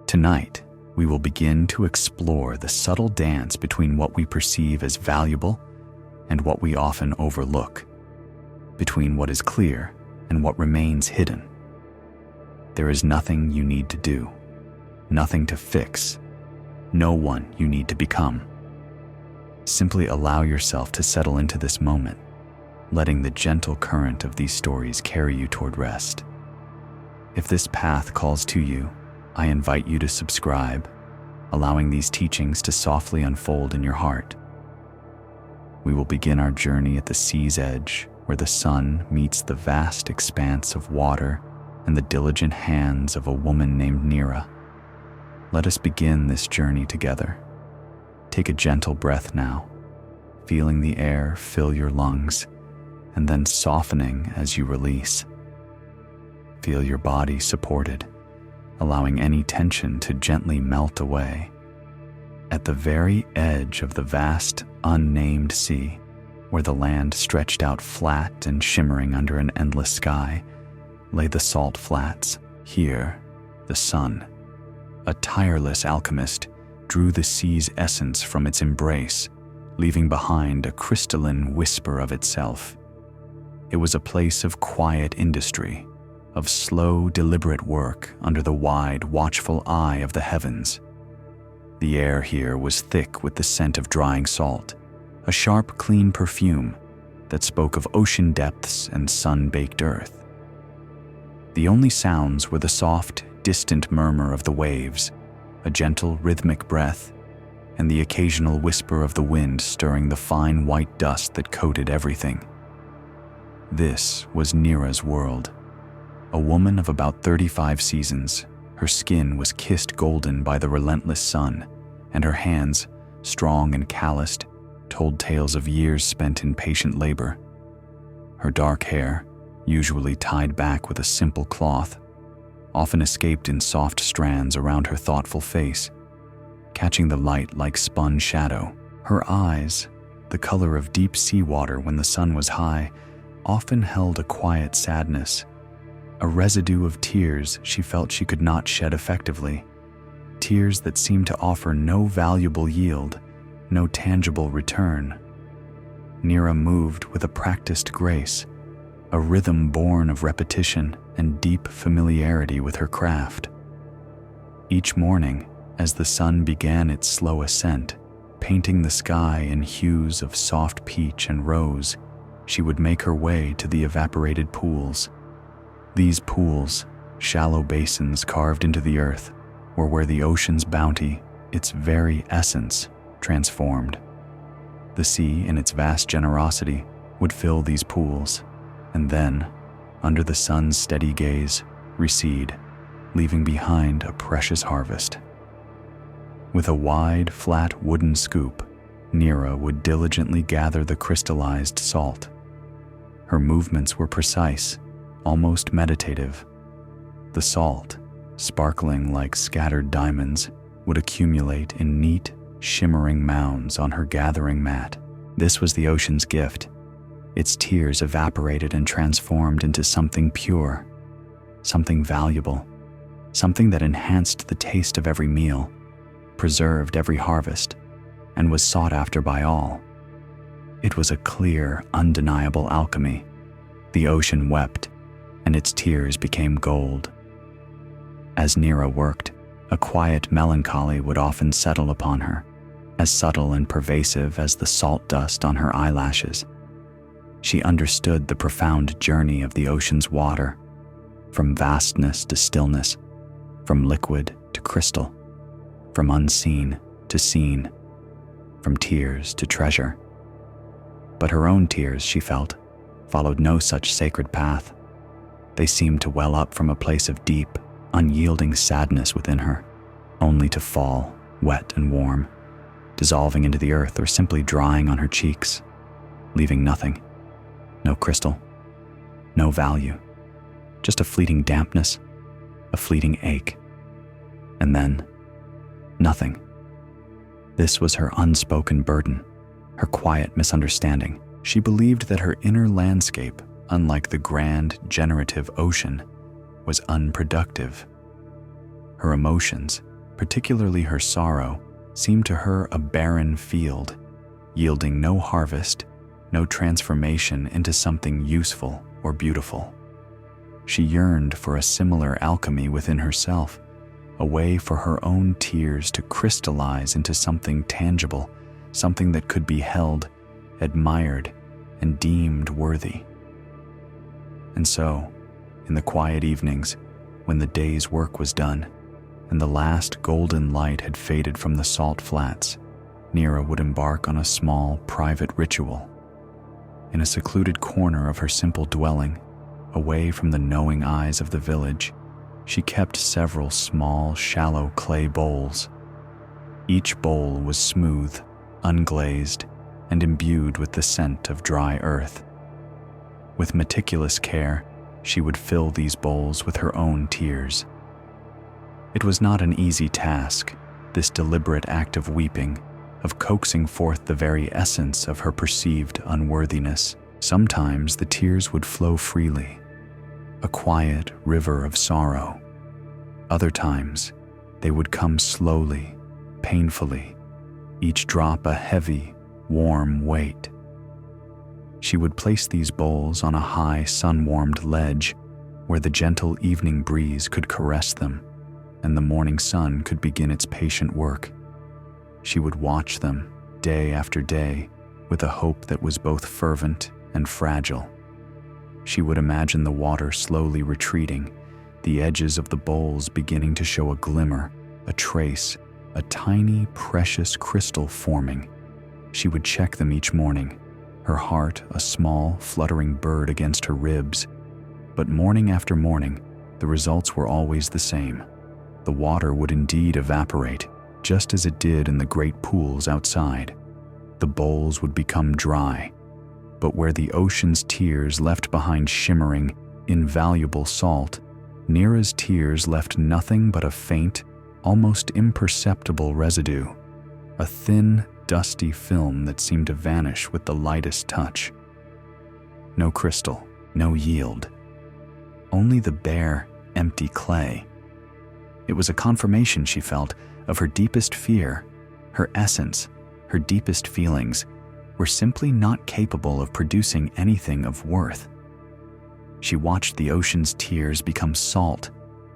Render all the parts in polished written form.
Tonight, we will begin to explore the subtle dance between what we perceive as valuable and what we often overlook, between what is clear and what remains hidden. There is nothing you need to do, nothing to fix, no one you need to become. Simply allow yourself to settle into this moment, letting the gentle current of these stories carry you toward rest. If this path calls to you, I invite you to subscribe, allowing these teachings to softly unfold in your heart. We will begin our journey at the sea's edge, where the sun meets the vast expanse of water and the diligent hands of a woman named Nira. Let us begin this journey together. Take a gentle breath now, feeling the air fill your lungs, and then softening as you release. Feel your body supported, allowing any tension to gently melt away. At the very edge of the vast, unnamed sea, where the land stretched out flat and shimmering under an endless sky, lay the salt flats. Here, the sun, a tireless alchemist, drew the sea's essence from its embrace, leaving behind a crystalline whisper of itself. It was a place of quiet industry, of slow, deliberate work under the wide, watchful eye of the heavens. The air here was thick with the scent of drying salt, a sharp, clean perfume that spoke of ocean depths and sun-baked earth. The only sounds were the soft, distant murmur of the waves, a gentle, rhythmic breath, and the occasional whisper of the wind stirring the fine white dust that coated everything. This was Nira's world. A woman of about 35 seasons, her skin was kissed golden by the relentless sun, and her hands, strong and calloused, told tales of years spent in patient labor. Her dark hair, usually tied back with a simple cloth, often escaped in soft strands around her thoughtful face, catching the light like spun shadow. Her eyes, the color of deep seawater when the sun was high, often held a quiet sadness, a residue of tears she felt she could not shed effectively, tears that seemed to offer no valuable yield, no tangible return. Nira moved with a practiced grace, a rhythm born of repetition and deep familiarity with her craft. Each morning, as the sun began its slow ascent, painting the sky in hues of soft peach and rose, she would make her way to the evaporated pools. These pools, shallow basins carved into the earth, were where the ocean's bounty, its very essence, transformed. The sea, in its vast generosity, would fill these pools, and then, under the sun's steady gaze, recede, leaving behind a precious harvest. With a wide, flat wooden scoop, Nira would diligently gather the crystallized salt. Her movements were precise, almost meditative. The salt, sparkling like scattered diamonds, would accumulate in neat, shimmering mounds on her gathering mat. This was the ocean's gift. Its tears evaporated and transformed into something pure, something valuable, something that enhanced the taste of every meal, preserved every harvest, and was sought after by all. It was a clear, undeniable alchemy. The ocean wept, and its tears became gold. As Nira worked, a quiet melancholy would often settle upon her, as subtle and pervasive as the salt dust on her eyelashes. She understood the profound journey of the ocean's water, from vastness to stillness, from liquid to crystal, from unseen to seen, from tears to treasure. But her own tears, she felt, followed no such sacred path. They seemed to well up from a place of deep, unyielding sadness within her, only to fall, wet and warm, dissolving into the earth or simply drying on her cheeks, leaving nothing. No crystal, no value, just a fleeting dampness, a fleeting ache, and then nothing. This was her unspoken burden, her quiet misunderstanding. She believed that her inner landscape, unlike the grand, generative ocean, was unproductive. Her emotions, particularly her sorrow, seemed to her a barren field, yielding no harvest, no transformation into something useful or beautiful. She yearned for a similar alchemy within herself, a way for her own tears to crystallize into something tangible, something that could be held, admired, and deemed worthy. And so, in the quiet evenings, when the day's work was done, and the last golden light had faded from the salt flats, Nira would embark on a small, private ritual. In a secluded corner of her simple dwelling, away from the knowing eyes of the village, she kept several small, shallow clay bowls. Each bowl was smooth, unglazed, and imbued with the scent of dry earth. With meticulous care, she would fill these bowls with her own tears. It was not an easy task, this deliberate act of weeping, of coaxing forth the very essence of her perceived unworthiness. Sometimes the tears would flow freely, a quiet river of sorrow. Other times, they would come slowly, painfully, each drop a heavy, warm weight. She would place these bowls on a high, sun-warmed ledge where the gentle evening breeze could caress them and the morning sun could begin its patient work. She would watch them day after day with a hope that was both fervent and fragile. She would imagine the water slowly retreating, the edges of the bowls beginning to show a glimmer, a trace, a tiny, precious crystal forming. She would check them each morning, her heart a small, fluttering bird against her ribs. But morning after morning, the results were always the same. The water would indeed evaporate, just as it did in the great pools outside. The bowls would become dry, but where the ocean's tears left behind shimmering, invaluable salt, Nira's tears left nothing but a faint, almost imperceptible residue, a thin, dusty film that seemed to vanish with the lightest touch. No crystal, no yield, only the bare, empty clay. It was a confirmation, she felt, of her deepest fear. Her essence, her deepest feelings, were simply not capable of producing anything of worth. She watched the ocean's tears become salt,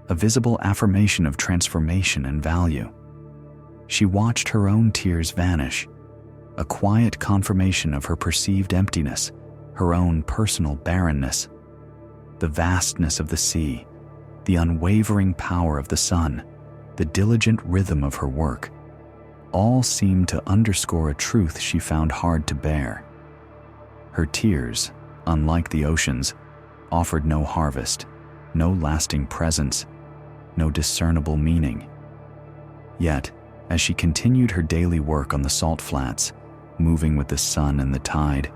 a visible affirmation of transformation and value. She watched her own tears vanish, a quiet confirmation of her perceived emptiness, her own personal barrenness. The vastness of the sea, the unwavering power of the sun, the diligent rhythm of her work, all seemed to underscore a truth she found hard to bear. Her tears, unlike the ocean's, offered no harvest, no lasting presence, no discernible meaning. Yet, as she continued her daily work on the salt flats, moving with the sun and the tide,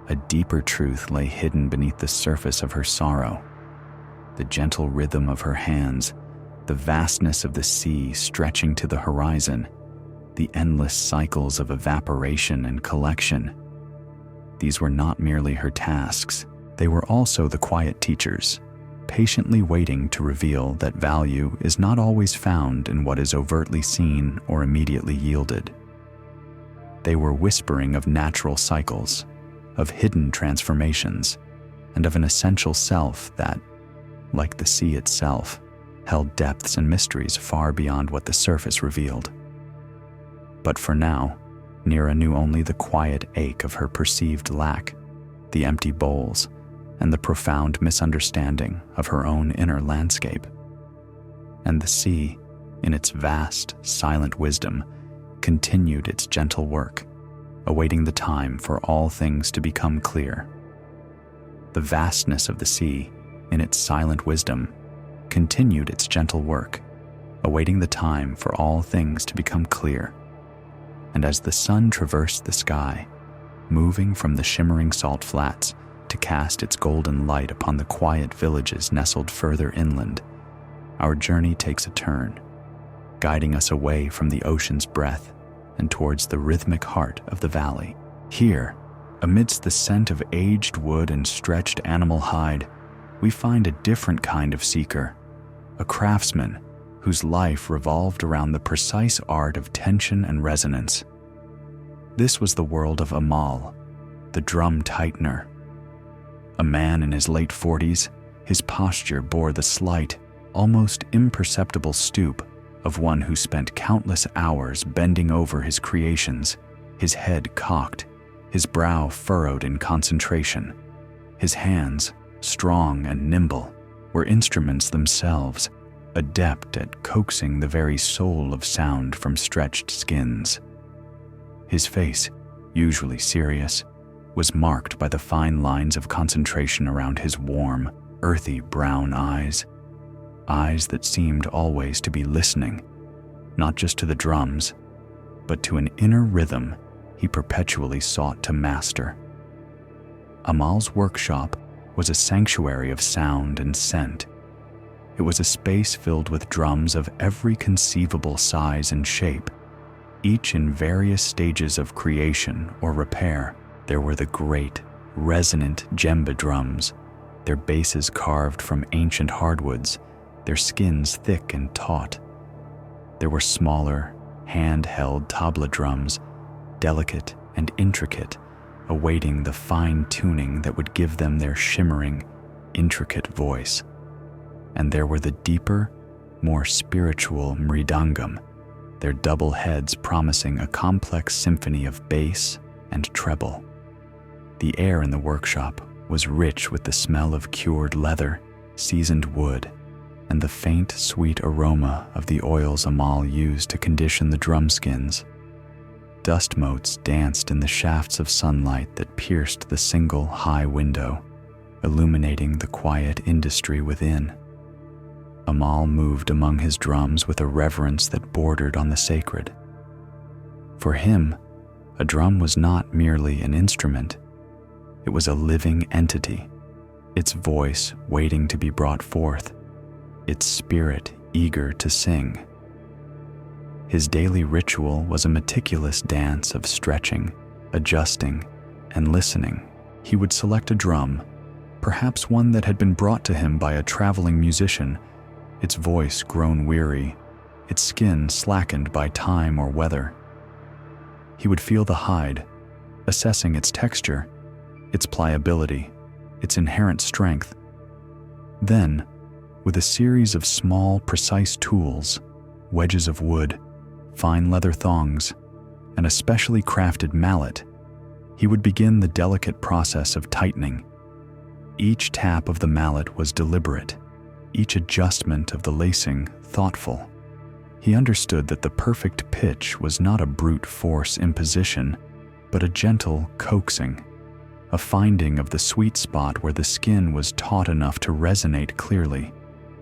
a deeper truth lay hidden beneath the surface of her sorrow. The gentle rhythm of her hands, the vastness of the sea stretching to the horizon, the endless cycles of evaporation and collection. These were not merely her tasks, they were also the quiet teachers, patiently waiting to reveal that value is not always found in what is overtly seen or immediately yielded. They were whispering of natural cycles, of hidden transformations, and of an essential self that, like the sea itself, held depths and mysteries far beyond what the surface revealed. But for now, Nira knew only the quiet ache of her perceived lack, the empty bowls, and the profound misunderstanding of her own inner landscape. And the sea, in its vast, silent wisdom, continued its gentle work, awaiting the time for all things to become clear. The vastness of the sea, in its silent wisdom, continued its gentle work, awaiting the time for all things to become clear. And as the sun traversed the sky, moving from the shimmering salt flats to cast its golden light upon the quiet villages nestled further inland, our journey takes a turn, guiding us away from the ocean's breath and towards the rhythmic heart of the valley. Here, amidst the scent of aged wood and stretched animal hide, we find a different kind of seeker, a craftsman whose life revolved around the precise art of tension and resonance. This was the world of Amal, the drum tightener. A man in his late 40s, his posture bore the slight, almost imperceptible stoop of one who spent countless hours bending over his creations, his head cocked, his brow furrowed in concentration. His hands, strong and nimble, were instruments themselves, adept at coaxing the very soul of sound from stretched skins. His face, usually serious, was marked by the fine lines of concentration around his warm, earthy brown eyes that seemed always to be listening, not just to the drums, but to an inner rhythm he perpetually sought to master. Amal's workshop was a sanctuary of sound and scent. It was a space filled with drums of every conceivable size and shape, each in various stages of creation or repair. There were the great, resonant djembe drums, their bases carved from ancient hardwoods, their skins thick and taut. There were smaller, hand-held tabla drums, delicate and intricate, awaiting the fine-tuning that would give them their shimmering, intricate voice. And there were the deeper, more spiritual mridangam, their double heads promising a complex symphony of bass and treble. The air in the workshop was rich with the smell of cured leather, seasoned wood, and the faint, sweet aroma of the oils Amal used to condition the drum skins. Dust motes danced in the shafts of sunlight that pierced the single high window, illuminating the quiet industry within. Amal moved among his drums with a reverence that bordered on the sacred. For him, a drum was not merely an instrument. It was a living entity, its voice waiting to be brought forth, its spirit eager to sing. His daily ritual was a meticulous dance of stretching, adjusting, and listening. He would select a drum, perhaps one that had been brought to him by a traveling musician, its voice grown weary, its skin slackened by time or weather. He would feel the hide, assessing its texture, its pliability, its inherent strength. Then, with a series of small, precise tools, wedges of wood, fine leather thongs, and a specially crafted mallet, he would begin the delicate process of tightening. Each tap of the mallet was deliberate, each adjustment of the lacing thoughtful. He understood that the perfect pitch was not a brute force imposition, but a gentle coaxing, a finding of the sweet spot where the skin was taut enough to resonate clearly,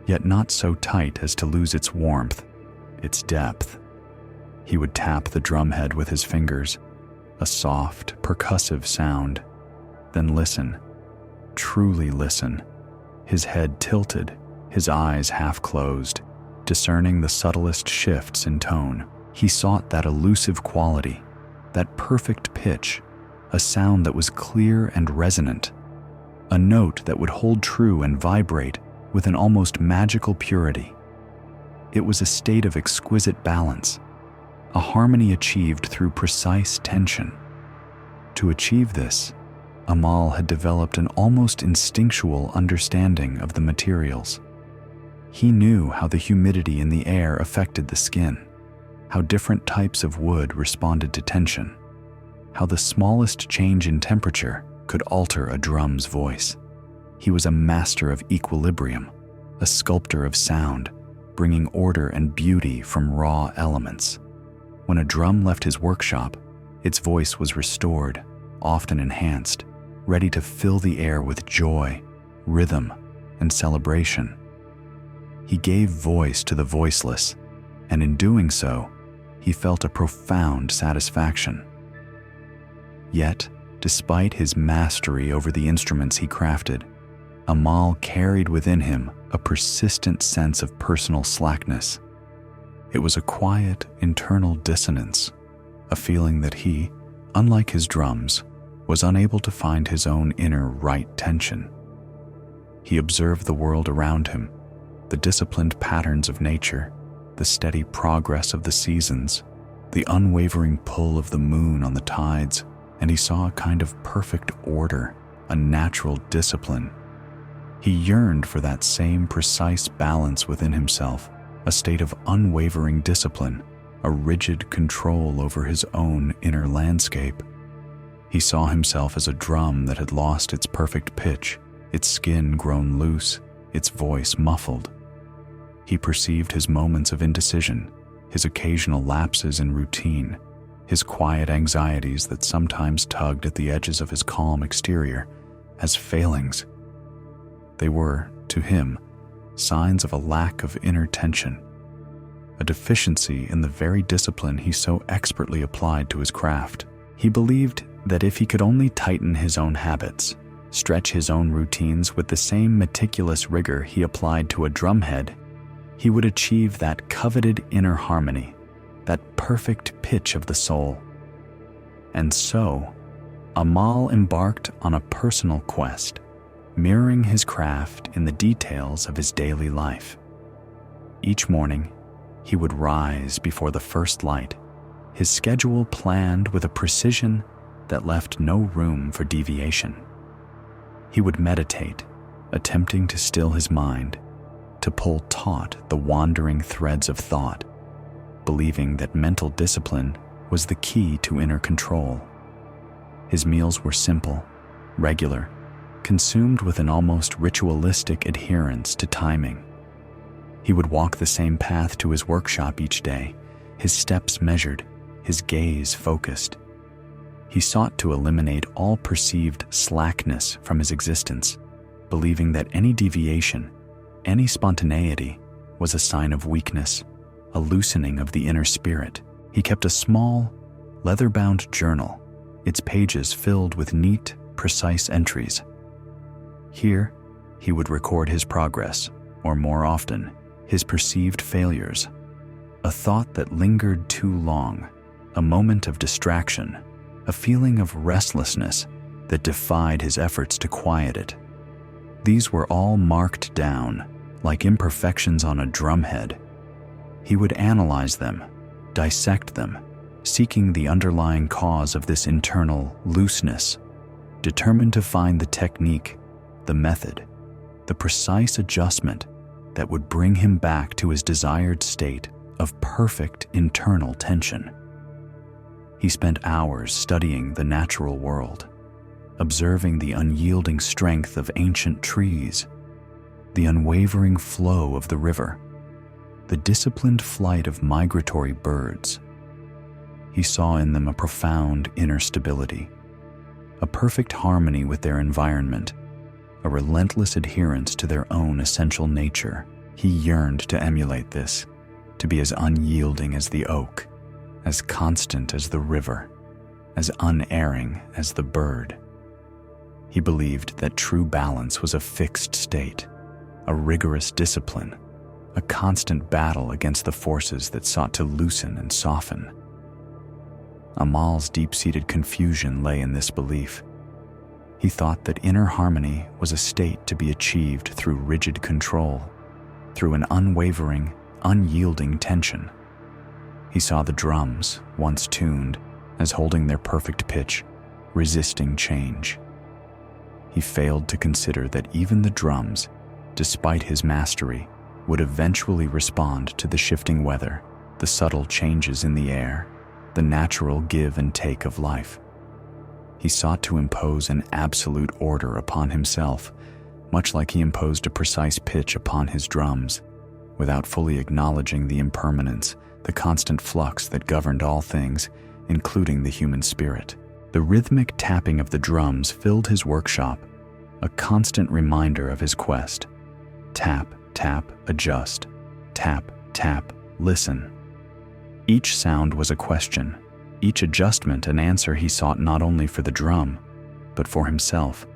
yet not so tight as to lose its warmth, its depth. He would tap the drumhead with his fingers, a soft, percussive sound, then listen, truly listen, his head tilted, his eyes half closed, discerning the subtlest shifts in tone. He sought that elusive quality, that perfect pitch, a sound that was clear and resonant, a note that would hold true and vibrate with an almost magical purity. It was a state of exquisite balance, a harmony achieved through precise tension. To achieve this, Amal had developed an almost instinctual understanding of the materials. He knew how the humidity in the air affected the skin, how different types of wood responded to tension, how the smallest change in temperature could alter a drum's voice. He was a master of equilibrium, a sculptor of sound, bringing order and beauty from raw elements. When a drum left his workshop, its voice was restored, often enhanced, ready to fill the air with joy, rhythm, and celebration. He gave voice to the voiceless, and in doing so, he felt a profound satisfaction. Yet, despite his mastery over the instruments he crafted, Amal carried within him a persistent sense of personal slackness. It was a quiet, internal dissonance, a feeling that he, unlike his drums, was unable to find his own inner right tension. He observed the world around him, the disciplined patterns of nature, the steady progress of the seasons, the unwavering pull of the moon on the tides, and he saw a kind of perfect order, a natural discipline. He yearned for that same precise balance within himself, a state of unwavering discipline, a rigid control over his own inner landscape. He saw himself as a drum that had lost its perfect pitch, its skin grown loose, its voice muffled. He perceived his moments of indecision, his occasional lapses in routine, his quiet anxieties that sometimes tugged at the edges of his calm exterior, as failings. They were, to him, signs of a lack of inner tension, a deficiency in the very discipline he so expertly applied to his craft. He believed that if he could only tighten his own habits, stretch his own routines with the same meticulous rigor he applied to a drumhead, he would achieve that coveted inner harmony, that perfect pitch of the soul. And so, Amal embarked on a personal quest, mirroring his craft in the details of his daily life. Each morning, he would rise before the first light, his schedule planned with a precision that left no room for deviation. He would meditate, attempting to still his mind, to pull taut the wandering threads of thought, believing that mental discipline was the key to inner control. His meals were simple, regular, consumed with an almost ritualistic adherence to timing. He would walk the same path to his workshop each day, his steps measured, his gaze focused. He sought to eliminate all perceived slackness from his existence, believing that any deviation, any spontaneity, was a sign of weakness, a loosening of the inner spirit. He kept a small, leather-bound journal, its pages filled with neat, precise entries. Here, he would record his progress, or more often, his perceived failures, a thought that lingered too long, a moment of distraction, a feeling of restlessness that defied his efforts to quiet it. These were all marked down, like imperfections on a drumhead. He would analyze them, dissect them, seeking the underlying cause of this internal looseness, determined to find the technique, the method, the precise adjustment that would bring him back to his desired state of perfect internal tension. He spent hours studying the natural world, observing the unyielding strength of ancient trees, the unwavering flow of the river, the disciplined flight of migratory birds. He saw in them a profound inner stability, a perfect harmony with their environment, a relentless adherence to their own essential nature. He yearned to emulate this, to be as unyielding as the oak, as constant as the river, as unerring as the bird. He believed that true balance was a fixed state, a rigorous discipline, a constant battle against the forces that sought to loosen and soften. Amal's deep-seated confusion lay in this belief. He thought that inner harmony was a state to be achieved through rigid control, through an unwavering, unyielding tension. He saw the drums, once tuned, as holding their perfect pitch, resisting change. He failed to consider that even the drums, despite his mastery, would eventually respond to the shifting weather, the subtle changes in the air, the natural give and take of life. He sought to impose an absolute order upon himself, much like he imposed a precise pitch upon his drums, without fully acknowledging the impermanence, the constant flux that governed all things, including the human spirit. The rhythmic tapping of the drums filled his workshop, a constant reminder of his quest. Tap, tap, adjust. Tap, tap, listen. Each sound was a question, each adjustment an answer he sought not only for the drum, but for himself.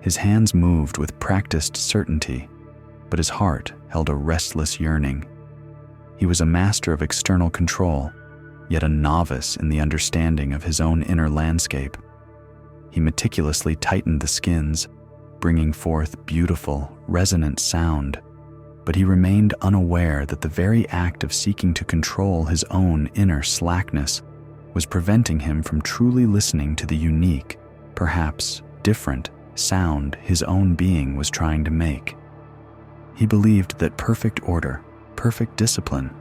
His hands moved with practiced certainty, but his heart held a restless yearning. He was a master of external control, yet a novice in the understanding of his own inner landscape. He meticulously tightened the skins, bringing forth beautiful, resonant sound, but he remained unaware that the very act of seeking to control his own inner slackness was preventing him from truly listening to the unique, perhaps different, sound his own being was trying to make. He believed that perfect order, perfect discipline,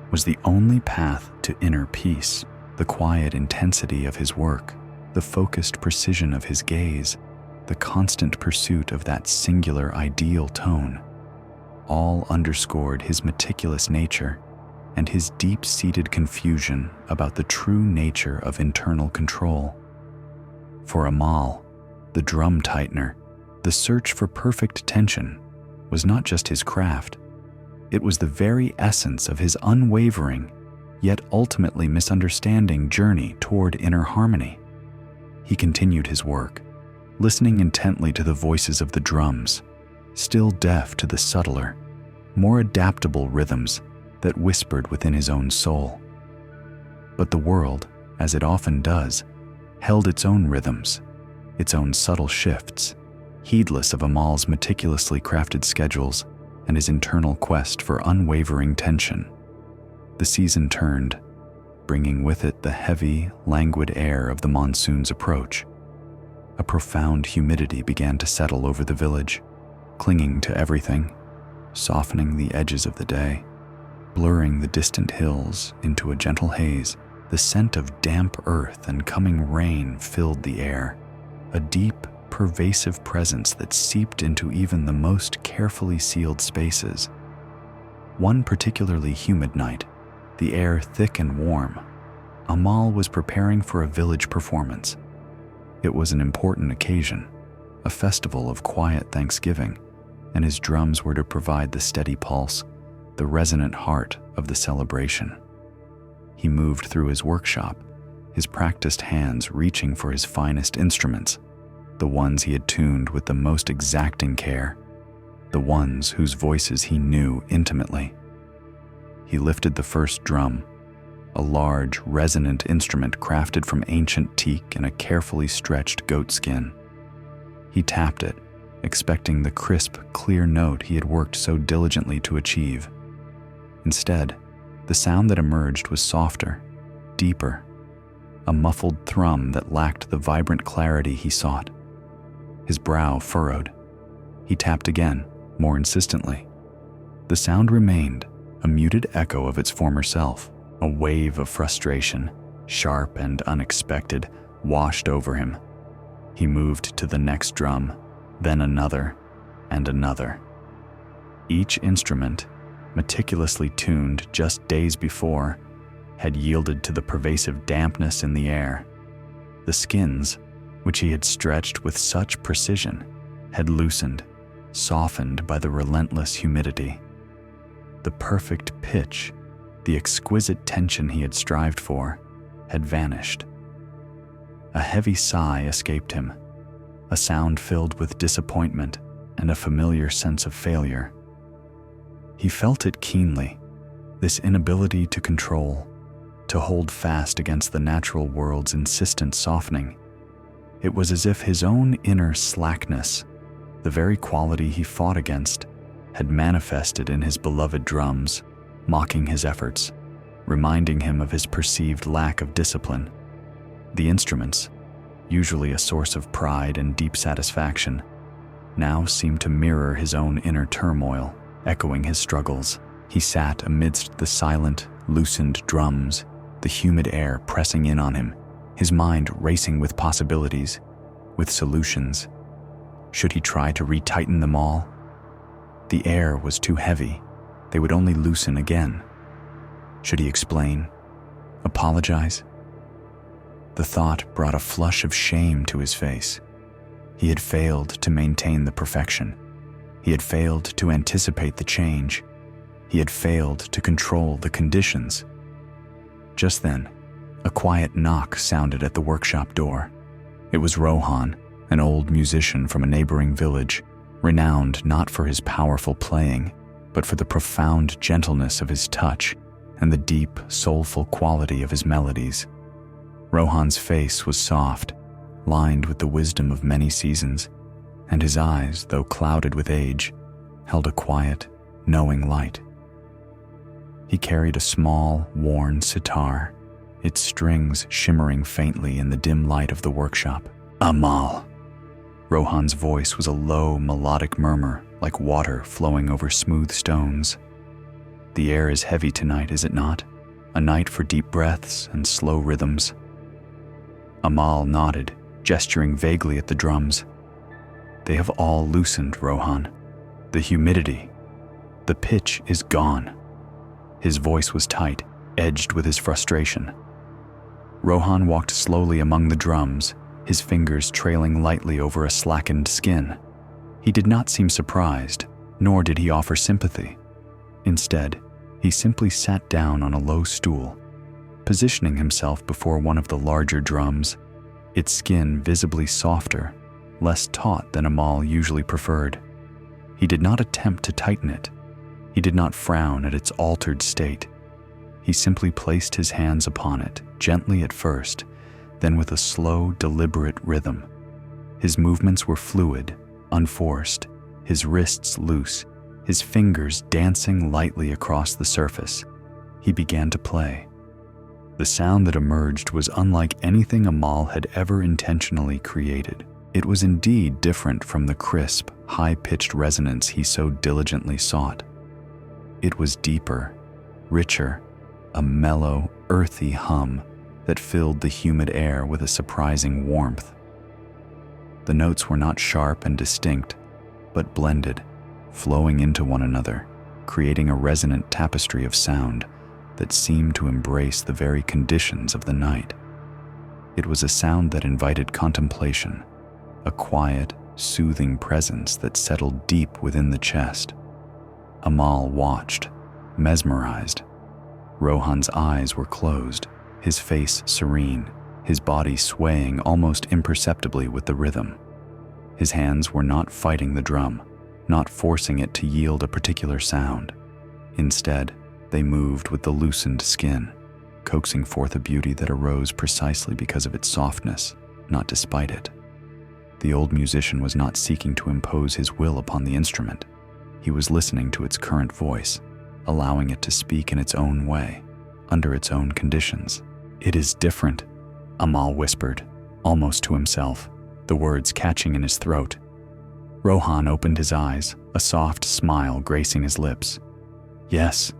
was the only path to inner peace. The quiet intensity of his work, the focused precision of his gaze, the constant pursuit of that singular ideal tone, all underscored his meticulous nature and his deep-seated confusion about the true nature of internal control. For Amal, the drum tightener, the search for perfect tension was not just his craft, it was the very essence of his unwavering, yet ultimately misunderstanding journey toward inner harmony. He continued his work, listening intently to the voices of the drums, still deaf to the subtler, more adaptable rhythms that whispered within his own soul. But the world, as it often does, held its own rhythms, its own subtle shifts, heedless of Amal's meticulously crafted schedules and his internal quest for unwavering tension. The season turned, bringing with it the heavy, languid air of the monsoon's approach. A profound humidity began to settle over the village, clinging to everything, softening the edges of the day, blurring the distant hills into a gentle haze. The scent of damp earth and coming rain filled the air, a deep, pervasive presence that seeped into even the most carefully sealed spaces. One particularly humid night, the air thick and warm, Amal was preparing for a village performance. It was an important occasion, a festival of quiet thanksgiving, and his drums were to provide the steady pulse, the resonant heart of the celebration. He moved through his workshop, his practiced hands reaching for his finest instruments, the ones he had tuned with the most exacting care, the ones whose voices he knew intimately. He lifted the first drum, a large, resonant instrument crafted from ancient teak and a carefully stretched goat skin. He tapped it, expecting the crisp, clear note he had worked so diligently to achieve. Instead, the sound that emerged was softer, deeper, a muffled thrum that lacked the vibrant clarity he sought. His brow furrowed. He tapped again, more insistently. The sound remained, a muted echo of its former self. A wave of frustration, sharp and unexpected, washed over him. He moved to the next drum, then another, and another. Each instrument, meticulously tuned just days before, had yielded to the pervasive dampness in the air. The skins, which he had stretched with such precision, had loosened, softened by the relentless humidity. The perfect pitch, the exquisite tension he had strived for, had vanished. A heavy sigh escaped him, a sound filled with disappointment and a familiar sense of failure. He felt it keenly, this inability to control, to hold fast against the natural world's insistent softening. It was as if his own inner slackness, the very quality he fought against, had manifested in his beloved drums, mocking his efforts, reminding him of his perceived lack of discipline. The instruments, usually a source of pride and deep satisfaction, now seemed to mirror his own inner turmoil, echoing his struggles. He sat amidst the silent, loosened drums, the humid air pressing in on him, his mind racing with possibilities, with solutions. Should he try to retighten them all? The air was too heavy. They would only loosen again. Should he explain? Apologize? The thought brought a flush of shame to his face. He had failed to maintain the perfection. He had failed to anticipate the change. He had failed to control the conditions. Just then, a quiet knock sounded at the workshop door. It was Rohan, an old musician from a neighboring village, renowned not for his powerful playing, but for the profound gentleness of his touch and the deep, soulful quality of his melodies. Rohan's face was soft, lined with the wisdom of many seasons, and his eyes, though clouded with age, held a quiet, knowing light. He carried a small, worn sitar, its strings shimmering faintly in the dim light of the workshop. "Amal." Rohan's voice was a low, melodic murmur, like water flowing over smooth stones. "The air is heavy tonight, is it not? A night for deep breaths and slow rhythms." Amal nodded, gesturing vaguely at the drums. "They have all loosened, Rohan. The humidity, the pitch is gone." His voice was tight, edged with his frustration. Rohan walked slowly among the drums, his fingers trailing lightly over a slackened skin. He did not seem surprised, nor did he offer sympathy. Instead, he simply sat down on a low stool, positioning himself before one of the larger drums, its skin visibly softer, less taut than Amal usually preferred. He did not attempt to tighten it. He did not frown at its altered state. He simply placed his hands upon it, gently at first, then with a slow, deliberate rhythm. His movements were fluid, unforced, his wrists loose, his fingers dancing lightly across the surface. He began to play. The sound that emerged was unlike anything Amal had ever intentionally created. It was indeed different from the crisp, high-pitched resonance he so diligently sought. It was deeper, richer, a mellow, earthy hum that filled the humid air with a surprising warmth. The notes were not sharp and distinct, but blended, flowing into one another, creating a resonant tapestry of sound that seemed to embrace the very conditions of the night. It was a sound that invited contemplation, a quiet, soothing presence that settled deep within the chest. Amal watched, mesmerized. Rohan's eyes were closed, his face serene, his body swaying almost imperceptibly with the rhythm. His hands were not fighting the drum, not forcing it to yield a particular sound. Instead, they moved with the loosened skin, coaxing forth a beauty that arose precisely because of its softness, not despite it. The old musician was not seeking to impose his will upon the instrument. He was listening to its current voice, allowing it to speak in its own way, under its own conditions. "It is different," Amal whispered, almost to himself, the words catching in his throat. Rohan opened his eyes, a soft smile gracing his lips. "Yes,"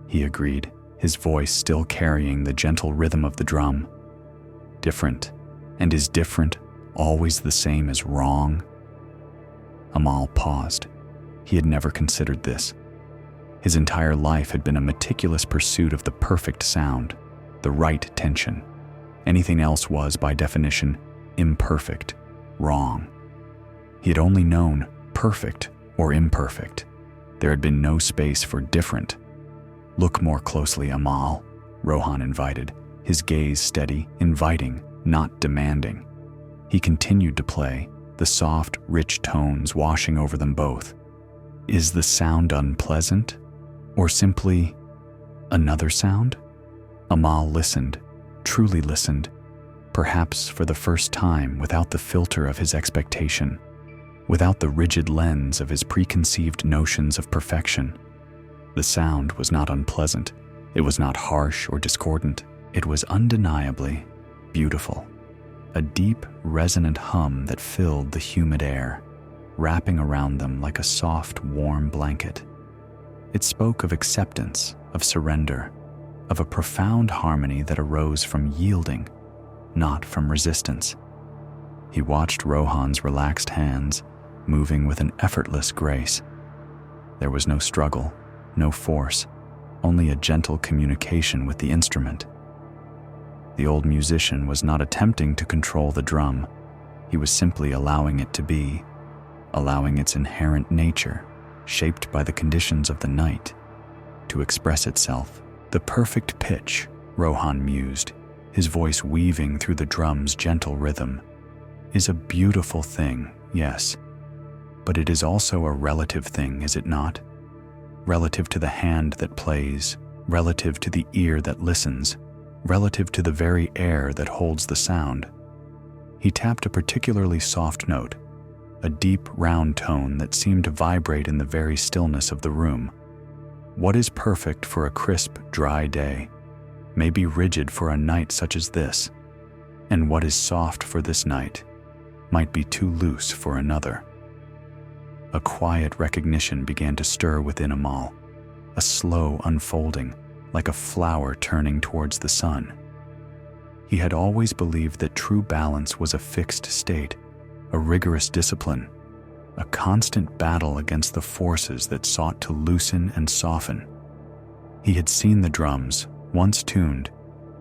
he agreed, his voice still carrying the gentle rhythm of the drum. "Different, and is different always the same as wrong?" Amal paused. He had never considered this. His entire life had been a meticulous pursuit of the perfect sound, the right tension. Anything else was, by definition, imperfect, wrong. He had only known perfect or imperfect. There had been no space for different. "Look more closely, Amal," Rohan invited, his gaze steady, inviting, not demanding. He continued to play, the soft, rich tones washing over them both. "Is the sound unpleasant? Or simply another sound?" Amal listened, truly listened, perhaps for the first time without the filter of his expectation, without the rigid lens of his preconceived notions of perfection. The sound was not unpleasant. It was not harsh or discordant. It was undeniably beautiful. A deep, resonant hum that filled the humid air, wrapping around them like a soft, warm blanket. It spoke of acceptance, of surrender, of a profound harmony that arose from yielding, not from resistance. He watched Rohan's relaxed hands, moving with an effortless grace. There was no struggle, no force, only a gentle communication with the instrument. The old musician was not attempting to control the drum. He was simply allowing it to be, allowing its inherent nature, shaped by the conditions of the night, to express itself. "The perfect pitch," Rohan mused, his voice weaving through the drum's gentle rhythm, "is a beautiful thing, yes. But it is also a relative thing, is it not? Relative to the hand that plays, relative to the ear that listens, relative to the very air that holds the sound." He tapped a particularly soft note, a deep, round tone that seemed to vibrate in the very stillness of the room, What is perfect for a crisp, dry day may be rigid for a night such as this, and what is soft for this night might be too loose for another. A quiet recognition began to stir within Amal, a slow unfolding, like a flower turning towards the sun. He had always believed that true balance was a fixed state, a rigorous discipline, a constant battle against the forces that sought to loosen and soften. He had seen the drums, once tuned,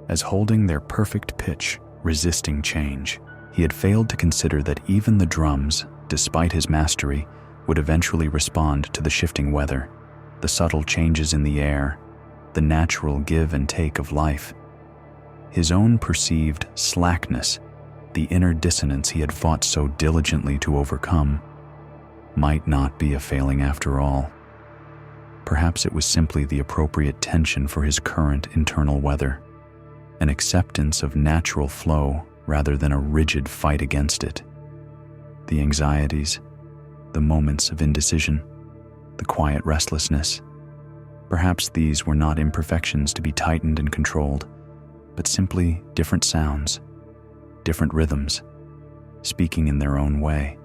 as holding their perfect pitch, resisting change. He had failed to consider that even the drums, despite his mastery, would eventually respond to the shifting weather, the subtle changes in the air, the natural give and take of life. His own perceived slackness, the inner dissonance he had fought so diligently to overcome, might not be a failing after all. Perhaps it was simply the appropriate tension for his current internal weather, an acceptance of natural flow rather than a rigid fight against it. The anxieties, the moments of indecision, the quiet restlessness, perhaps these were not imperfections to be tightened and controlled, but simply different sounds, different rhythms, speaking in their own way,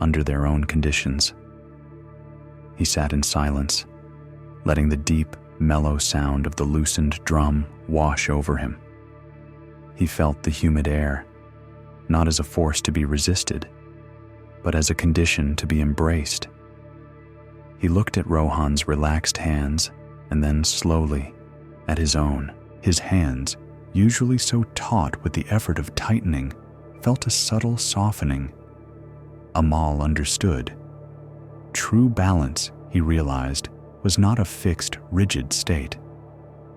under their own conditions. He sat in silence, letting the deep, mellow sound of the loosened drum wash over him. He felt the humid air, not as a force to be resisted, but as a condition to be embraced. He looked at Rohan's relaxed hands and then slowly at his own. His hands, usually so taut with the effort of tightening, felt a subtle softening. Amal understood. True balance, he realized, was not a fixed, rigid state.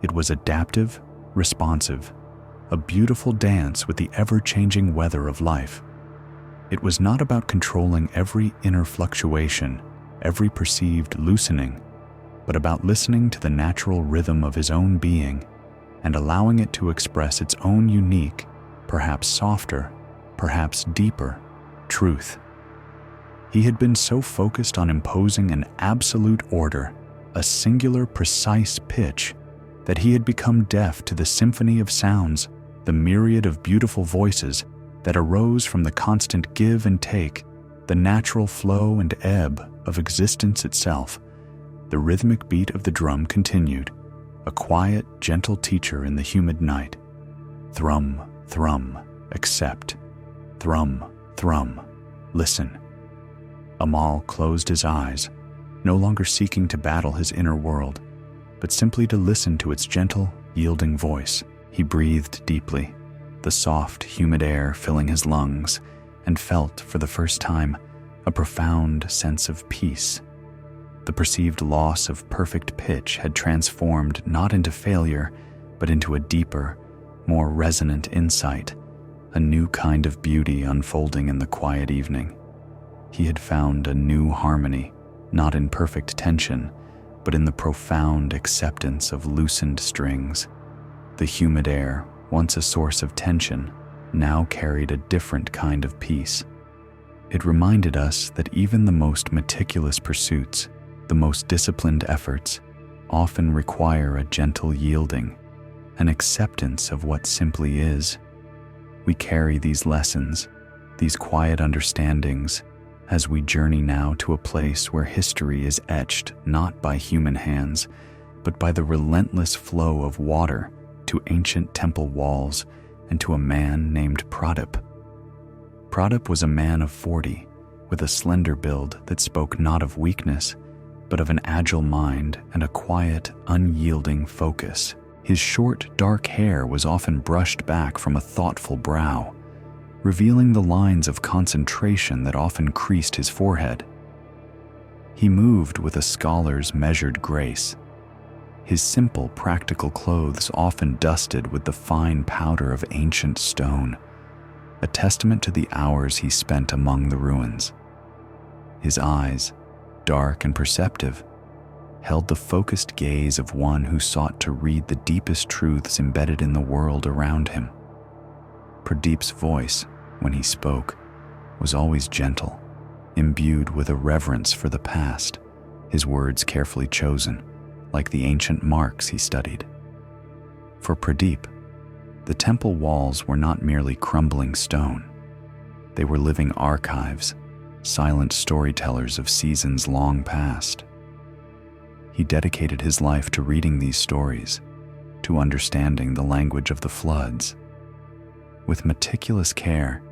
It was adaptive, responsive, a beautiful dance with the ever-changing weather of life. It was not about controlling every inner fluctuation, every perceived loosening, but about listening to the natural rhythm of his own being and allowing it to express its own unique, perhaps softer, perhaps deeper, truth. He had been so focused on imposing an absolute order, a singular, precise pitch, that he had become deaf to the symphony of sounds, the myriad of beautiful voices that arose from the constant give and take, the natural flow and ebb of existence itself. The rhythmic beat of the drum continued, a quiet, gentle teacher in the humid night. Thrum, thrum, accept. Thrum, thrum, listen. Amal closed his eyes, no longer seeking to battle his inner world, but simply to listen to its gentle, yielding voice. He breathed deeply, the soft, humid air filling his lungs, and felt, for the first time, a profound sense of peace. The perceived loss of perfect pitch had transformed not into failure, but into a deeper, more resonant insight, a new kind of beauty unfolding in the quiet evening. He had found a new harmony, not in perfect tension, but in the profound acceptance of loosened strings. The humid air, once a source of tension, now carried a different kind of peace. It reminded us that even the most meticulous pursuits, the most disciplined efforts, often require a gentle yielding, an acceptance of what simply is. We carry these lessons, these quiet understandings, as we journey now to a place where history is etched not by human hands, but by the relentless flow of water to ancient temple walls and to a man named Pradip. Pradip was a man of 40, with a slender build that spoke not of weakness, but of an agile mind and a quiet, unyielding focus. His short, dark hair was often brushed back from a thoughtful brow, revealing the lines of concentration that often creased his forehead. He moved with a scholar's measured grace, his simple, practical clothes often dusted with the fine powder of ancient stone, a testament to the hours he spent among the ruins. His eyes, dark and perceptive, held the focused gaze of one who sought to read the deepest truths embedded in the world around him. Pradip's voice, when he spoke, was always gentle, imbued with a reverence for the past, his words carefully chosen, like the ancient marks he studied. For Pradeep, the temple walls were not merely crumbling stone. They were living archives, silent storytellers of seasons long past. He dedicated his life to reading these stories, to understanding the language of the floods. With meticulous care,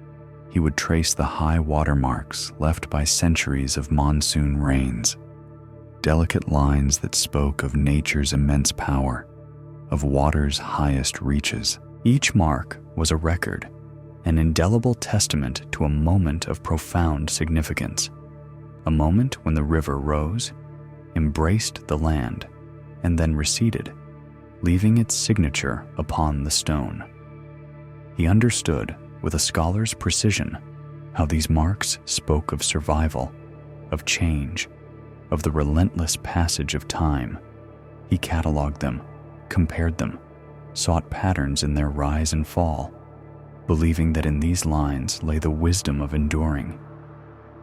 he would trace the high watermarks left by centuries of monsoon rains, delicate lines that spoke of nature's immense power, of water's highest reaches. Each mark was a record, an indelible testament to a moment of profound significance, a moment when the river rose, embraced the land, and then receded, leaving its signature upon the stone. He understood, with a scholar's precision, how these marks spoke of survival, of change, of the relentless passage of time. He cataloged them, compared them, sought patterns in their rise and fall, believing that in these lines lay the wisdom of enduring.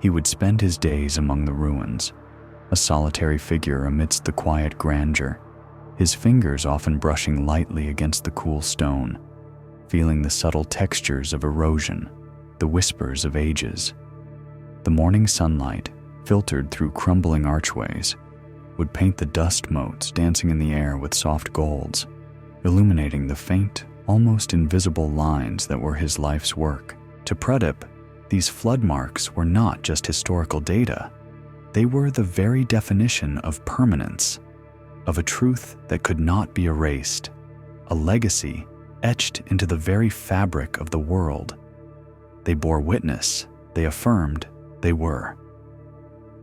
He would spend his days among the ruins, a solitary figure amidst the quiet grandeur, his fingers often brushing lightly against the cool stone, feeling the subtle textures of erosion, the whispers of ages. The morning sunlight, filtered through crumbling archways, would paint the dust motes dancing in the air with soft golds, illuminating the faint, almost invisible lines that were his life's work. To Pradeep, these flood marks were not just historical data. They were the very definition of permanence, of a truth that could not be erased, a legacy etched into the very fabric of the world. They bore witness, they affirmed, they were.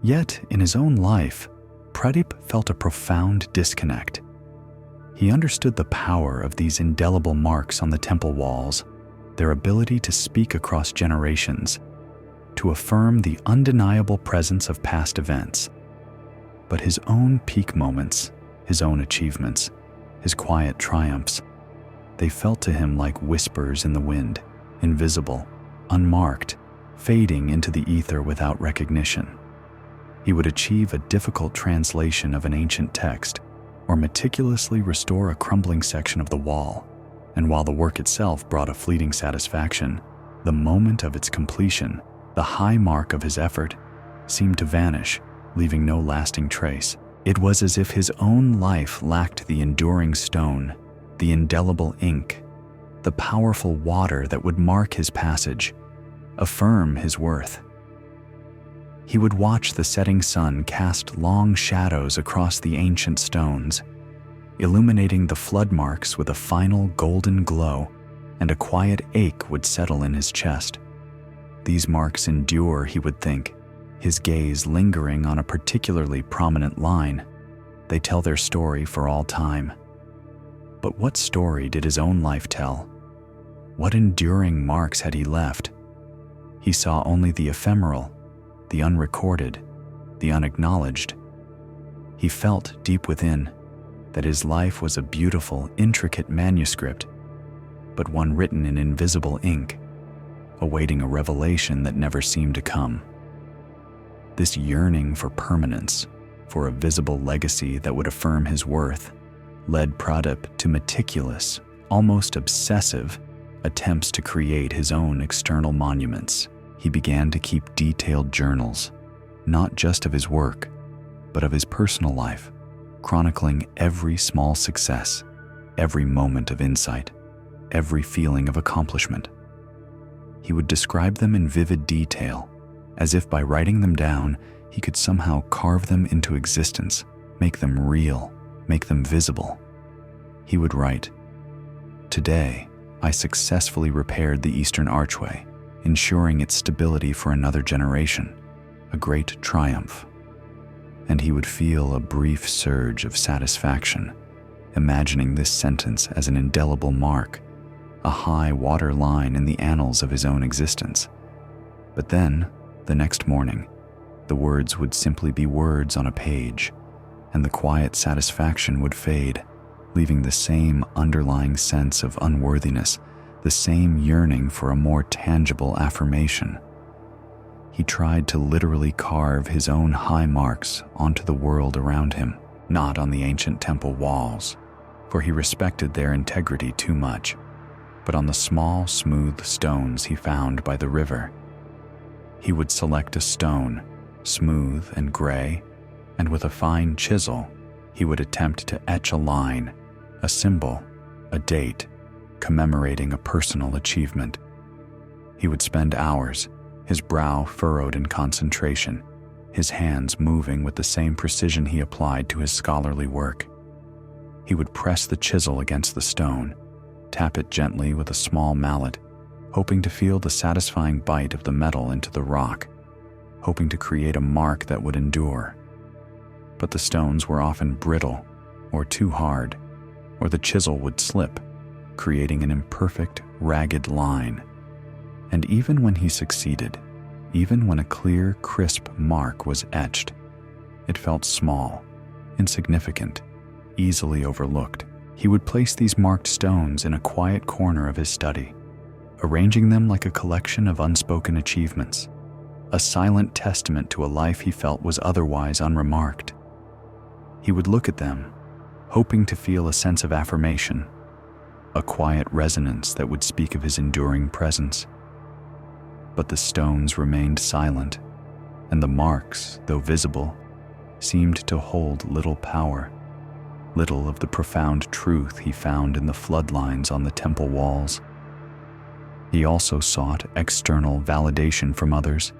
Yet, in his own life, Pradeep felt a profound disconnect. He understood the power of these indelible marks on the temple walls, their ability to speak across generations, to affirm the undeniable presence of past events. But his own peak moments, his own achievements, his quiet triumphs, they felt to him like whispers in the wind, invisible, unmarked, fading into the ether without recognition. He would achieve a difficult translation of an ancient text, or meticulously restore a crumbling section of the wall, and while the work itself brought a fleeting satisfaction, the moment of its completion, the high mark of his effort, seemed to vanish, leaving no lasting trace. It was as if his own life lacked the enduring stone, the indelible ink, the powerful water that would mark his passage, affirm his worth. He would watch the setting sun cast long shadows across the ancient stones, illuminating the flood marks with a final golden glow, and a quiet ache would settle in his chest. These marks endure, he would think, his gaze lingering on a particularly prominent line. They tell their story for all time. But what story did his own life tell? What enduring marks had he left? He saw only the ephemeral, the unrecorded, the unacknowledged. He felt deep within that his life was a beautiful, intricate manuscript, but one written in invisible ink, awaiting a revelation that never seemed to come. This yearning for permanence, for a visible legacy that would affirm his worth, led Pradeep to meticulous, almost obsessive, attempts to create his own external monuments. He began to keep detailed journals, not just of his work, but of his personal life, chronicling every small success, every moment of insight, every feeling of accomplishment. He would describe them in vivid detail, as if by writing them down, he could somehow carve them into existence, make them real, make them visible. He would write, "Today, I successfully repaired the eastern archway, ensuring its stability for another generation, a great triumph." And he would feel a brief surge of satisfaction, imagining this sentence as an indelible mark, a high water line in the annals of his own existence. But then, the next morning, the words would simply be words on a page, and the quiet satisfaction would fade, leaving the same underlying sense of unworthiness, the same yearning for a more tangible affirmation. He tried to literally carve his own high marks onto the world around him, not on the ancient temple walls, for he respected their integrity too much, but on the small, smooth stones he found by the river. He would select a stone, smooth and gray, and with a fine chisel, he would attempt to etch a line, a symbol, a date, commemorating a personal achievement. He would spend hours, his brow furrowed in concentration, his hands moving with the same precision he applied to his scholarly work. He would press the chisel against the stone, tap it gently with a small mallet, hoping to feel the satisfying bite of the metal into the rock, hoping to create a mark that would endure. But the stones were often brittle or too hard, or the chisel would slip, creating an imperfect, ragged line. And even when he succeeded, even when a clear, crisp mark was etched, it felt small, insignificant, easily overlooked. He would place these marked stones in a quiet corner of his study, arranging them like a collection of unspoken achievements, a silent testament to a life he felt was otherwise unremarked. He would look at them, hoping to feel a sense of affirmation, a quiet resonance that would speak of his enduring presence. But the stones remained silent, and the marks, though visible, seemed to hold little power, little of the profound truth he found in the floodlines on the temple walls. He also sought external validation from others.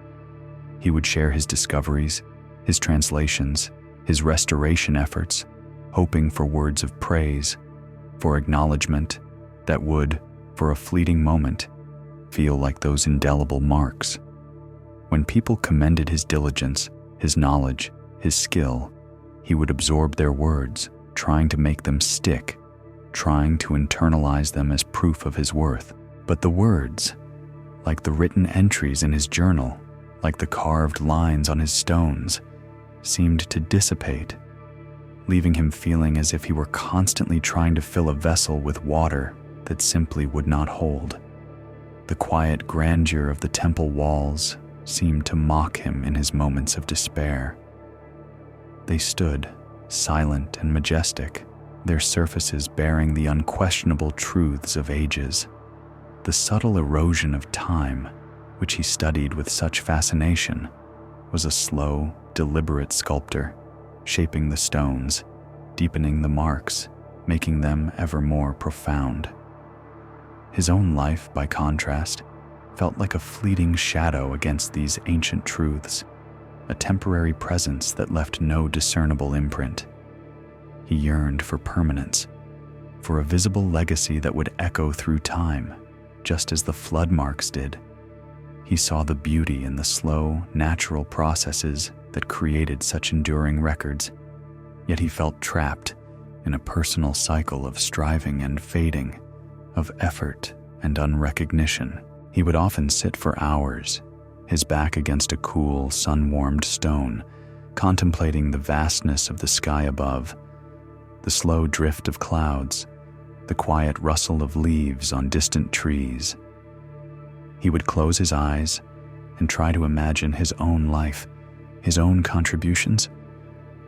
He would share his discoveries, his translations, his restoration efforts, hoping for words of praise, for acknowledgement that would, for a fleeting moment, feel like those indelible marks. When people commended his diligence, his knowledge, his skill, he would absorb their words, trying to make them stick, trying to internalize them as proof of his worth. But the words, like the written entries in his journal, like the carved lines on his stones, seemed to dissipate, leaving him feeling as if he were constantly trying to fill a vessel with water that simply would not hold. The quiet grandeur of the temple walls seemed to mock him in his moments of despair. They stood, silent and majestic, their surfaces bearing the unquestionable truths of ages. The subtle erosion of time, which he studied with such fascination, was a slow, deliberate sculptor, shaping the stones, deepening the marks, making them ever more profound. His own life, by contrast, felt like a fleeting shadow against these ancient truths, a temporary presence that left no discernible imprint. He yearned for permanence, for a visible legacy that would echo through time, just as the flood marks did. He saw the beauty in the slow, natural processes that created such enduring records, yet he felt trapped in a personal cycle of striving and fading, of effort and unrecognition. He would often sit for hours, his back against a cool, sun-warmed stone, contemplating the vastness of the sky above, the slow drift of clouds, the quiet rustle of leaves on distant trees. He would close his eyes and try to imagine his own life, his own contributions,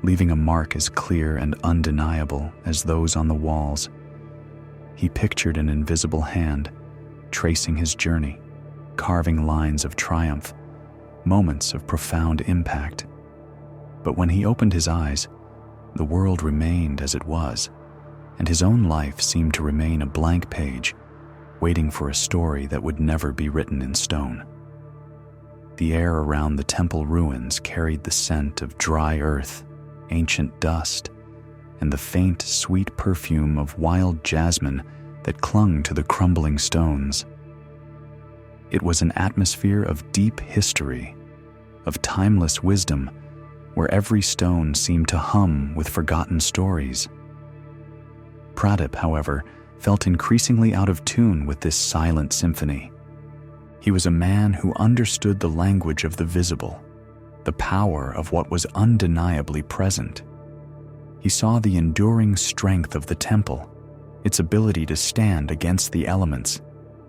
leaving a mark as clear and undeniable as those on the walls. He pictured an invisible hand, tracing his journey, carving lines of triumph, moments of profound impact. But when he opened his eyes, the world remained as it was, and his own life seemed to remain a blank page, waiting for a story that would never be written in stone. The air around the temple ruins carried the scent of dry earth, ancient dust, and the faint, sweet perfume of wild jasmine that clung to the crumbling stones. It was an atmosphere of deep history, of timeless wisdom, where every stone seemed to hum with forgotten stories. Pradip, however, felt increasingly out of tune with this silent symphony. He was a man who understood the language of the visible, the power of what was undeniably present. He saw the enduring strength of the temple, its ability to stand against the elements,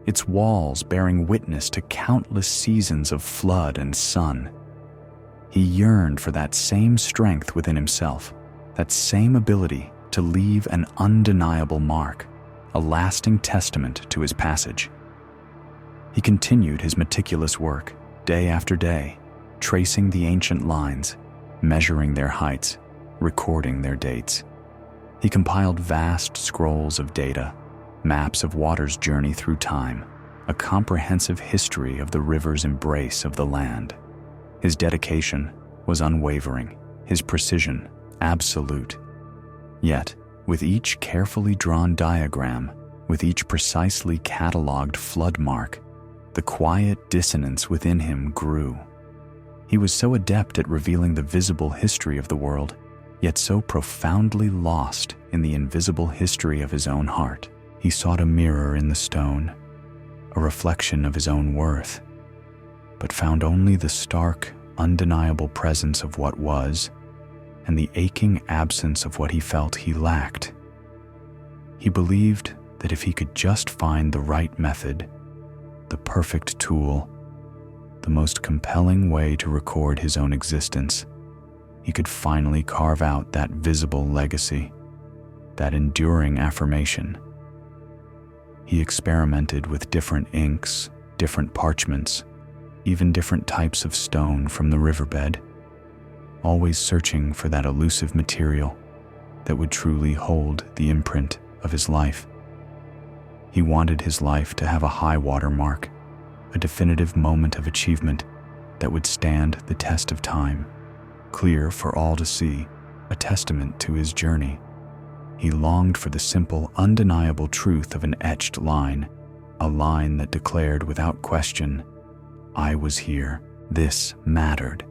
its walls bearing witness to countless seasons of flood and sun. He yearned for that same strength within himself, that same ability to leave an undeniable mark, a lasting testament to his passage. He continued his meticulous work, day after day, tracing the ancient lines, measuring their heights, recording their dates. He compiled vast scrolls of data, maps of water's journey through time, a comprehensive history of the river's embrace of the land. His dedication was unwavering, his precision absolute. Yet, with each carefully drawn diagram, with each precisely catalogued flood mark, the quiet dissonance within him grew. He was so adept at revealing the visible history of the world, yet so profoundly lost in the invisible history of his own heart. He sought a mirror in the stone, a reflection of his own worth, but found only the stark, undeniable presence of what was, and the aching absence of what he felt he lacked. He believed that if he could just find the right method, the perfect tool, the most compelling way to record his own existence, he could finally carve out that visible legacy, that enduring affirmation. He experimented with different inks, different parchments, even different types of stone from the riverbed, always searching for that elusive material that would truly hold the imprint of his life. He wanted his life to have a high water mark, a definitive moment of achievement that would stand the test of time, clear for all to see, a testament to his journey. He longed for the simple, undeniable truth of an etched line, a line that declared without question, "I was here, this mattered."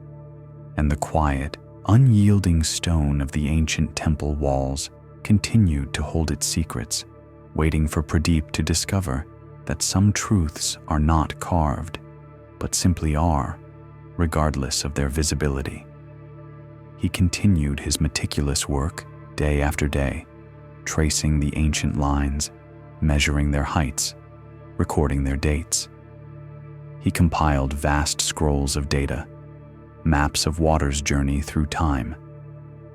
And the quiet, unyielding stone of the ancient temple walls continued to hold its secrets, waiting for Pradeep to discover that some truths are not carved, but simply are, regardless of their visibility. He continued his meticulous work day after day, tracing the ancient lines, measuring their heights, recording their dates. He compiled vast scrolls of data, maps of water's journey through time,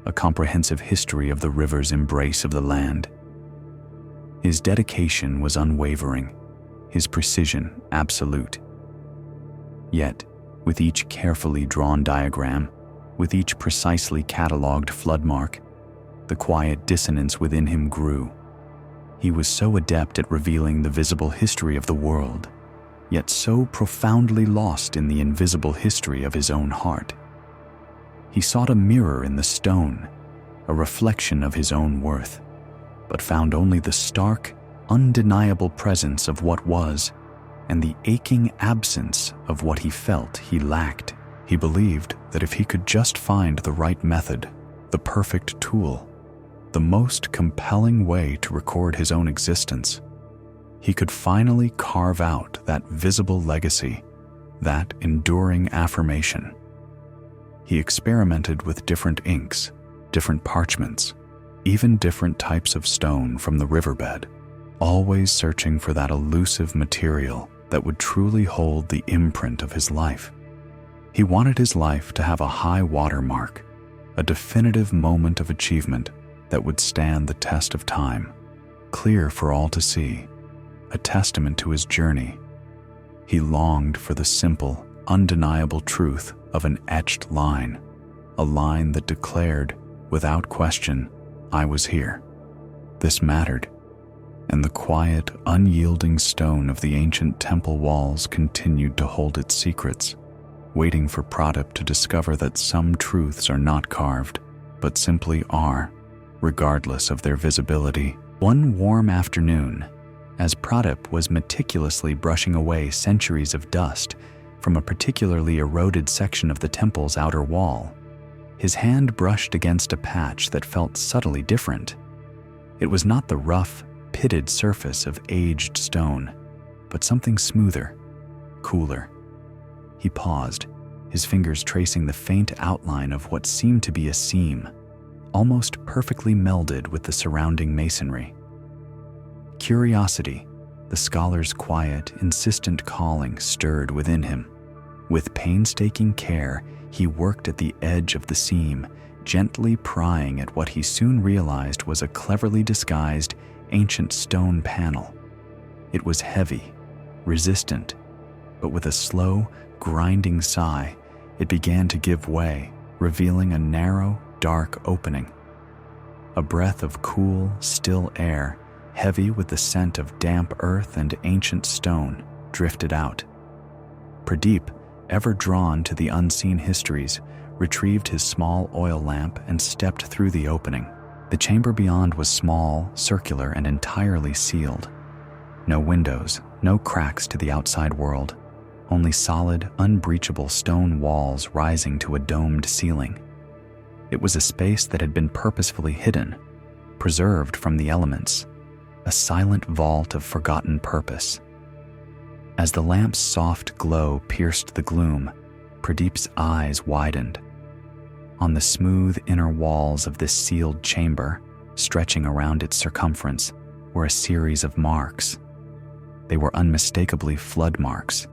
a comprehensive history of the river's embrace of the land. His dedication was unwavering, his precision absolute. Yet, with each carefully drawn diagram, with each precisely catalogued flood mark, the quiet dissonance within him grew. He was so adept at revealing the visible history of the world, yet so profoundly lost in the invisible history of his own heart. He sought a mirror in the stone, a reflection of his own worth, but found only the stark, undeniable presence of what was, and the aching absence of what he felt he lacked. He believed that if he could just find the right method, the perfect tool, the most compelling way to record his own existence, he could finally carve out that visible legacy, that enduring affirmation. He experimented with different inks, different parchments, even different types of stone from the riverbed, always searching for that elusive material that would truly hold the imprint of his life. He wanted his life to have a high water mark, a definitive moment of achievement that would stand the test of time, clear for all to see, a testament to his journey. He longed for the simple, undeniable truth of an etched line, a line that declared, without question, "I was here. This mattered." And the quiet, unyielding stone of the ancient temple walls continued to hold its secrets, waiting for Pradip to discover that some truths are not carved, but simply are, regardless of their visibility. One warm afternoon, as Pradip was meticulously brushing away centuries of dust from a particularly eroded section of the temple's outer wall, his hand brushed against a patch that felt subtly different. It was not the rough, pitted surface of aged stone, but something smoother, cooler. He paused, his fingers tracing the faint outline of what seemed to be a seam, almost perfectly melded with the surrounding masonry. Curiosity, the scholar's quiet, insistent calling, stirred within him. With painstaking care, he worked at the edge of the seam, gently prying at what he soon realized was a cleverly disguised ancient stone panel. It was heavy, resistant, but with a slow, grinding sigh, it began to give way, revealing a narrow, dark opening. A breath of cool, still air, heavy with the scent of damp earth and ancient stone, drifted out. Pradeep, ever drawn to the unseen histories, retrieved his small oil lamp and stepped through the opening. The chamber beyond was small, circular, and entirely sealed. No windows, no cracks to the outside world, only solid, unbreachable stone walls rising to a domed ceiling. It was a space that had been purposefully hidden, preserved from the elements, a silent vault of forgotten purpose. As the lamp's soft glow pierced the gloom, Pradeep's eyes widened. On the smooth inner walls of this sealed chamber, stretching around its circumference, were a series of marks. They were unmistakably flood marks,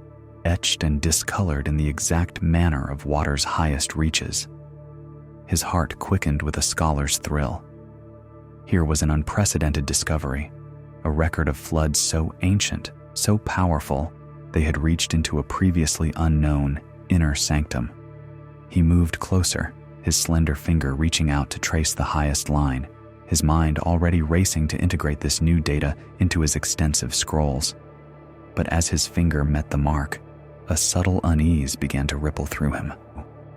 etched and discolored in the exact manner of water's highest reaches. His heart quickened with a scholar's thrill. Here was an unprecedented discovery, a record of floods so ancient, so powerful, they had reached into a previously unknown inner sanctum. He moved closer, his slender finger reaching out to trace the highest line, his mind already racing to integrate this new data into his extensive scrolls. But as his finger met the mark, a subtle unease began to ripple through him.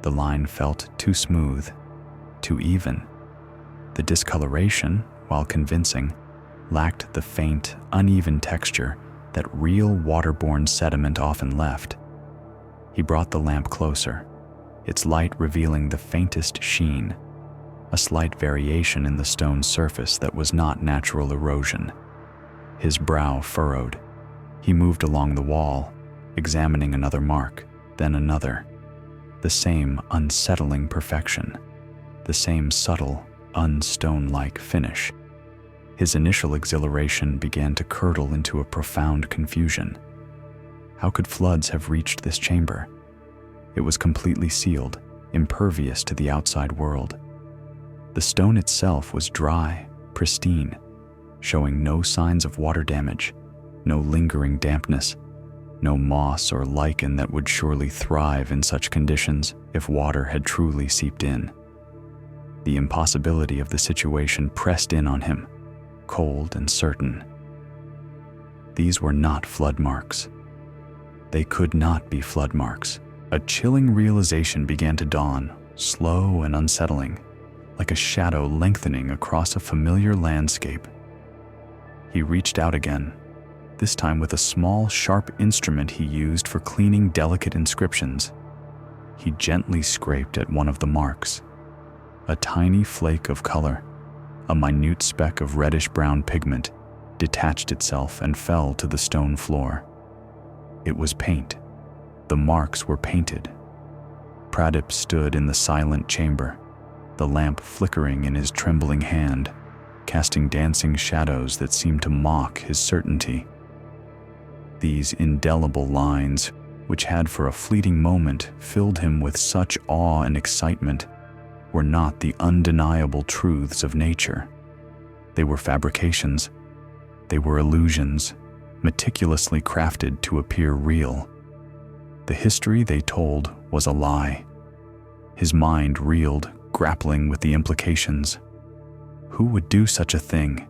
The line felt too smooth, too even. The discoloration, while convincing, lacked the faint, uneven texture that real waterborne sediment often left. He brought the lamp closer, its light revealing the faintest sheen, a slight variation in the stone surface that was not natural erosion. His brow furrowed. He moved along the wall, examining another mark, then another. The same unsettling perfection, the same subtle, unstone-like finish. His initial exhilaration began to curdle into a profound confusion. How could floods have reached this chamber? It was completely sealed, impervious to the outside world. The stone itself was dry, pristine, showing no signs of water damage, no lingering dampness, no moss or lichen that would surely thrive in such conditions if water had truly seeped in. The impossibility of the situation pressed in on him, cold and certain. These were not flood marks. They could not be flood marks. A chilling realization began to dawn, slow and unsettling, like a shadow lengthening across a familiar landscape. He reached out again, this time with a small, sharp instrument he used for cleaning delicate inscriptions. He gently scraped at one of the marks. A tiny flake of color, a minute speck of reddish-brown pigment, detached itself and fell to the stone floor. It was paint. The marks were painted. Pradeep stood in the silent chamber, the lamp flickering in his trembling hand, casting dancing shadows that seemed to mock his certainty. These indelible lines, which had for a fleeting moment filled him with such awe and excitement, were not the undeniable truths of nature. They were fabrications. They were illusions, meticulously crafted to appear real. The history they told was a lie. His mind reeled, grappling with the implications. Who would do such a thing?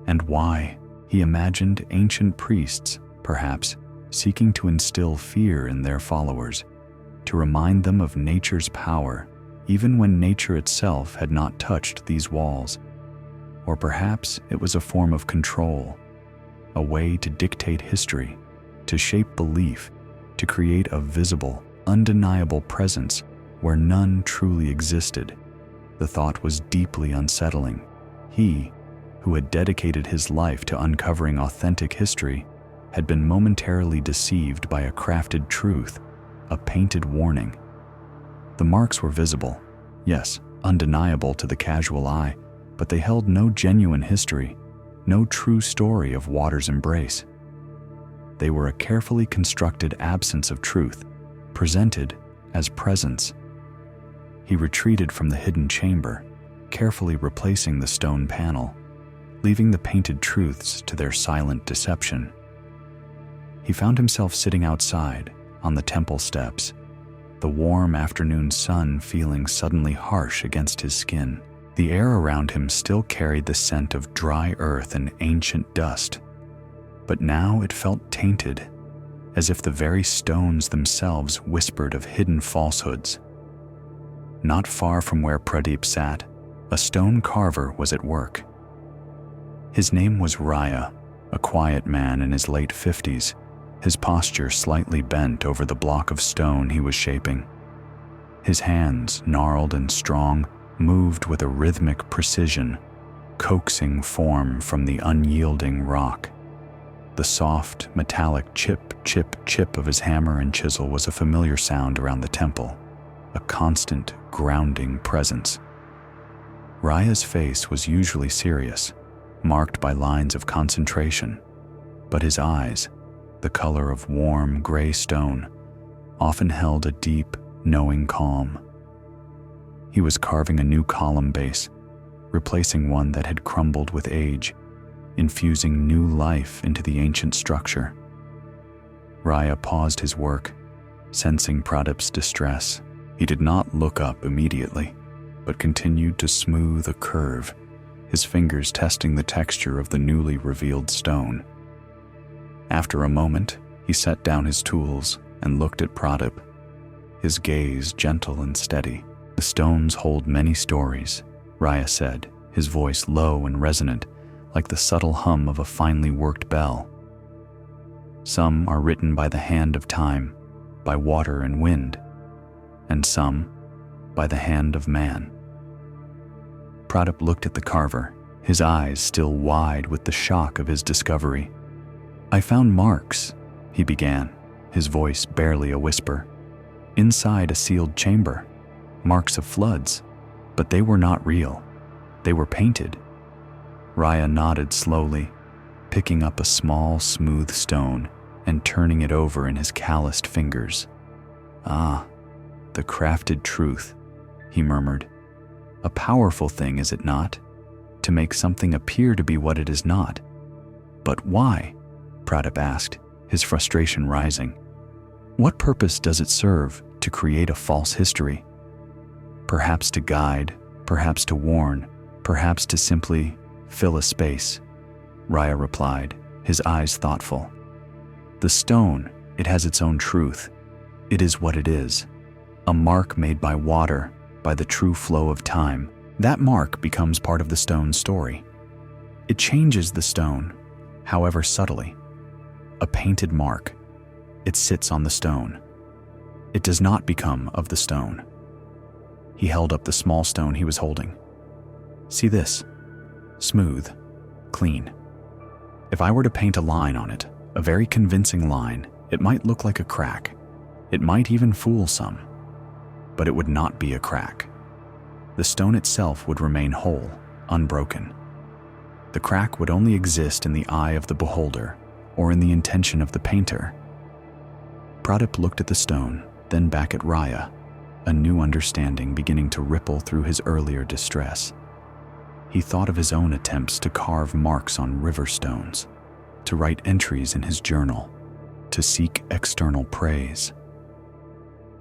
And why? He imagined ancient priests, perhaps, seeking to instill fear in their followers, to remind them of nature's power, even when nature itself had not touched these walls. Or perhaps it was a form of control, a way to dictate history, to shape belief, to create a visible, undeniable presence where none truly existed. The thought was deeply unsettling. He, who had dedicated his life to uncovering authentic history, had been momentarily deceived by a crafted truth, a painted warning. The marks were visible, yes, undeniable to the casual eye, but they held no genuine history, no true story of water's embrace. They were a carefully constructed absence of truth, presented as presence. he retreated from the hidden chamber, carefully replacing the stone panel, leaving the painted truths to their silent deception. He found himself sitting outside, on the temple steps, the warm afternoon sun feeling suddenly harsh against his skin. The air around him still carried the scent of dry earth and ancient dust, but now it felt tainted, as if the very stones themselves whispered of hidden falsehoods. Not far from where Pradeep sat, a stone carver was at work. His name was Raya, a quiet man in his late 50s, his posture slightly bent over the block of stone he was shaping. His hands, gnarled and strong, moved with a rhythmic precision, coaxing form from the unyielding rock. The soft, metallic chip, chip, chip of his hammer and chisel was a familiar sound around the temple, a constant, grounding presence. Raya's face was usually serious, marked by lines of concentration, but his eyes, the color of warm, gray stone, often held a deep, knowing calm. He was carving a new column base, replacing one that had crumbled with age, infusing new life into the ancient structure. Raya paused his work, sensing Pradip's distress. He did not look up immediately, but continued to smooth a curve, his fingers testing the texture of the newly revealed stone. After a moment, he set down his tools and looked at Pradip, his gaze gentle and steady. "The stones hold many stories," Raya said, his voice low and resonant, like the subtle hum of a finely worked bell. "Some are written by the hand of time, by water and wind, and some by the hand of man." Pradip looked at the carver, his eyes still wide with the shock of his discovery. "I found marks," he began, his voice barely a whisper, "inside a sealed chamber, marks of floods, but they were not real. They were painted." Raya nodded slowly, picking up a small, smooth stone and turning it over in his calloused fingers. "Ah, the crafted truth," he murmured. "A powerful thing, is it not? To make something appear to be what it is not." "But why?" Pradip asked, his frustration rising. "What purpose does it serve to create a false history? Perhaps to guide, perhaps to warn, perhaps to simply fill a space," Raya replied, his eyes thoughtful. "The stone, it has its own truth. It is what it is. A mark made by water, by the true flow of time. That mark becomes part of the stone's story. It changes the stone, however subtly. A painted mark. It sits on the stone. It does not become of the stone." He held up the small stone he was holding. "See this? Smooth, clean. If I were to paint a line on it, a very convincing line, it might look like a crack. It might even fool some. But it would not be a crack. The stone itself would remain whole, unbroken. The crack would only exist in the eye of the beholder or in the intention of the painter." Pradip looked at the stone, then back at Raya, a new understanding beginning to ripple through his earlier distress. He thought of his own attempts to carve marks on river stones, to write entries in his journal, to seek external praise.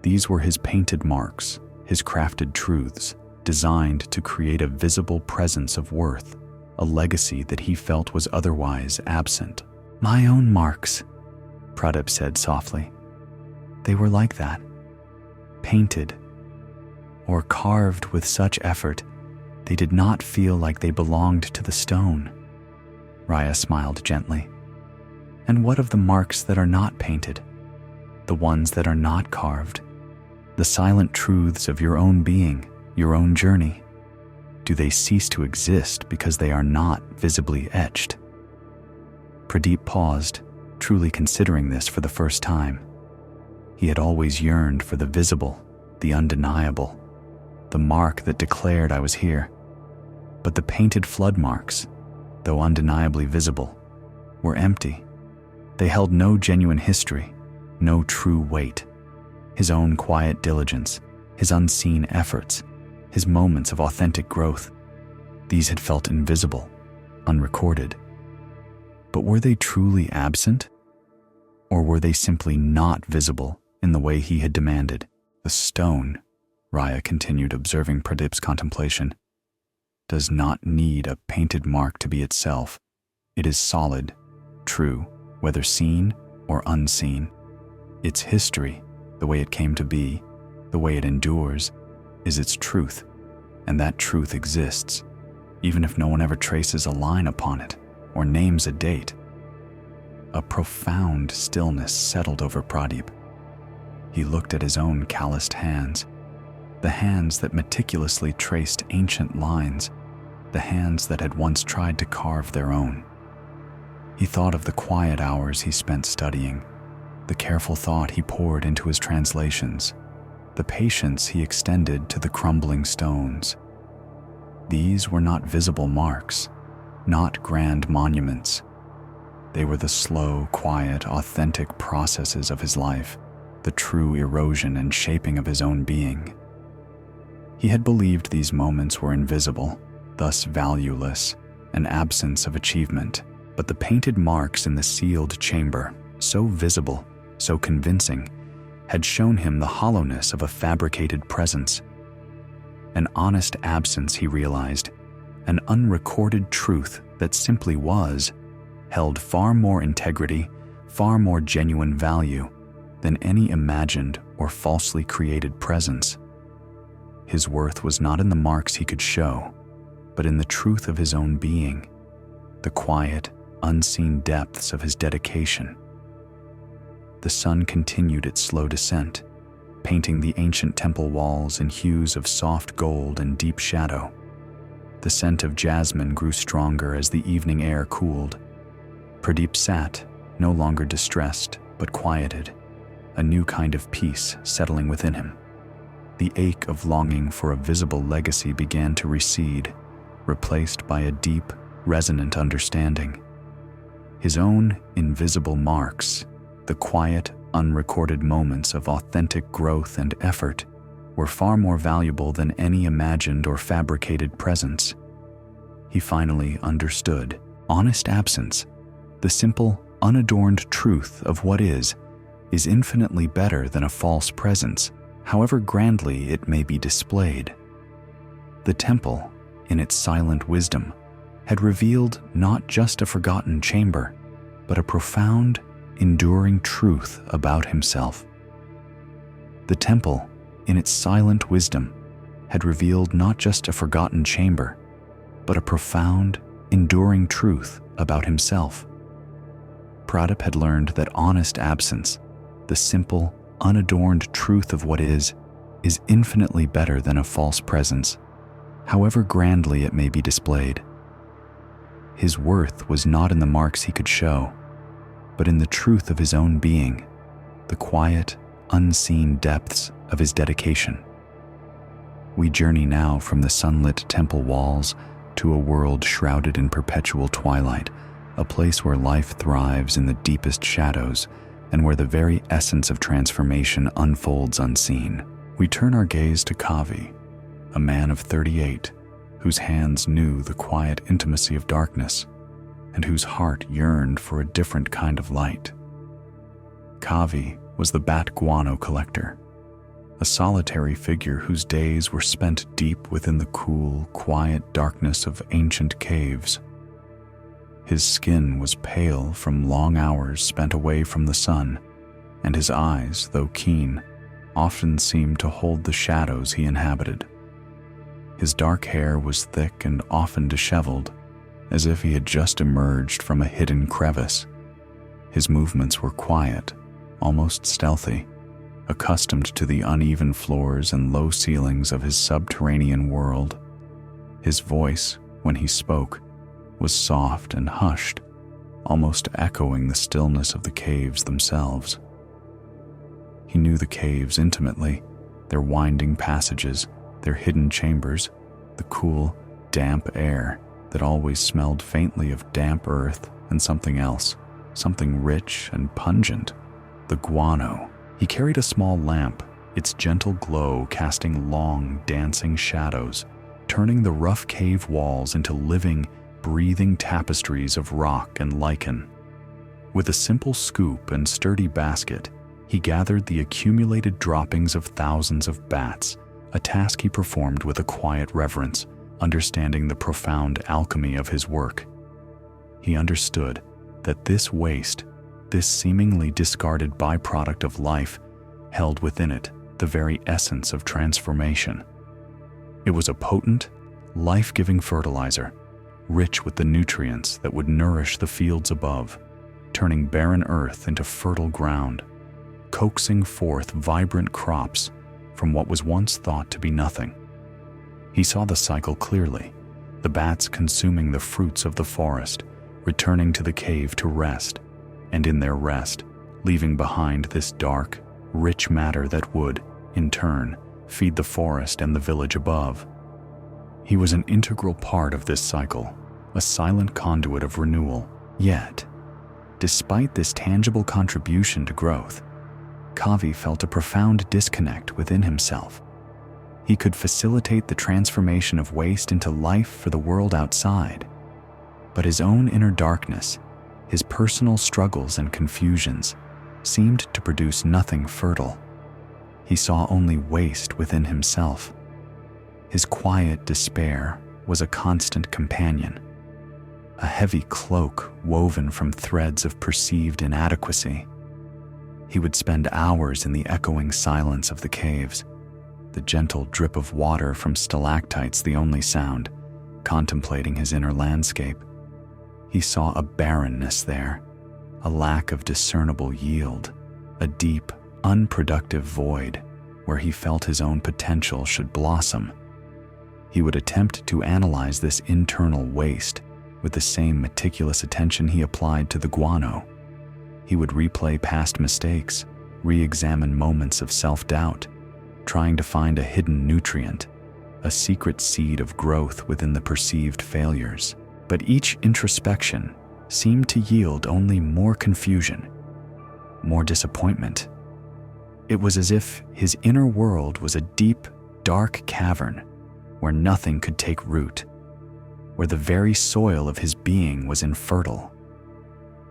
These were his painted marks, his crafted truths, designed to create a visible presence of worth, a legacy that he felt was otherwise absent. "My own marks," Pradip said softly. "They were like that, painted, or carved with such effort, they did not feel like they belonged to the stone." Raya smiled gently. "And what of the marks that are not painted? The ones that are not carved? The silent truths of your own being, your own journey? Do they cease to exist because they are not visibly etched?" Pradeep paused, truly considering this for the first time. He had always yearned for the visible, the undeniable, the mark that declared I was here. But the painted flood marks, though undeniably visible, were empty. They held no genuine history, no true weight. His own quiet diligence, his unseen efforts, his moments of authentic growth. These had felt invisible, unrecorded. But were they truly absent? Or were they simply not visible in the way he had demanded? The stone, Raya continued, observing Pradip's contemplation, does not need a painted mark to be itself. It is solid, true, whether seen or unseen. Its history, the way it came to be, the way it endures, is its truth, and that truth exists, even if no one ever traces a line upon it or names a date. A profound stillness settled over Pradip. He looked at his own calloused hands, the hands that meticulously traced ancient lines, the hands that had once tried to carve their own. He thought of the quiet hours he spent studying, the careful thought he poured into his translations, the patience he extended to the crumbling stones. These were not visible marks, not grand monuments. They were the slow, quiet, authentic processes of his life, the true erosion and shaping of his own being. He had believed these moments were invisible, thus valueless, an absence of achievement. But the painted marks in the sealed chamber, so visible, so convincing, had shown him the hollowness of a fabricated presence. An honest absence, he realized, an unrecorded truth that simply was, held far more integrity, far more genuine value than any imagined or falsely created presence. His worth was not in the marks he could show, but in the truth of his own being, the quiet, unseen depths of his dedication. The sun continued its slow descent, painting the ancient temple walls in hues of soft gold and deep shadow. The scent of jasmine grew stronger as the evening air cooled. Pradip sat, no longer distressed, but quieted, a new kind of peace settling within him. The ache of longing for a visible legacy began to recede, replaced by a deep, resonant understanding. His own invisible marks, the quiet, unrecorded moments of authentic growth and effort, were far more valuable than any imagined or fabricated presence. He finally understood. Honest absence, the simple, unadorned truth of what is infinitely better than a false presence, however grandly it may be displayed. The temple, in its silent wisdom, had revealed not just a forgotten chamber, but a profound, enduring truth about himself. The temple, in its silent wisdom, had revealed not just a forgotten chamber, but a profound, enduring truth about himself. Pradip had learned that honest absence, the simple, unadorned truth of what is infinitely better than a false presence, however grandly it may be displayed. His worth was not in the marks he could show, but in the truth of his own being, the quiet, unseen depths of his dedication. We journey now from the sunlit temple walls to a world shrouded in perpetual twilight, a place where life thrives in the deepest shadows and where the very essence of transformation unfolds unseen. We turn our gaze to Kavi, a man of 38, whose hands knew the quiet intimacy of darkness, and whose heart yearned for a different kind of light. Kavi was the bat guano collector, a solitary figure whose days were spent deep within the cool, quiet darkness of ancient caves. His skin was pale from long hours spent away from the sun, and his eyes, though keen, often seemed to hold the shadows he inhabited. His dark hair was thick and often disheveled, as if he had just emerged from a hidden crevice. His movements were quiet, almost stealthy, accustomed to the uneven floors and low ceilings of his subterranean world. His voice, when he spoke, was soft and hushed, almost echoing the stillness of the caves themselves. He knew the caves intimately, their winding passages, their hidden chambers, the cool, damp air that always smelled faintly of damp earth and something else, something rich and pungent, the guano. He carried a small lamp, its gentle glow casting long, dancing shadows, turning the rough cave walls into living, breathing tapestries of rock and lichen. With a simple scoop and sturdy basket, he gathered the accumulated droppings of thousands of bats, a task he performed with a quiet reverence, understanding the profound alchemy of his work. He understood that this waste, this seemingly discarded byproduct of life, held within it the very essence of transformation. It was a potent, life-giving fertilizer, rich with the nutrients that would nourish the fields above, turning barren earth into fertile ground, coaxing forth vibrant crops from what was once thought to be nothing. He saw the cycle clearly, the bats consuming the fruits of the forest, returning to the cave to rest, and in their rest, leaving behind this dark, rich matter that would, in turn, feed the forest and the village above. He was an integral part of this cycle, a silent conduit of renewal. Yet, despite this tangible contribution to growth, Kavi felt a profound disconnect within himself. He could facilitate the transformation of waste into life for the world outside, but his own inner darkness, his personal struggles and confusions, seemed to produce nothing fertile. He saw only waste within himself. His quiet despair was a constant companion, a heavy cloak woven from threads of perceived inadequacy. He would spend hours in the echoing silence of the caves, the gentle drip of water from stalactites the only sound, contemplating his inner landscape. He saw a barrenness there, a lack of discernible yield, a deep, unproductive void where he felt his own potential should blossom. He would attempt to analyze this internal waste with the same meticulous attention he applied to the guano. He would replay past mistakes, re-examine moments of self-doubt, trying to find a hidden nutrient, a secret seed of growth within the perceived failures. But each introspection seemed to yield only more confusion, more disappointment. It was as if his inner world was a deep, dark cavern where nothing could take root, where the very soil of his being was infertile.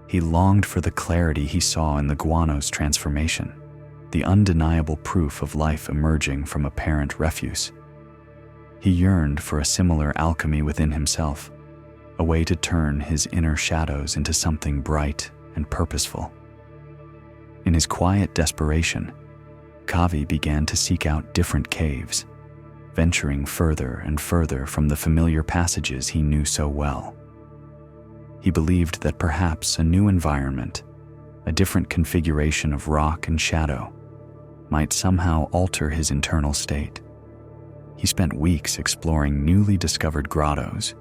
He longed for the clarity he saw in the guano's transformation, the undeniable proof of life emerging from apparent refuse. He yearned for a similar alchemy within himself, a way to turn his inner shadows into something bright and purposeful. In his quiet desperation, Kavi began to seek out different caves, venturing further and further from the familiar passages he knew so well. He believed that perhaps a new environment, a different configuration of rock and shadow, might somehow alter his internal state. He spent weeks exploring newly discovered grottos,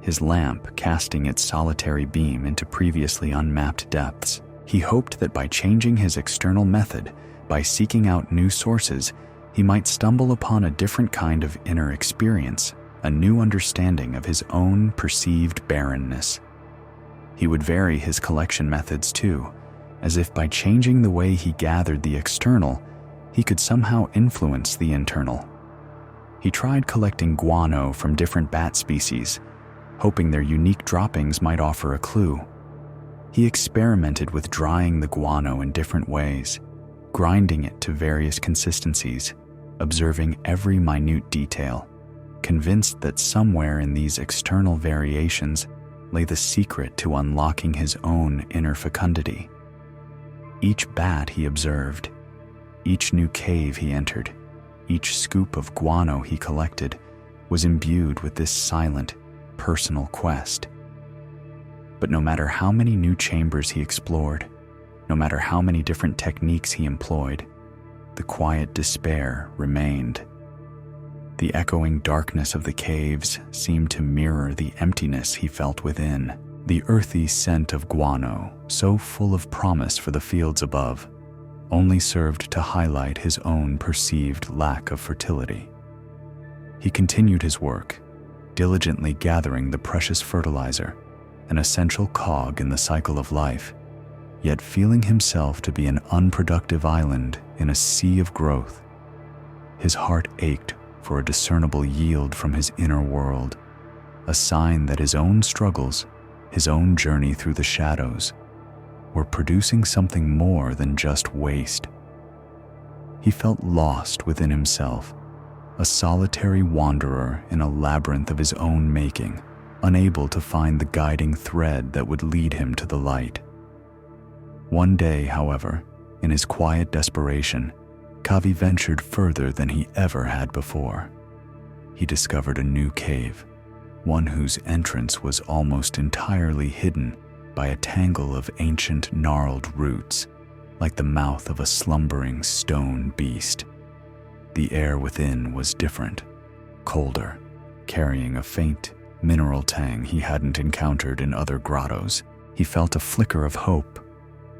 his lamp casting its solitary beam into previously unmapped depths. He hoped that by changing his external method, by seeking out new sources, he might stumble upon a different kind of inner experience, a new understanding of his own perceived barrenness. He would vary his collection methods too, as if by changing the way he gathered the external, he could somehow influence the internal. He tried collecting guano from different bat species, hoping their unique droppings might offer a clue. He experimented with drying the guano in different ways, grinding it to various consistencies, observing every minute detail, convinced that somewhere in these external variations lay the secret to unlocking his own inner fecundity. Each bat he observed, each new cave he entered, each scoop of guano he collected was imbued with this silent, personal quest. But no matter how many new chambers he explored, no matter how many different techniques he employed, the quiet despair remained. The echoing darkness of the caves seemed to mirror the emptiness he felt within. The earthy scent of guano, so full of promise for the fields above, only served to highlight his own perceived lack of fertility. He continued his work, diligently gathering the precious fertilizer, an essential cog in the cycle of life, yet feeling himself to be an unproductive island in a sea of growth, His heart ached for a discernible yield from his inner world, a sign that his own struggles, his own journey through the shadows, were producing something more than just waste. He felt lost within himself, a solitary wanderer in a labyrinth of his own making, unable to find the guiding thread that would lead him to the light. One day, however, in his quiet desperation, Kavi ventured further than he ever had before. He discovered a new cave, one whose entrance was almost entirely hidden by a tangle of ancient gnarled roots, like the mouth of a slumbering stone beast. The air within was different, colder, carrying a faint, mineral tang he hadn't encountered in other grottos. He felt a flicker of hope,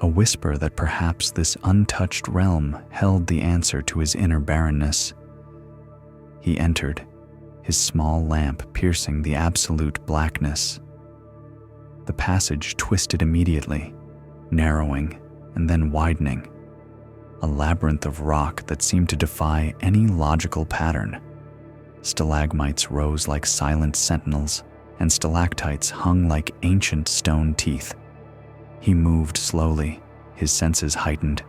a whisper that perhaps this untouched realm held the answer to his inner barrenness. He entered, his small lamp piercing the absolute blackness. The passage twisted immediately, narrowing and then widening, a labyrinth of rock that seemed to defy any logical pattern. Stalagmites rose like silent sentinels, and stalactites hung like ancient stone teeth. He moved slowly, his senses heightened,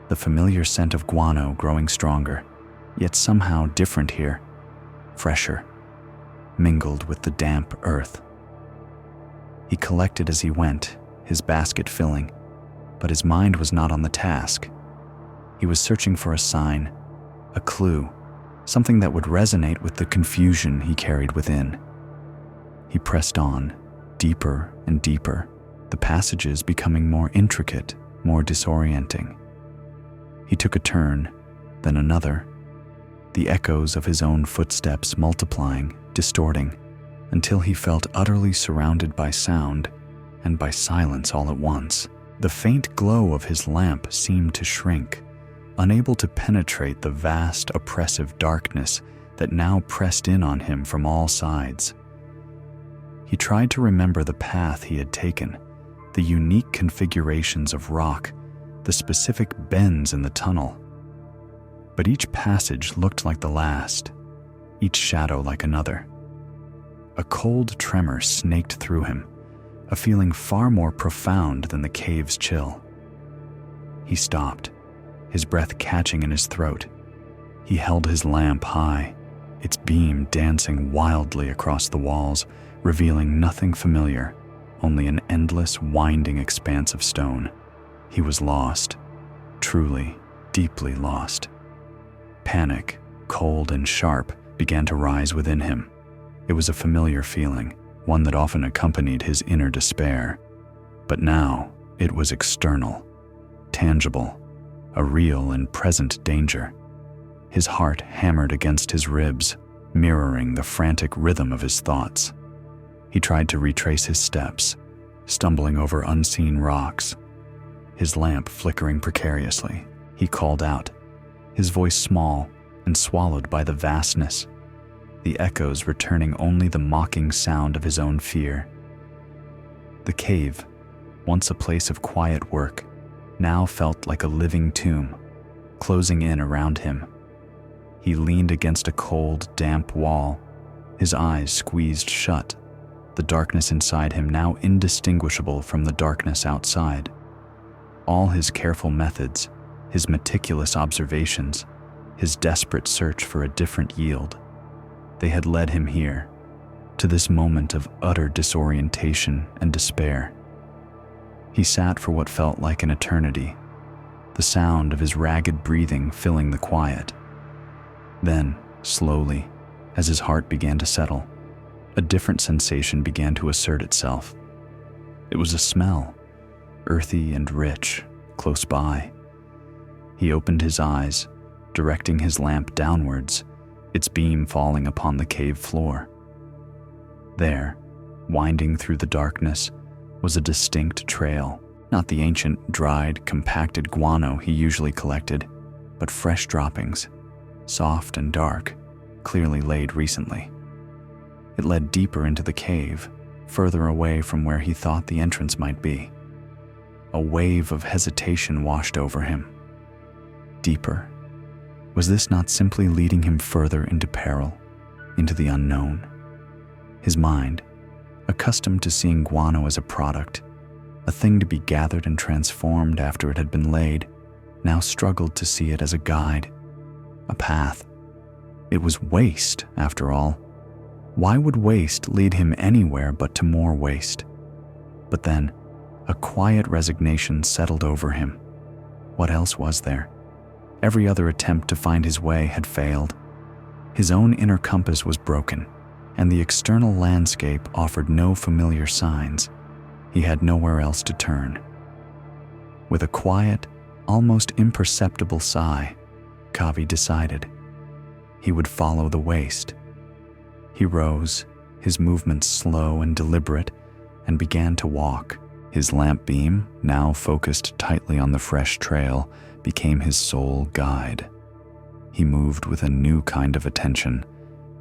the familiar scent of guano growing stronger, yet somehow different here, fresher, mingled with the damp earth. He collected as he went, his basket filling, but his mind was not on the task. He was searching for a sign, a clue, something that would resonate with the confusion he carried within. He pressed on, deeper and deeper, the passages becoming more intricate, more disorienting. He took a turn, then another, the echoes of his own footsteps multiplying, distorting, until he felt utterly surrounded by sound and by silence all at once. The faint glow of his lamp seemed to shrink, unable to penetrate the vast, oppressive darkness that now pressed in on him from all sides. He tried to remember the path he had taken, the unique configurations of rock, the specific bends in the tunnel. But each passage looked like the last, each shadow like another. A cold tremor snaked through him, a feeling far more profound than the cave's chill. He stopped, his breath catching in his throat. He held his lamp high, its beam dancing wildly across the walls, revealing nothing familiar, only an endless, winding expanse of stone. He was lost, truly, deeply lost. Panic, cold and sharp, began to rise within him. It was a familiar feeling, one that often accompanied his inner despair. But now, it was external, tangible, a real and present danger. His heart hammered against his ribs, mirroring the frantic rhythm of his thoughts. He tried to retrace his steps, stumbling over unseen rocks, his lamp flickering precariously. He called out, his voice small and swallowed by the vastness, the echoes returning only the mocking sound of his own fear. The cave, once a place of quiet work, now felt like a living tomb, closing in around him. He leaned against a cold, damp wall, his eyes squeezed shut, the darkness inside him now indistinguishable from the darkness outside. All his careful methods, his meticulous observations, his desperate search for a different yield, they had led him here, to this moment of utter disorientation and despair. He sat for what felt like an eternity, the sound of his ragged breathing filling the quiet. Then, slowly, as his heart began to settle, a different sensation began to assert itself. It was a smell, earthy and rich, close by. He opened his eyes, directing his lamp downwards, its beam falling upon the cave floor. There, winding through the darkness, was a distinct trail, not the ancient, dried, compacted guano he usually collected, but fresh droppings, soft and dark, clearly laid recently. It led deeper into the cave, further away from where he thought the entrance might be. A wave of hesitation washed over him. Deeper, Was this not simply leading him further into peril, into the unknown? His mind, accustomed to seeing guano as a product, a thing to be gathered and transformed after it had been laid, now struggled to see it as a guide, a path. It was waste, after all. Why would waste lead him anywhere but to more waste? But then, a quiet resignation settled over him. What else was there? Every other attempt to find his way had failed. His own inner compass was broken, and the external landscape offered no familiar signs. He had nowhere else to turn. With a quiet, almost imperceptible sigh, Kavi decided he would follow the waste. He rose, his movements slow and deliberate, and began to walk. His lamp beam, now focused tightly on the fresh trail, became his sole guide. He moved with a new kind of attention,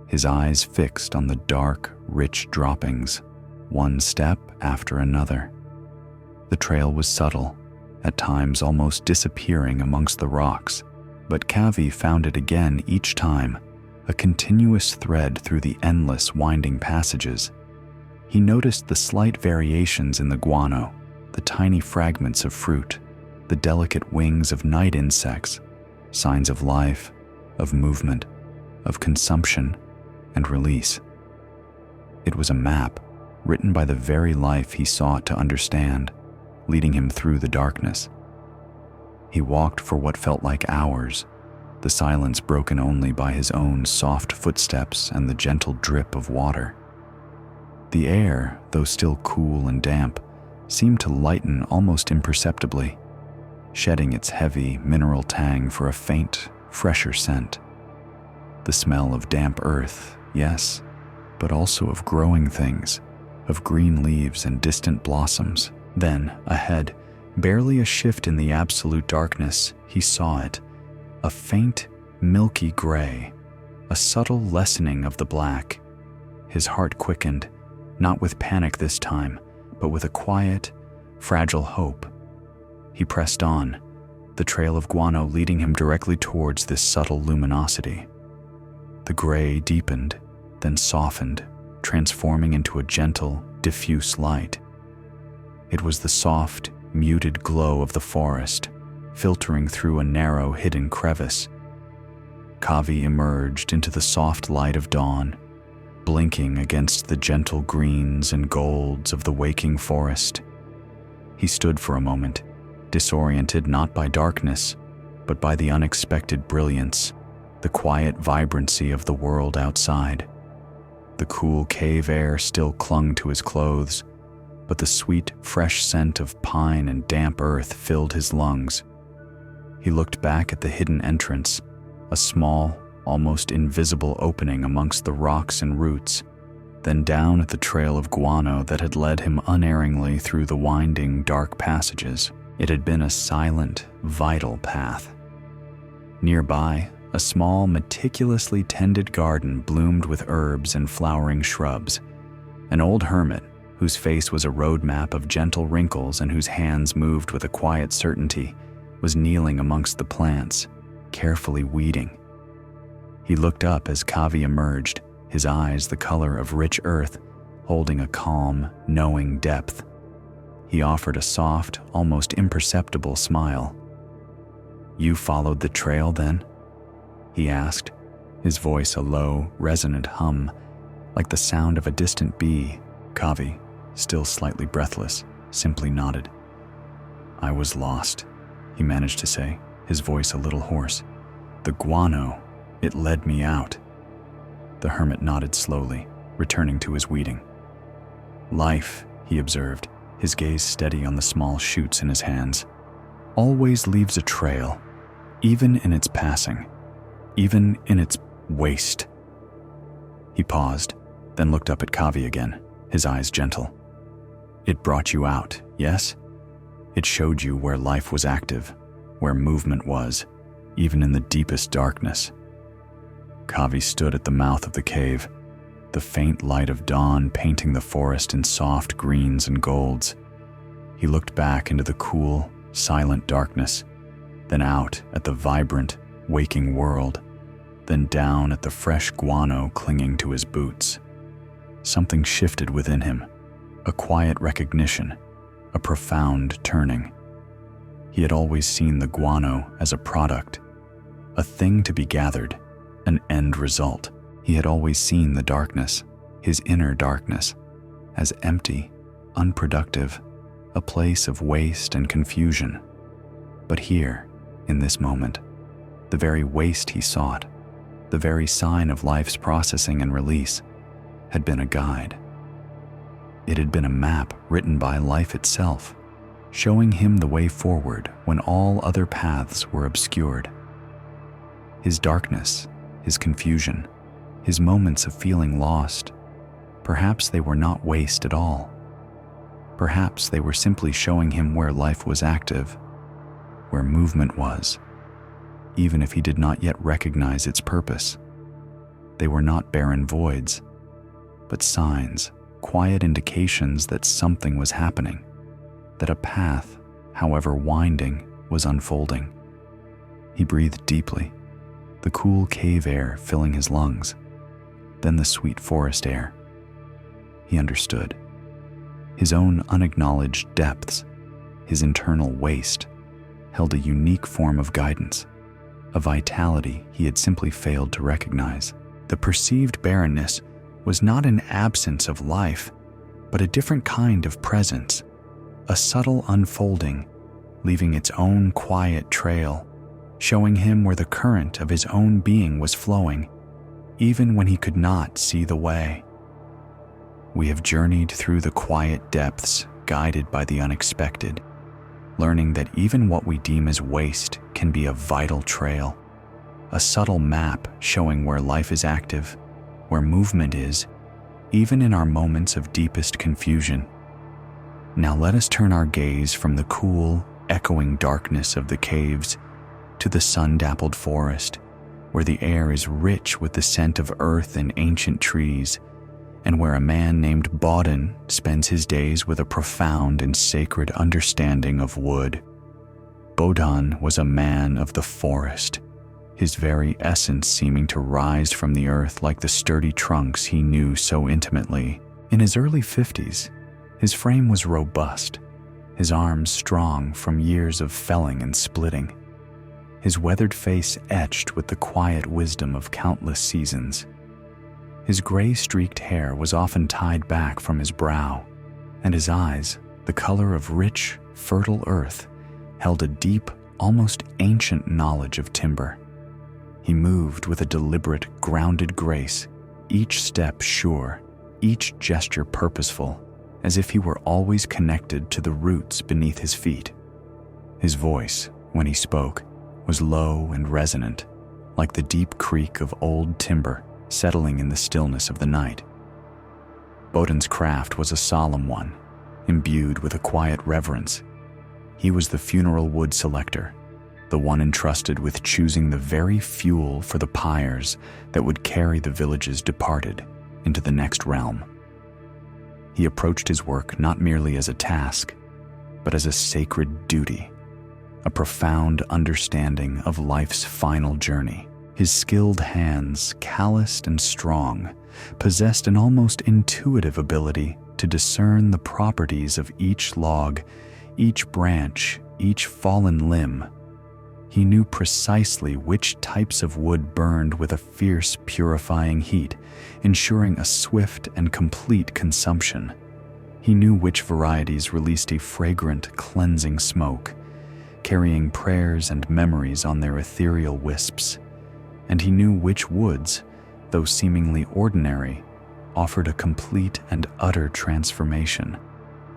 his eyes fixed on the dark, rich droppings, one step after another. The trail was subtle, at times almost disappearing amongst the rocks, but Kavi found it again each time, a continuous thread through the endless winding passages. He noticed the slight variations in the guano, the tiny fragments of fruit, the delicate wings of night insects, signs of life, of movement, of consumption and release. It was a map, written by the very life he sought to understand, leading him through the darkness. He walked for what felt like hours, the silence broken only by his own soft footsteps and the gentle drip of water. The air, though still cool and damp, seemed to lighten almost imperceptibly, shedding its heavy mineral tang for a faint, fresher scent. The smell of damp earth, yes, but also of growing things, of green leaves and distant blossoms. Then, ahead, barely a shift in the absolute darkness, he saw it, a faint, milky gray, a subtle lessening of the black. His heart quickened, not with panic this time, but with a quiet, fragile hope. He pressed on, the trail of guano leading him directly towards this subtle luminosity. The gray deepened, then softened, transforming into a gentle, diffuse light. It was the soft, muted glow of the forest, filtering through a narrow, hidden crevice. Kavi emerged into the soft light of dawn, blinking against the gentle greens and golds of the waking forest. He stood for a moment, disoriented not by darkness, but by the unexpected brilliance, the quiet vibrancy of the world outside. The cool cave air still clung to his clothes, but the sweet, fresh scent of pine and damp earth filled his lungs. He looked back at the hidden entrance, a small, almost invisible opening amongst the rocks and roots, then down at the trail of guano that had led him unerringly through the winding, dark passages. It had been a silent, vital path. Nearby, a small, meticulously tended garden bloomed with herbs and flowering shrubs. An old hermit, whose face was a roadmap of gentle wrinkles and whose hands moved with a quiet certainty, was kneeling amongst the plants, carefully weeding. He looked up as Kavi emerged, his eyes the color of rich earth, holding a calm, knowing depth. He offered a soft, almost imperceptible smile. "You followed the trail, then?" he asked, his voice a low, resonant hum, like the sound of a distant bee. Kavi, still slightly breathless, simply nodded. "I was lost," he managed to say, his voice a little hoarse. "The guano, it led me out." The hermit nodded slowly, returning to his weeding. "Life," he observed, his gaze steady on the small shoots in his hands, "always leaves a trail, even in its passing, even in its waste." He paused, then looked up at Kavi again, his eyes gentle. "It brought you out, yes? It showed you where life was active, where movement was, even in the deepest darkness." Kavi stood at the mouth of the cave, the faint light of dawn painting the forest in soft greens and golds. He looked back into the cool, silent darkness, then out at the vibrant, waking world, then down at the fresh guano clinging to his boots. Something shifted within him, a quiet recognition, a profound turning. He had always seen the guano as a product, a thing to be gathered, an end result. He had always seen the darkness, his inner darkness, as empty, unproductive, a place of waste and confusion. But here, in this moment, the very waste he sought, the very sign of life's processing and release, had been a guide. It had been a map written by life itself, showing him the way forward when all other paths were obscured. His darkness, his confusion, his moments of feeling lost, perhaps they were not waste at all. Perhaps they were simply showing him where life was active, where movement was, even if he did not yet recognize its purpose. They were not barren voids, but signs, quiet indications that something was happening, that a path, however winding, was unfolding. He breathed deeply, the cool cave air filling his lungs, then the sweet forest air. He understood. His own unacknowledged depths, his internal waste, held a unique form of guidance, a vitality he had simply failed to recognize. The perceived barrenness was not an absence of life, but a different kind of presence, a subtle unfolding, leaving its own quiet trail, showing him where the current of his own being was flowing, even when he could not see the way. We have journeyed through the quiet depths, guided by the unexpected, learning that even what we deem as waste can be a vital trail, a subtle map showing where life is active, where movement is, even in our moments of deepest confusion. Now let us turn our gaze from the cool, echoing darkness of the caves to the sun-dappled forest, where the air is rich with the scent of earth and ancient trees, and where a man named Bodhin spends his days with a profound and sacred understanding of wood. Bodhin was a man of the forest, his very essence seeming to rise from the earth like the sturdy trunks he knew so intimately. In his early 50s, his frame was robust, his arms strong from years of felling and splitting, his weathered face etched with the quiet wisdom of countless seasons. His gray-streaked hair was often tied back from his brow, and his eyes, the color of rich, fertile earth, held a deep, almost ancient knowledge of timber. He moved with a deliberate, grounded grace, each step sure, each gesture purposeful, as if he were always connected to the roots beneath his feet. His voice, when he spoke, was low and resonant, like the deep creak of old timber settling in the stillness of the night. Bodhin's craft was a solemn one, imbued with a quiet reverence. He was the funeral wood selector, the one entrusted with choosing the very fuel for the pyres that would carry the village's departed into the next realm. He approached his work not merely as a task, but as a sacred duty, a profound understanding of life's final journey. His skilled hands, calloused and strong, possessed an almost intuitive ability to discern the properties of each log, each branch, each fallen limb. He knew precisely which types of wood burned with a fierce, purifying heat, ensuring a swift and complete consumption. He knew which varieties released a fragrant, cleansing smoke, carrying prayers and memories on their ethereal wisps. And he knew which woods, though seemingly ordinary, offered a complete and utter transformation,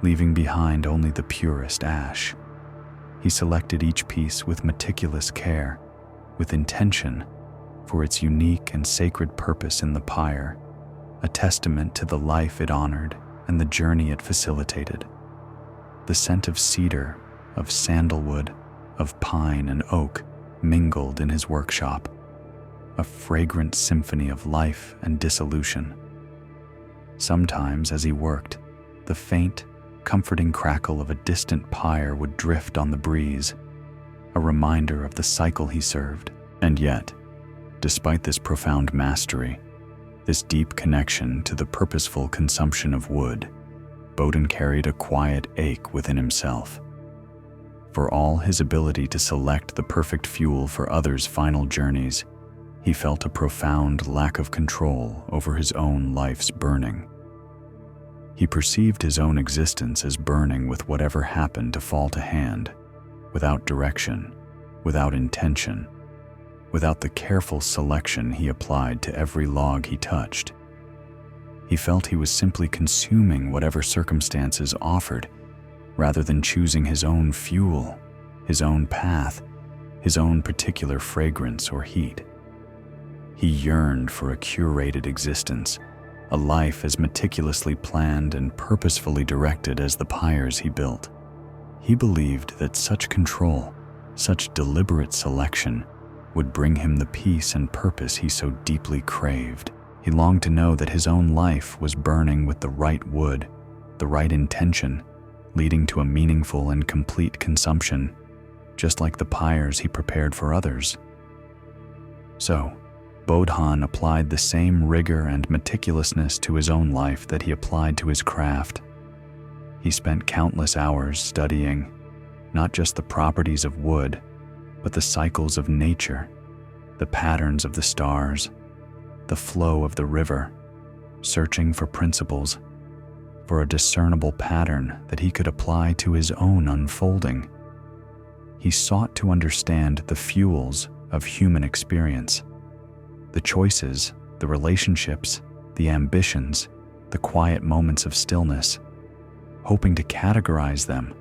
leaving behind only the purest ash. He selected each piece with meticulous care, with intention, for its unique and sacred purpose in the pyre, a testament to the life it honored and the journey it facilitated. The scent of cedar, of sandalwood, of pine and oak mingled in his workshop, a fragrant symphony of life and dissolution. Sometimes, as he worked, the faint, comforting crackle of a distant pyre would drift on the breeze, a reminder of the cycle he served. And yet, despite this profound mastery, this deep connection to the purposeful consumption of wood, Bodhin carried a quiet ache within himself. For all his ability to select the perfect fuel for others' final journeys, he felt a profound lack of control over his own life's burning. He perceived his own existence as burning with whatever happened to fall to hand, without direction, without intention, without the careful selection he applied to every log he touched. He felt he was simply consuming whatever circumstances offered, rather than choosing his own fuel, his own path, his own particular fragrance or heat. He yearned for a curated existence, a life as meticulously planned and purposefully directed as the pyres he built. He believed that such control, such deliberate selection, would bring him the peace and purpose he so deeply craved. He longed to know that his own life was burning with the right wood, the right intention, leading to a meaningful and complete consumption, just like the pyres he prepared for others. So, Bodhin applied the same rigor and meticulousness to his own life that he applied to his craft. He spent countless hours studying not just the properties of wood, but the cycles of nature, the patterns of the stars, the flow of the river, searching for principles, for a discernible pattern that he could apply to his own unfolding. He sought to understand the fuels of human experience, the choices, the relationships, the ambitions, the quiet moments of stillness, hoping to categorize them,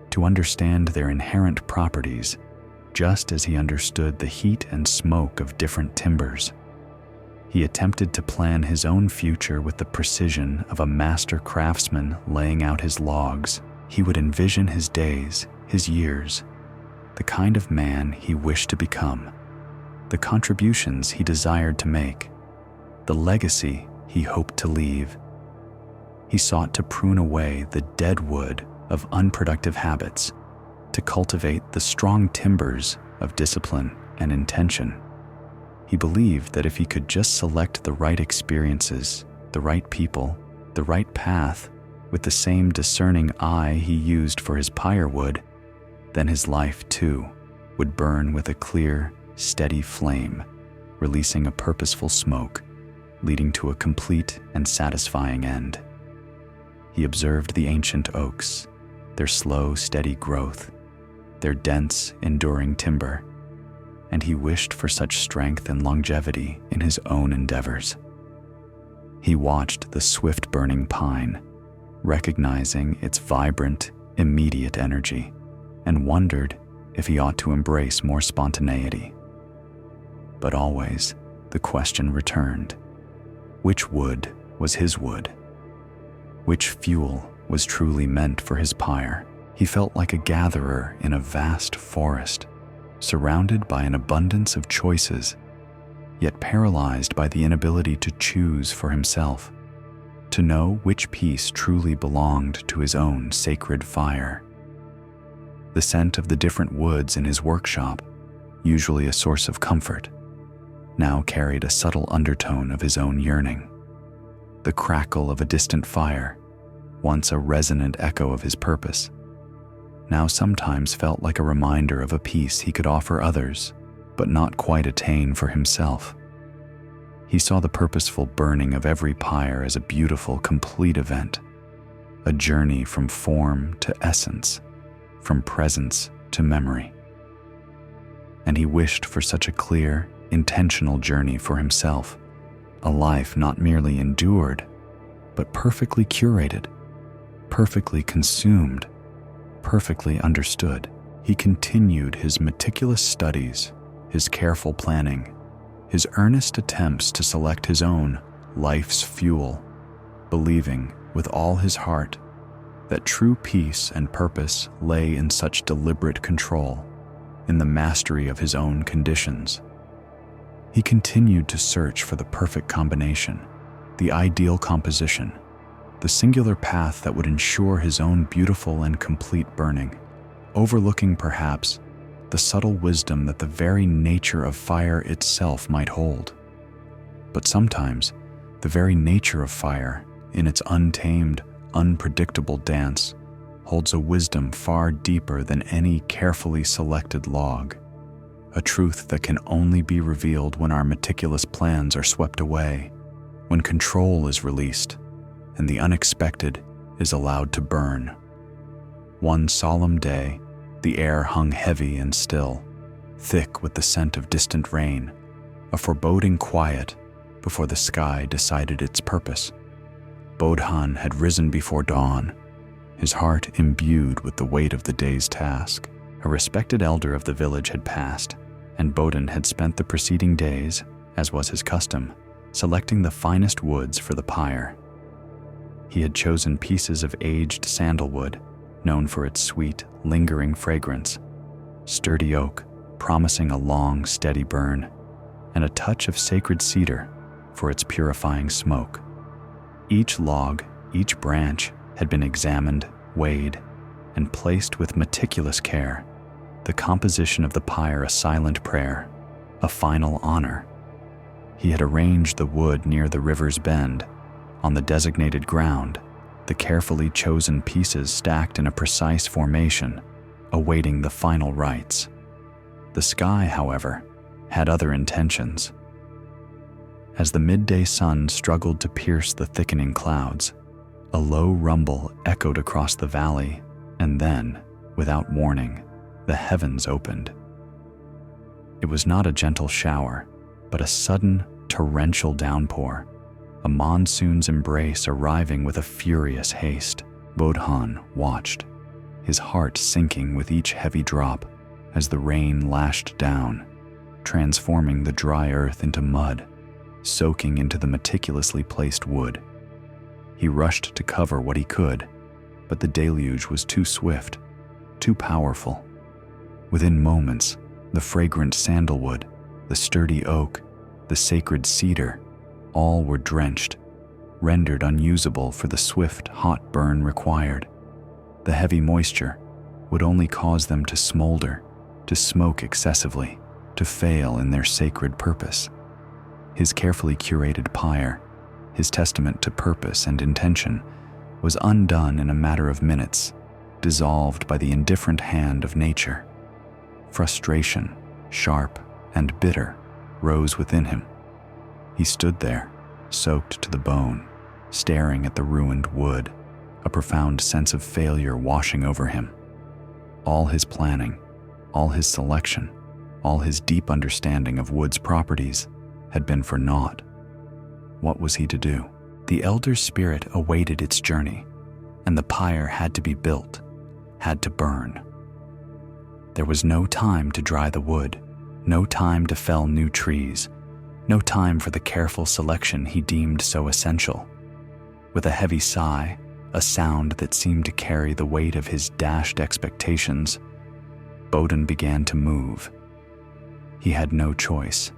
to understand their inherent properties, just as he understood the heat and smoke of different timbers. He attempted to plan his own future with the precision of a master craftsman laying out his logs. He would envision his days, his years, the kind of man he wished to become, the contributions he desired to make, the legacy he hoped to leave. He sought to prune away the dead wood of unproductive habits, to cultivate the strong timbers of discipline and intention. He believed that if he could just select the right experiences, the right people, the right path, with the same discerning eye he used for his pyrewood, then his life, too, would burn with a clear, steady flame, releasing a purposeful smoke, leading to a complete and satisfying end. He observed the ancient oaks, their slow, steady growth, their dense, enduring timber, and he wished for such strength and longevity in his own endeavors. He watched the swift-burning pine, recognizing its vibrant, immediate energy, and wondered if he ought to embrace more spontaneity. But always, the question returned: which wood was his wood? Which fuel was truly meant for his pyre? He felt like a gatherer in a vast forest, surrounded by an abundance of choices, yet paralyzed by the inability to choose for himself, to know which piece truly belonged to his own sacred fire. The scent of the different woods in his workshop, usually a source of comfort, now carried a subtle undertone of his own yearning. The crackle of a distant fire, once a resonant echo of his purpose, now sometimes felt like a reminder of a peace he could offer others, but not quite attain for himself. He saw the purposeful burning of every pyre as a beautiful, complete event, a journey from form to essence, from presence to memory. And he wished for such a clear, intentional journey for himself, a life not merely endured, but perfectly curated, perfectly consumed, perfectly understood. He continued his meticulous studies, his careful planning, his earnest attempts to select his own life's fuel, believing with all his heart that true peace and purpose lay in such deliberate control, in the mastery of his own conditions. He continued to search for the perfect combination, the ideal composition, the singular path that would ensure his own beautiful and complete burning, overlooking perhaps the subtle wisdom that the very nature of fire itself might hold. But sometimes, the very nature of fire, in its untamed, unpredictable dance, holds a wisdom far deeper than any carefully selected log, a truth that can only be revealed when our meticulous plans are swept away, when control is released, and the unexpected is allowed to burn. One solemn day, the air hung heavy and still, thick with the scent of distant rain, a foreboding quiet before the sky decided its purpose. Bodhan had risen before dawn, his heart imbued with the weight of the day's task. A respected elder of the village had passed, and Bodhan had spent the preceding days, as was his custom, selecting the finest woods for the pyre. He had chosen pieces of aged sandalwood, known for its sweet, lingering fragrance, sturdy oak, promising a long, steady burn, and a touch of sacred cedar for its purifying smoke. Each log, each branch had been examined, weighed, and placed with meticulous care, the composition of the pyre a silent prayer, a final honor. He had arranged the wood near the river's bend, on the designated ground, the carefully chosen pieces stacked in a precise formation, awaiting the final rites. The sky, however, had other intentions. As the midday sun struggled to pierce the thickening clouds, a low rumble echoed across the valley, and then, without warning, the heavens opened. It was not a gentle shower, but a sudden, torrential downpour, a monsoon's embrace arriving with a furious haste. Bodhan watched, his heart sinking with each heavy drop as the rain lashed down, transforming the dry earth into mud, soaking into the meticulously placed wood. He rushed to cover what he could, but the deluge was too swift, too powerful. Within moments, the fragrant sandalwood, the sturdy oak, the sacred cedar, all were drenched, rendered unusable for the swift, hot burn required. The heavy moisture would only cause them to smolder, to smoke excessively, to fail in their sacred purpose. His carefully curated pyre, his testament to purpose and intention, was undone in a matter of minutes, dissolved by the indifferent hand of nature. Frustration, sharp and bitter, rose within him. He stood there, soaked to the bone, staring at the ruined wood, a profound sense of failure washing over him. All his planning, all his selection, all his deep understanding of wood's properties had been for naught. What was he to do? The elder's spirit awaited its journey, and the pyre had to be built, had to burn. There was no time to dry the wood, no time to fell new trees, no time for the careful selection he deemed so essential. With a heavy sigh, a sound that seemed to carry the weight of his dashed expectations, Bodhan began to move. He had no choice.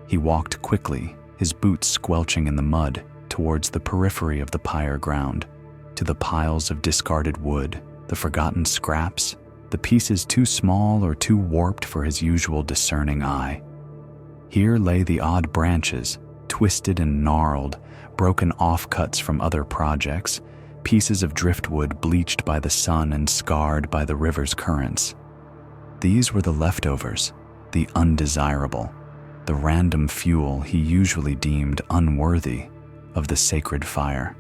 He walked quickly, his boots squelching in the mud, towards the periphery of the pyre ground, to the piles of discarded wood, the forgotten scraps, the pieces too small or too warped for his usual discerning eye. Here lay the odd branches, twisted and gnarled, broken offcuts from other projects, pieces of driftwood bleached by the sun and scarred by the river's currents. These were the leftovers, the undesirable, the random fuel he usually deemed unworthy of the sacred fire.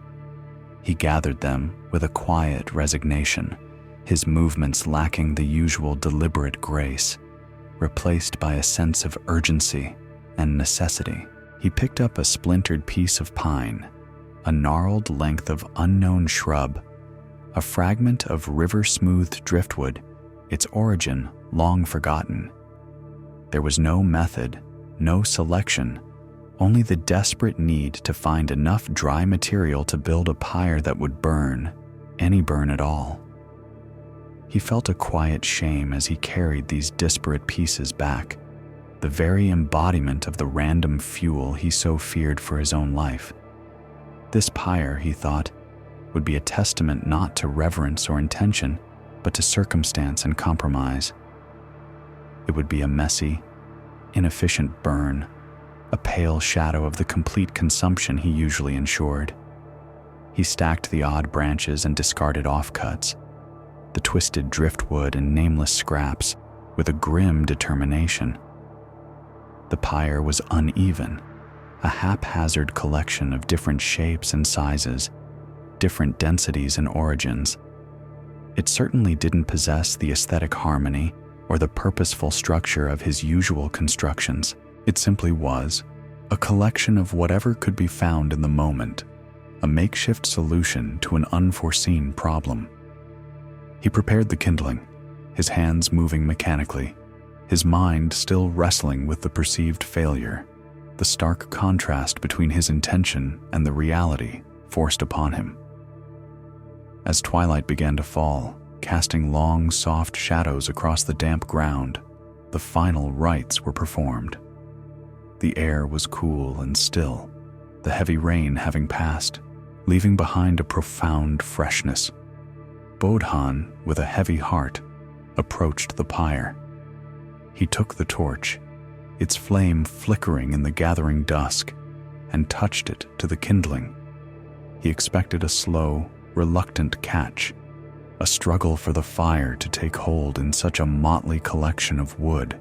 He gathered them with a quiet resignation, his movements lacking the usual deliberate grace, replaced by a sense of urgency and necessity. He picked up a splintered piece of pine, a gnarled length of unknown shrub, a fragment of river-smoothed driftwood, its origin long forgotten. There was no method, no selection, only the desperate need to find enough dry material to build a pyre that would burn, any burn at all. He felt a quiet shame as he carried these disparate pieces back, the very embodiment of the random fuel he so feared for his own life. This pyre, he thought, would be a testament not to reverence or intention, but to circumstance and compromise. It would be a messy, inefficient burn, a pale shadow of the complete consumption he usually ensured. He stacked the odd branches and discarded offcuts, the twisted driftwood and nameless scraps, with a grim determination. The pyre was uneven, a haphazard collection of different shapes and sizes, different densities and origins. It certainly didn't possess the aesthetic harmony or the purposeful structure of his usual constructions. It simply was a collection of whatever could be found in the moment, a makeshift solution to an unforeseen problem. He prepared the kindling, his hands moving mechanically, his mind still wrestling with the perceived failure, the stark contrast between his intention and the reality forced upon him. As twilight began to fall, casting long, soft shadows across the damp ground, the final rites were performed. The air was cool and still, the heavy rain having passed, leaving behind a profound freshness. Bodhan, with a heavy heart, approached the pyre. He took the torch, its flame flickering in the gathering dusk, and touched it to the kindling. He expected a slow, reluctant catch, a struggle for the fire to take hold in such a motley collection of wood.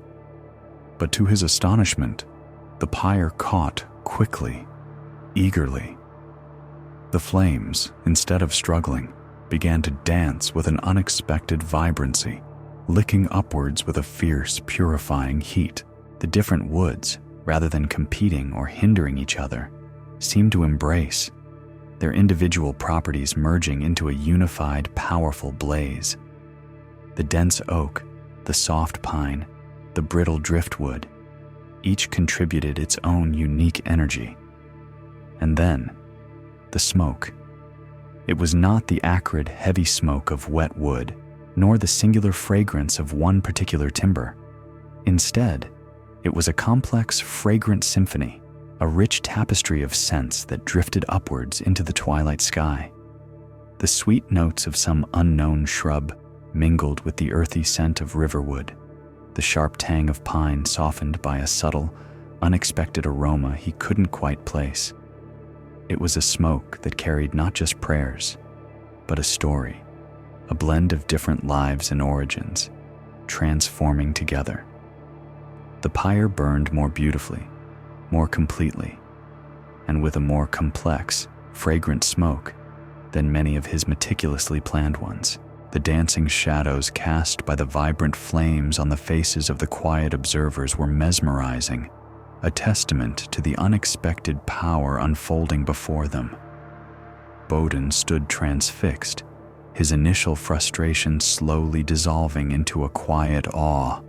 But to his astonishment, the pyre caught quickly, eagerly. The flames, instead of struggling, began to dance with an unexpected vibrancy, licking upwards with a fierce, purifying heat. The different woods, rather than competing or hindering each other, seemed to embrace, their individual properties merging into a unified, powerful blaze. The dense oak, the soft pine, the brittle driftwood, each contributed its own unique energy. And then, the smoke. It was not the acrid, heavy smoke of wet wood, nor the singular fragrance of one particular timber. Instead, it was a complex, fragrant symphony, a rich tapestry of scents that drifted upwards into the twilight sky. The sweet notes of some unknown shrub mingled with the earthy scent of riverwood, the sharp tang of pine softened by a subtle, unexpected aroma he couldn't quite place. It was a smoke that carried not just prayers, but a story, a blend of different lives and origins, transforming together. The pyre burned more beautifully, more completely, and with a more complex, fragrant smoke than many of his meticulously planned ones. The dancing shadows cast by the vibrant flames on the faces of the quiet observers were mesmerizing, a testament to the unexpected power unfolding before them. Bodhan stood transfixed, his initial frustration slowly dissolving into a quiet awe.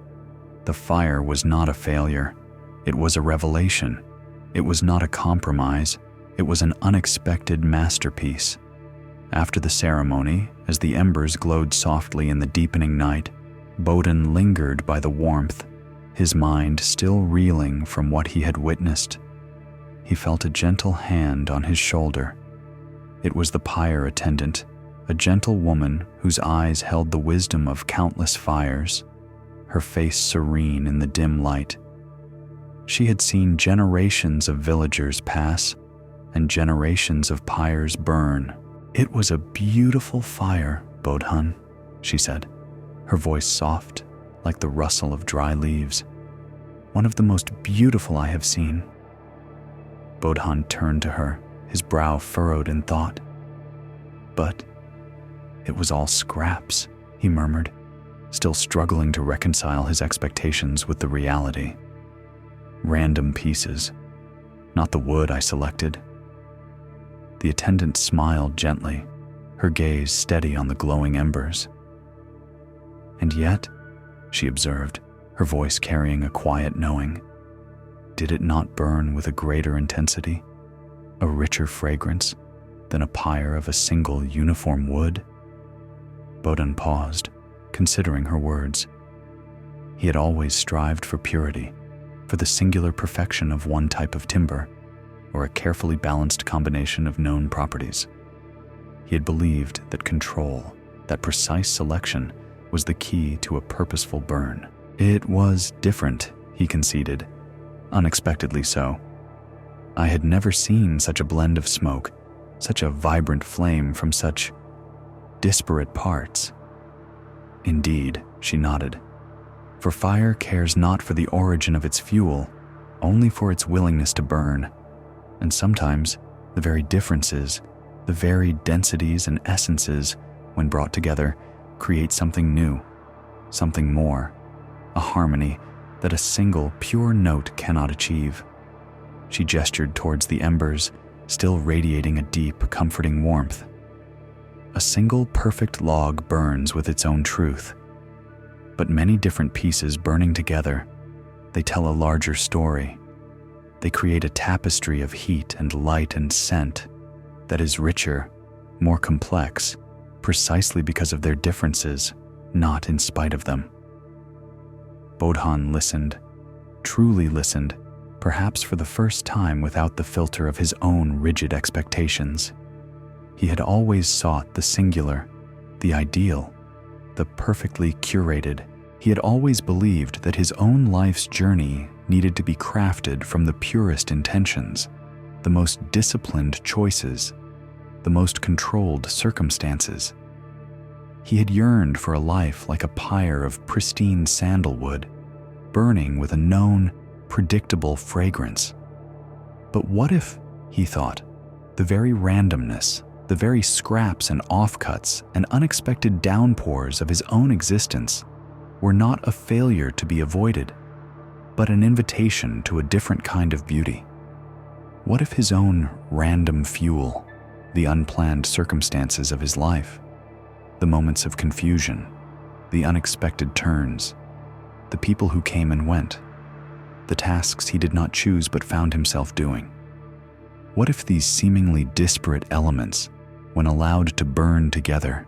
The fire was not a failure. It was a revelation. It was not a compromise. It was an unexpected masterpiece. After the ceremony, as the embers glowed softly in the deepening night, Bodhan lingered by the warmth, his mind still reeling from what he had witnessed. He felt a gentle hand on his shoulder. It was the pyre attendant, a gentle woman whose eyes held the wisdom of countless fires, her face serene in the dim light. She had seen generations of villagers pass and generations of pyres burn. "It was a beautiful fire, Bodhan," she said, her voice soft like the rustle of dry leaves. "One of the most beautiful I have seen." Bodhan turned to her, his brow furrowed in thought. "But it was all scraps," he murmured, still struggling to reconcile his expectations with the reality. "Random pieces, not the wood I selected." The attendant smiled gently, her gaze steady on the glowing embers. "And yet," she observed, her voice carrying a quiet knowing, "did it not burn with a greater intensity, a richer fragrance than a pyre of a single uniform wood?" Bodhan paused, considering her words. He had always strived for purity, for the singular perfection of one type of timber, or a carefully balanced combination of known properties. He had believed that control, that precise selection, was the key to a purposeful burn. It was different, he conceded, unexpectedly so. I had never seen such a blend of smoke, such a vibrant flame from such disparate parts. Indeed, she nodded, for fire cares not for the origin of its fuel, only for its willingness to burn, and sometimes the very differences, the varied densities and essences, when brought together, create something new, something more, a harmony that a single pure note cannot achieve. She gestured towards the embers, still radiating a deep, comforting warmth. A single perfect log burns with its own truth, but many different pieces burning together, they tell a larger story. They create a tapestry of heat and light and scent that is richer, more complex, precisely because of their differences, not in spite of them. Bodhan listened, truly listened, perhaps for the first time without the filter of his own rigid expectations. He had always sought the singular, the ideal, the perfectly curated. He had always believed that his own life's journey needed to be crafted from the purest intentions, the most disciplined choices, the most controlled circumstances. He had yearned for a life like a pyre of pristine sandalwood, burning with a known, predictable fragrance. But what if, he thought, the very randomness, the very scraps and offcuts and unexpected downpours of his own existence were not a failure to be avoided, but an invitation to a different kind of beauty? What if his own random fuel, the unplanned circumstances of his life, the moments of confusion, the unexpected turns, the people who came and went, the tasks he did not choose but found himself doing? What if these seemingly disparate elements, when allowed to burn together,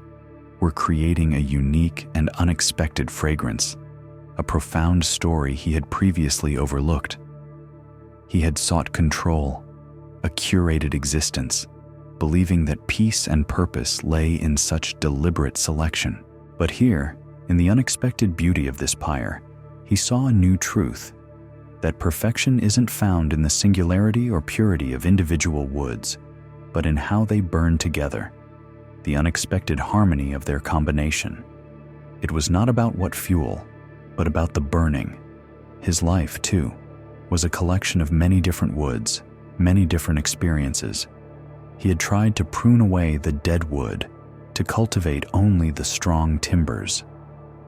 were creating a unique and unexpected fragrance, a profound story he had previously overlooked? He had sought control, a curated existence, believing that peace and purpose lay in such deliberate selection. But here, in the unexpected beauty of this pyre, he saw a new truth, that perfection isn't found in the singularity or purity of individual woods, but in how they burn together, the unexpected harmony of their combination. It was not about what fuel, but about the burning. His life, too, was a collection of many different woods, many different experiences. He had tried to prune away the dead wood, to cultivate only the strong timbers.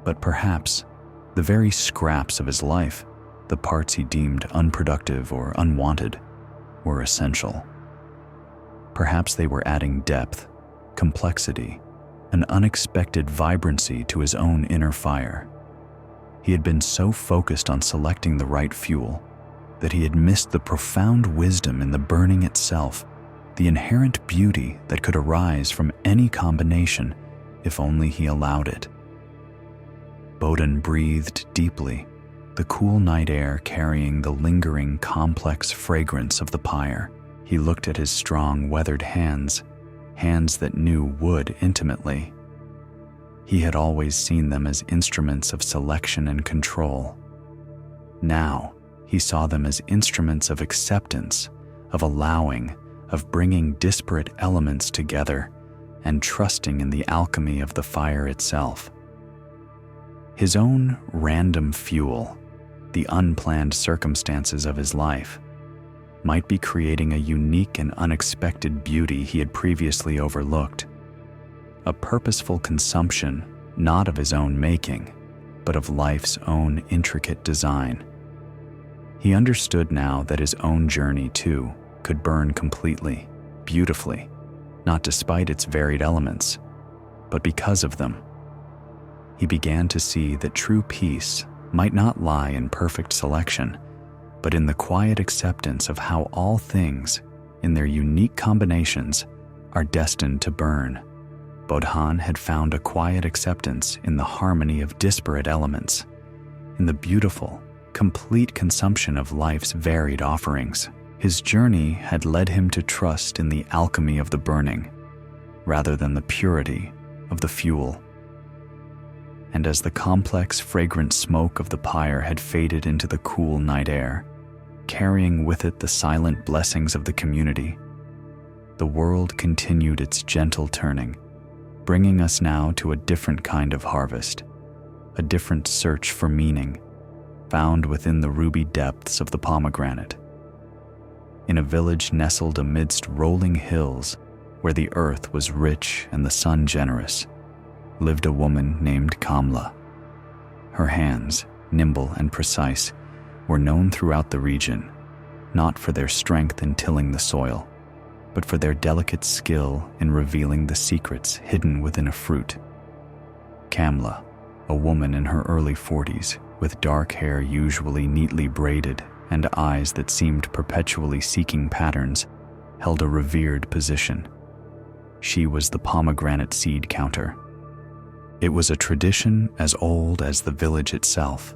But perhaps the very scraps of his life, the parts he deemed unproductive or unwanted, were essential. Perhaps they were adding depth, complexity, an unexpected vibrancy to his own inner fire. He had been so focused on selecting the right fuel that he had missed the profound wisdom in the burning itself, the inherent beauty that could arise from any combination if only he allowed it. Bodhan breathed deeply, the cool night air carrying the lingering, complex fragrance of the pyre. He looked at his strong, weathered hands, hands that knew wood intimately. He had always seen them as instruments of selection and control. Now, he saw them as instruments of acceptance, of allowing, of bringing disparate elements together and trusting in the alchemy of the fire itself. His own random fuel, the unplanned circumstances of his life, might be creating a unique and unexpected beauty he had previously overlooked, a purposeful consumption not of his own making, but of life's own intricate design. He understood now that his own journey, too, could burn completely, beautifully, not despite its varied elements, but because of them. He began to see that true peace might not lie in perfect selection, but in the quiet acceptance of how all things, in their unique combinations, are destined to burn. Bodhan had found a quiet acceptance in the harmony of disparate elements, in the beautiful, complete consumption of life's varied offerings. His journey had led him to trust in the alchemy of the burning, rather than the purity of the fuel. and as the complex, fragrant smoke of the pyre had faded into the cool night air, carrying with it the silent blessings of the community, the world continued its gentle turning, bringing us now to a different kind of harvest, a different search for meaning, found within the ruby depths of the pomegranate. In a village nestled amidst rolling hills, where the earth was rich and the sun generous, lived a woman named Kamla. Her hands, nimble and precise, were known throughout the region, not for their strength in tilling the soil, but for their delicate skill in revealing the secrets hidden within a fruit. Kamla, a woman in her early 40s, with dark hair usually neatly braided and eyes that seemed perpetually seeking patterns, held a revered position. She was the pomegranate seed counter. It was a tradition as old as the village itself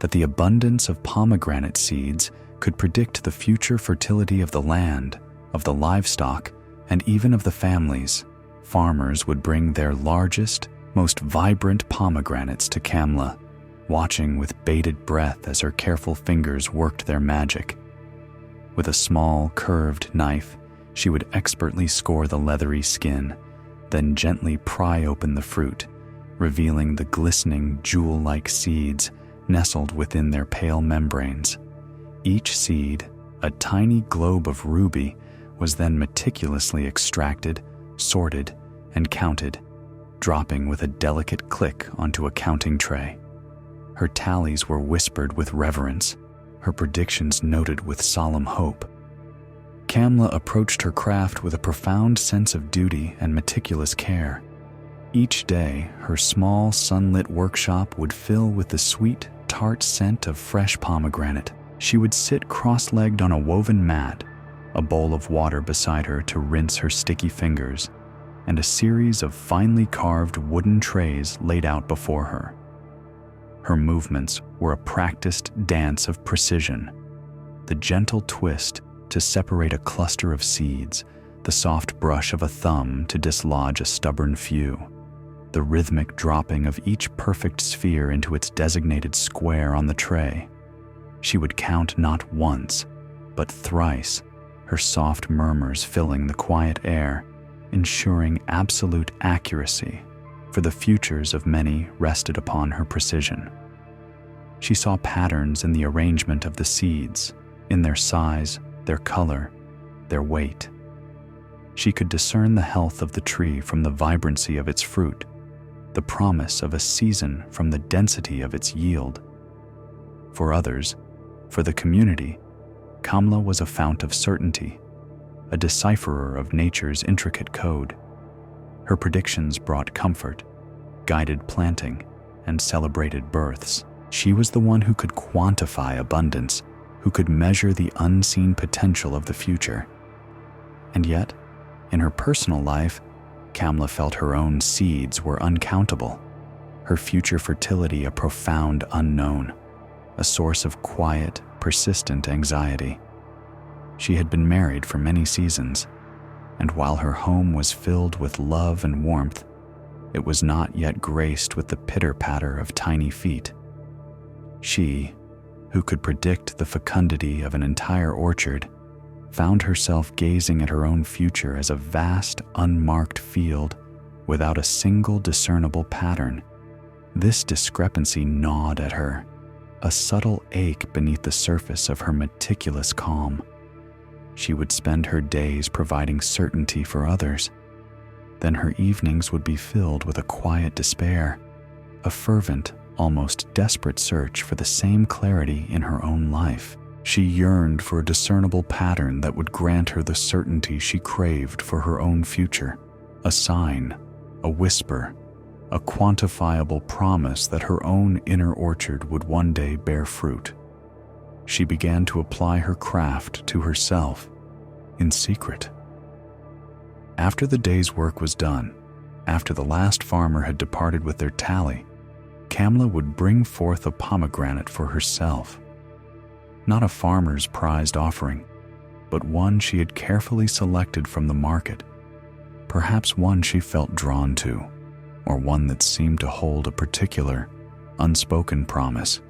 that the abundance of pomegranate seeds could predict the future fertility of the land, of the livestock, and even of the families. Farmers would bring their largest, most vibrant pomegranates to Kamla, watching with bated breath as her careful fingers worked their magic. With a small, curved knife, she would expertly score the leathery skin, then gently pry open the fruit, revealing the glistening, jewel-like seeds nestled within their pale membranes. Each seed, a tiny globe of ruby, was then meticulously extracted, sorted, and counted, dropping with a delicate click onto a counting tray. Her tallies were whispered with reverence, her predictions noted with solemn hope. Kamla approached her craft with a profound sense of duty and meticulous care. Each day, her small, sunlit workshop would fill with the sweet, tart scent of fresh pomegranate. She would sit cross-legged on a woven mat, a bowl of water beside her to rinse her sticky fingers, and a series of finely carved wooden trays laid out before her. Her movements were a practiced dance of precision, the gentle twist to separate a cluster of seeds, the soft brush of a thumb to dislodge a stubborn few, the rhythmic dropping of each perfect sphere into its designated square on the tray. She would count not once, but thrice, her soft murmurs filling the quiet air, ensuring absolute accuracy, for the futures of many rested upon her precision. She saw patterns in the arrangement of the seeds, in their size, their color, their weight. She could discern the health of the tree from the vibrancy of its fruit, the promise of a season from the density of its yield. For others, for the community, Kamla was a fount of certainty, a decipherer of nature's intricate code. Her predictions brought comfort, guided planting, and celebrated births. She was the one who could quantify abundance, who could measure the unseen potential of the future. And yet, in her personal life, Kamla felt her own seeds were uncountable, her future fertility a profound unknown, a source of quiet, persistent anxiety. She had been married for many seasons, and while her home was filled with love and warmth, it was not yet graced with the pitter-patter of tiny feet. She, who could predict the fecundity of an entire orchard, found herself gazing at her own future as a vast, unmarked field without a single discernible pattern. This discrepancy gnawed at her, a subtle ache beneath the surface of her meticulous calm. She would spend her days providing certainty for others. Then her evenings would be filled with a quiet despair, a fervent, almost desperate search for the same clarity in her own life. She yearned for a discernible pattern that would grant her the certainty she craved for her own future, a sign, a whisper, a quantifiable promise that her own inner orchard would one day bear fruit. She began to apply her craft to herself, in secret. After the day's work was done, after the last farmer had departed with their tally, Kamla would bring forth a pomegranate for herself. Not a farmer's prized offering, but one she had carefully selected from the market, perhaps one she felt drawn to, or one that seemed to hold a particular, unspoken promise.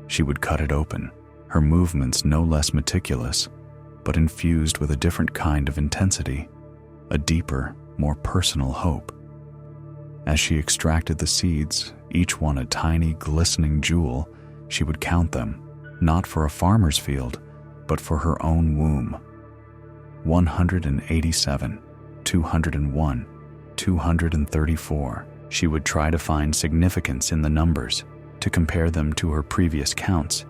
She would cut it open, her movements no less meticulous, but infused with a different kind of intensity, a deeper, more personal hope. As she extracted the seeds, each one a tiny, glistening jewel, she would count them, not for a farmer's field, but for her own womb. 187, 201, 234. She would try to find significance in the numbers, to compare them to her previous counts,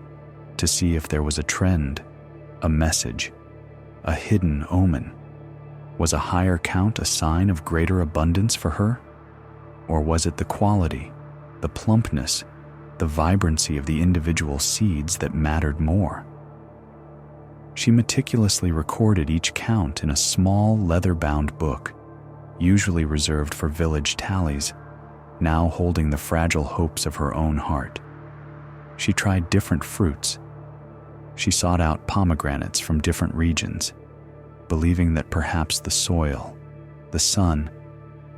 to see if there was a trend, a message, a hidden omen. Was a higher count a sign of greater abundance for her? Or was it the quality, the plumpness, the vibrancy of the individual seeds that mattered more? She meticulously recorded each count in a small leather-bound book, usually reserved for village tallies, now holding the fragile hopes of her own heart. She tried different fruits. She sought out pomegranates from different regions, believing that perhaps the soil, the sun,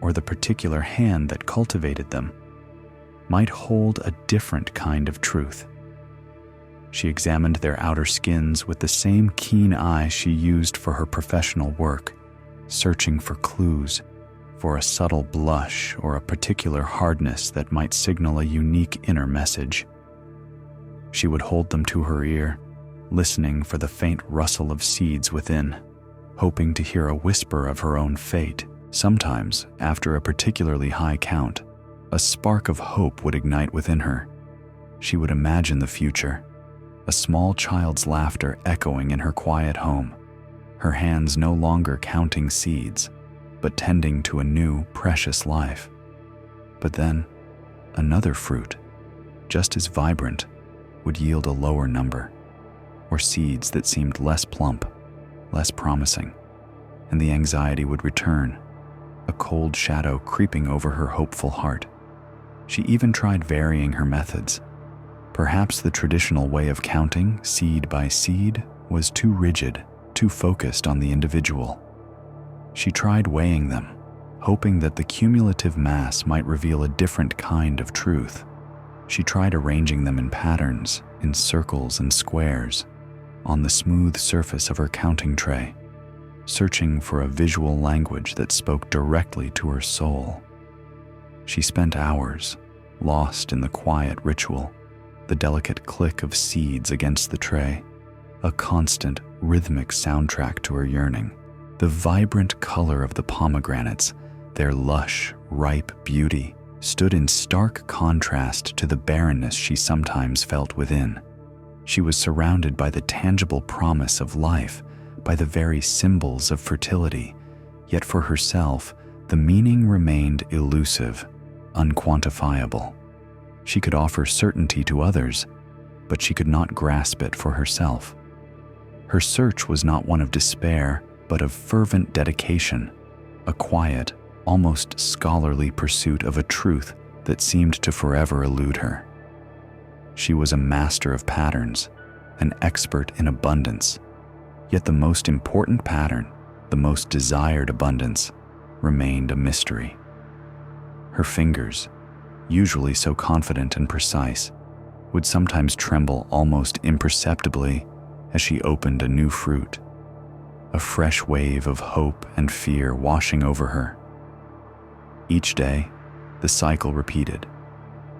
or the particular hand that cultivated them might hold a different kind of truth. She examined their outer skins with the same keen eye she used for her professional work, searching for clues, for a subtle blush or a particular hardness that might signal a unique inner message. She would hold them to her ear, listening for the faint rustle of seeds within, hoping to hear a whisper of her own fate. Sometimes, after a particularly high count, a spark of hope would ignite within her. She would imagine the future, a small child's laughter echoing in her quiet home, her hands no longer counting seeds, but tending to a new, precious life. But then, another fruit, just as vibrant, would yield a lower number, or seeds that seemed less plump, less promising, and the anxiety would return, a cold shadow creeping over her hopeful heart. She even tried varying her methods. Perhaps the traditional way of counting, seed by seed, was too rigid, too focused on the individual. She tried weighing them, hoping that the cumulative mass might reveal a different kind of truth. She tried arranging them in patterns, in circles and squares, on the smooth surface of her counting tray, searching for a visual language that spoke directly to her soul. She spent hours, lost in the quiet ritual, the delicate click of seeds against the tray, a constant, rhythmic soundtrack to her yearning. The vibrant color of the pomegranates, their lush, ripe beauty, stood in stark contrast to the barrenness she sometimes felt within. She was surrounded by the tangible promise of life, by the very symbols of fertility, yet for herself, the meaning remained elusive, unquantifiable. She could offer certainty to others, but she could not grasp it for herself. Her search was not one of despair, but of fervent dedication, a quiet, almost scholarly pursuit of a truth that seemed to forever elude her. She was a master of patterns, an expert in abundance, yet the most important pattern, the most desired abundance, remained a mystery. Her fingers, usually so confident and precise, would sometimes tremble almost imperceptibly as she opened a new fruit, a fresh wave of hope and fear washing over her. Each day, the cycle repeated.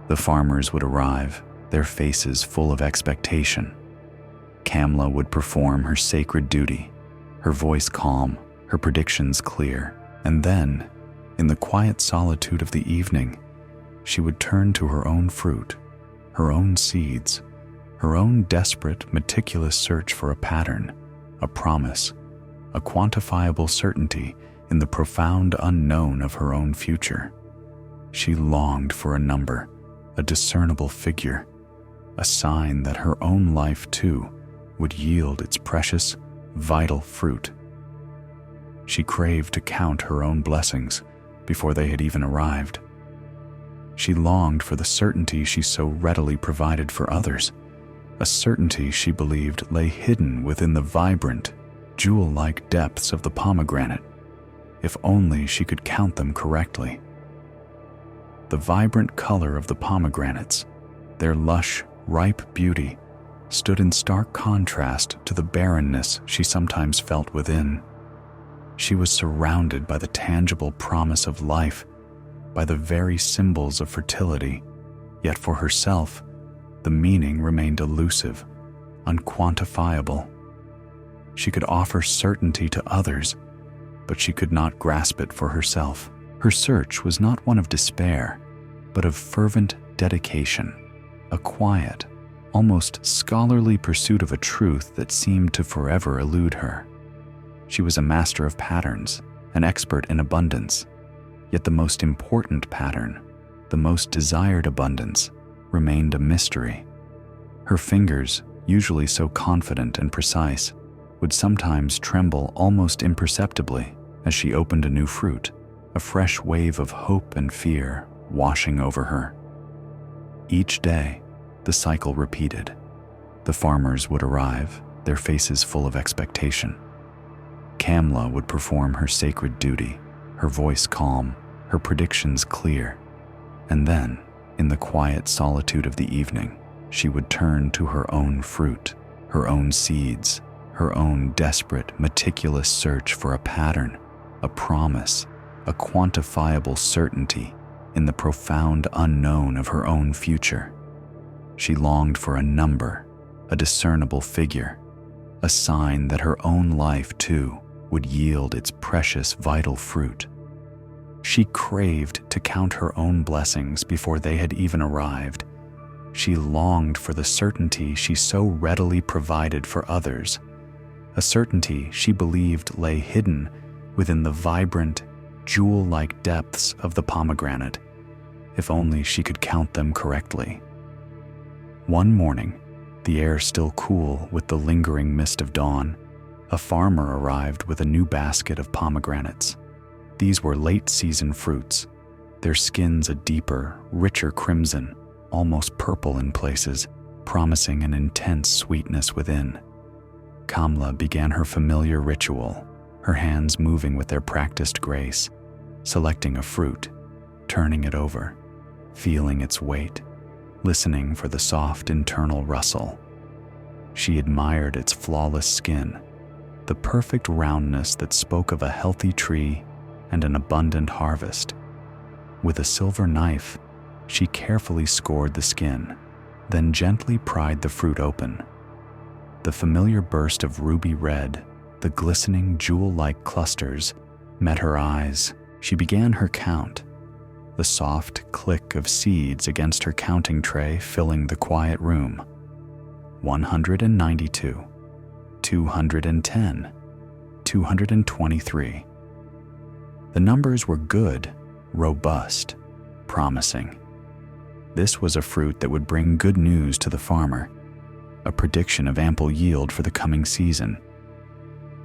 The farmers would arrive, their faces full of expectation. Kamla would perform her sacred duty, her voice calm, her predictions clear, and then, in the quiet solitude of the evening, she would turn to her own fruit, her own seeds, her own desperate, meticulous search for a pattern, a promise, a quantifiable certainty in the profound unknown of her own future. She longed for a number, a discernible figure, a sign that her own life, too, would yield its precious, vital fruit. She craved to count her own blessings before they had even arrived. She longed for the certainty she so readily provided for others, a certainty she believed lay hidden within the vibrant, jewel-like depths of the pomegranate, if only she could count them correctly. the vibrant color of the pomegranates, their lush, ripe beauty, stood in stark contrast to the barrenness she sometimes felt within. She was surrounded by the tangible promise of life, by the very symbols of fertility, yet for herself, the meaning remained elusive, unquantifiable. She could offer certainty to others, but she could not grasp it for herself. Her search was not one of despair, but of fervent dedication, a quiet, almost scholarly pursuit of a truth that seemed to forever elude her. She was a master of patterns, an expert in abundance, yet the most important pattern, the most desired abundance, remained a mystery. Her fingers, usually so confident and precise, would sometimes tremble almost imperceptibly as she opened a new fruit, a fresh wave of hope and fear washing over her. Each day, the cycle repeated. The farmers would arrive, their faces full of expectation. Kamla would perform her sacred duty, her voice calm, her predictions clear. And then, in the quiet solitude of the evening, she would turn to her own fruit, her own seeds, her own desperate, meticulous search for a pattern, a promise, a quantifiable certainty in the profound unknown of her own future. She longed for a number, a discernible figure, a sign that her own life, too, would yield its precious, vital fruit. She craved to count her own blessings before they had even arrived. She longed for the certainty she so readily provided for others, a certainty she believed lay hidden within the vibrant, jewel-like depths of the pomegranate, if only she could count them correctly. One morning, the air still cool with the lingering mist of dawn, a farmer arrived with a new basket of pomegranates. These were late-season fruits, their skins a deeper, richer crimson, almost purple in places, promising an intense sweetness within. Kamla began her familiar ritual, her hands moving with their practiced grace, selecting a fruit, turning it over, feeling its weight, listening for the soft internal rustle. She admired its flawless skin, the perfect roundness that spoke of a healthy tree and an abundant harvest. With a silver knife, she carefully scored the skin, then gently pried the fruit open. The familiar burst of ruby red, the glistening jewel-like clusters, met her eyes. She began her count, the soft click of seeds against her counting tray filling the quiet room. 192, 210, 223. The numbers were good, robust, promising. This was a fruit that would bring good news to the farmer, a prediction of ample yield for the coming season.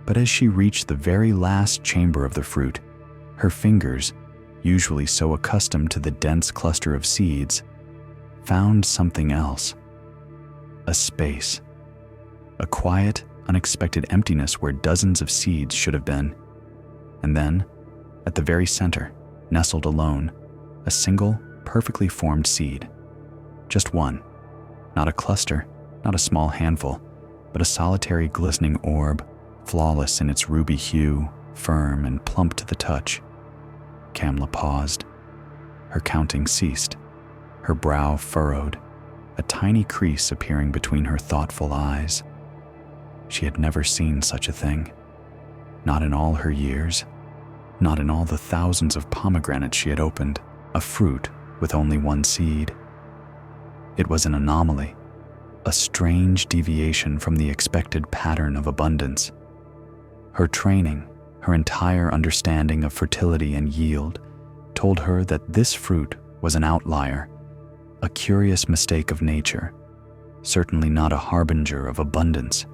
But as she reached the very last chamber of the fruit, her fingers, usually so accustomed to the dense cluster of seeds, found something else. A space. A quiet, unexpected emptiness where dozens of seeds should have been. And then, at the very center, nestled alone, a single, perfectly formed seed. Just one. Not a cluster, not a small handful, but a solitary glistening orb, flawless in its ruby hue, firm and plump to the touch. Kamla paused. Her counting ceased, her brow furrowed, a tiny crease appearing between her thoughtful eyes. She had never seen such a thing. Not in all her years, not in all the thousands of pomegranates she had opened, a fruit with only one seed. It was an anomaly, a strange deviation from the expected pattern of abundance. Her training, her entire understanding of fertility and yield, told her that this fruit was an outlier, a curious mistake of nature, certainly not a harbinger of abundance.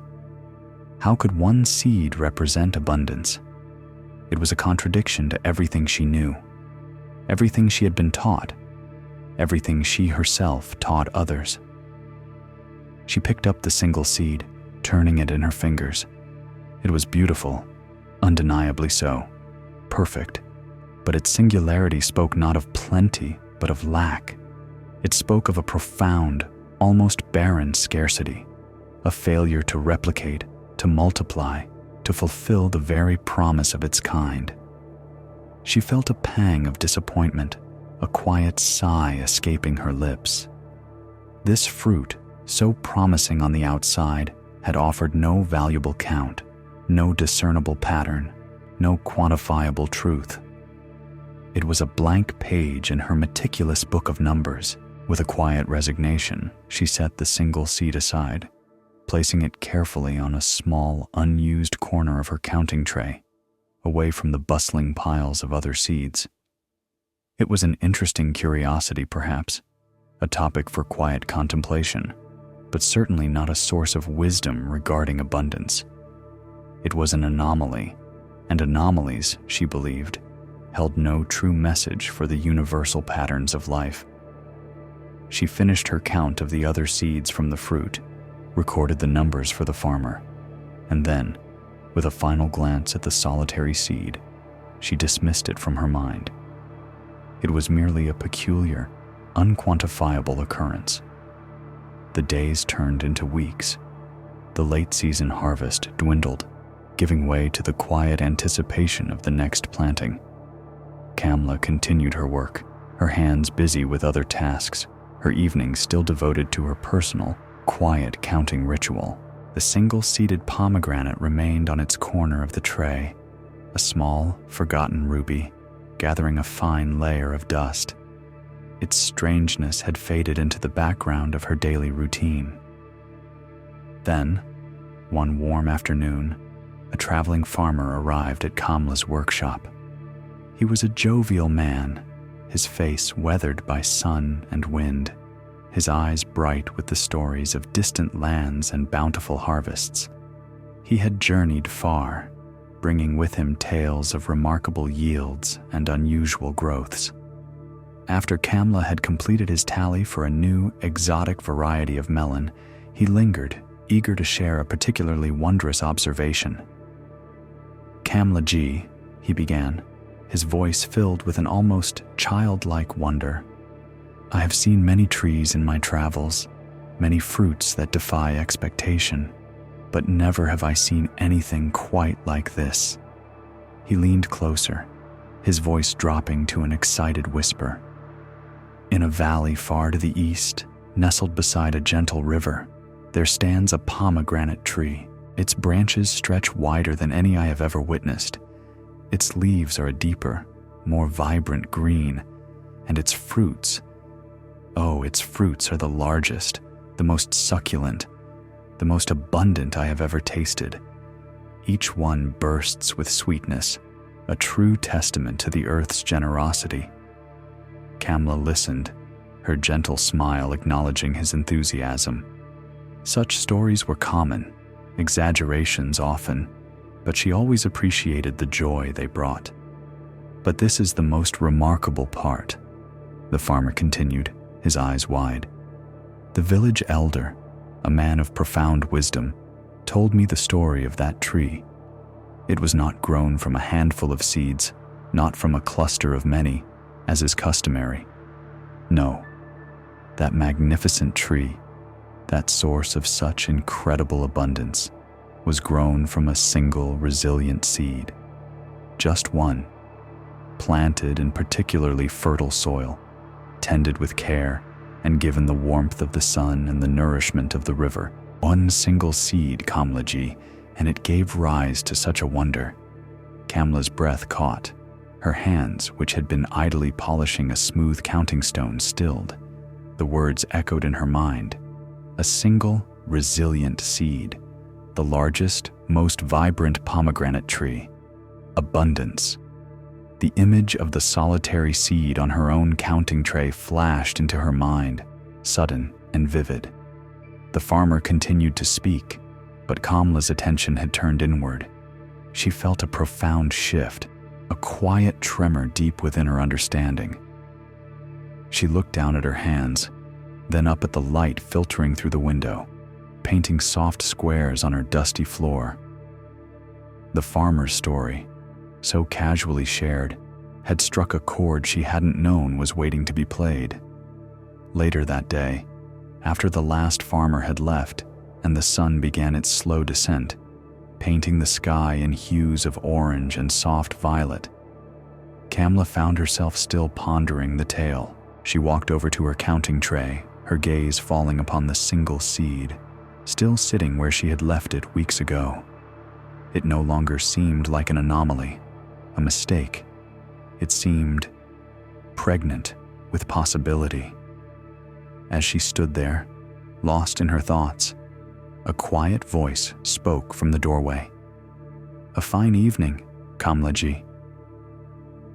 How could one seed represent abundance? It was a contradiction to everything she knew, everything she had been taught, everything she herself taught others. She picked up the single seed, turning it in her fingers. It was beautiful, undeniably so, perfect, but its singularity spoke not of plenty, but of lack. It spoke of a profound, almost barren scarcity, a failure to replicate, to multiply, to fulfill the very promise of its kind. She felt a pang of disappointment, a quiet sigh escaping her lips. This fruit, so promising on the outside, had offered no valuable count, no discernible pattern, no quantifiable truth. It was a blank page in her meticulous book of numbers. With a quiet resignation, she set the single seed aside, placing it carefully on a small, unused corner of her counting tray, away from the bustling piles of other seeds. It was an interesting curiosity, perhaps, a topic for quiet contemplation, but certainly not a source of wisdom regarding abundance. It was an anomaly, and anomalies, she believed, held no true message for the universal patterns of life. She finished her count of the other seeds from the fruit, recorded the numbers for the farmer, and then, with a final glance at the solitary seed, she dismissed it from her mind. It was merely a peculiar, unquantifiable occurrence. The days turned into weeks. The late-season harvest dwindled, giving way to the quiet anticipation of the next planting. Kamla continued her work, her hands busy with other tasks, her evenings still devoted to her personal, quiet counting ritual. The single-seeded pomegranate remained on its corner of the tray, a small, forgotten ruby, gathering a fine layer of dust. Its strangeness had faded into the background of her daily routine. Then, one warm afternoon, a traveling farmer arrived at Kamla's workshop. He was a jovial man, his face weathered by sun and wind, his eyes bright with the stories of distant lands and bountiful harvests. He had journeyed far, bringing with him tales of remarkable yields and unusual growths. After Kamla had completed his tally for a new, exotic variety of melon, he lingered, eager to share a particularly wondrous observation. "Kamla ji," he began, his voice filled with an almost childlike wonder. "I have seen many trees in my travels, many fruits that defy expectation, but never have I seen anything quite like this." He leaned closer, his voice dropping to an excited whisper. "In a valley far to the east, nestled beside a gentle river, there stands a pomegranate tree. Its branches stretch wider than any I have ever witnessed. Its leaves are a deeper, more vibrant green, and its fruits, its fruits are the largest, the most succulent, the most abundant I have ever tasted. Each one bursts with sweetness, a true testament to the earth's generosity." Kamla listened, her gentle smile acknowledging his enthusiasm. Such stories were common, exaggerations often, but she always appreciated the joy they brought. "But this is the most remarkable part," the farmer continued, his eyes wide. "The village elder, a man of profound wisdom, told me the story of that tree. It was not grown from a handful of seeds, not from a cluster of many, as is customary. No, that magnificent tree, that source of such incredible abundance, was grown from a single resilient seed. Just one, planted in particularly fertile soil, tended with care, and given the warmth of the sun and the nourishment of the river. One single seed, Kamla ji, and it gave rise to such a wonder." Kamla's breath caught. Her hands, which had been idly polishing a smooth counting stone, stilled. The words echoed in her mind. A single, resilient seed. The largest, most vibrant pomegranate tree. Abundance. The image of the solitary seed on her own counting tray flashed into her mind, sudden and vivid. The farmer continued to speak, but Kamla's attention had turned inward. She felt a profound shift, a quiet tremor deep within her understanding. She looked down at her hands, then up at the light filtering through the window, painting soft squares on her dusty floor. The farmer's story, so casually shared, had struck a chord she hadn't known was waiting to be played. Later that day, after the last farmer had left and the sun began its slow descent, painting the sky in hues of orange and soft violet, Kamla found herself still pondering the tale. She walked over to her counting tray, her gaze falling upon the single seed, still sitting where she had left it weeks ago. It no longer seemed like an anomaly, a mistake. It seemed pregnant with possibility. As she stood there, lost in her thoughts, a quiet voice spoke from the doorway. "A fine evening, Kamlaji."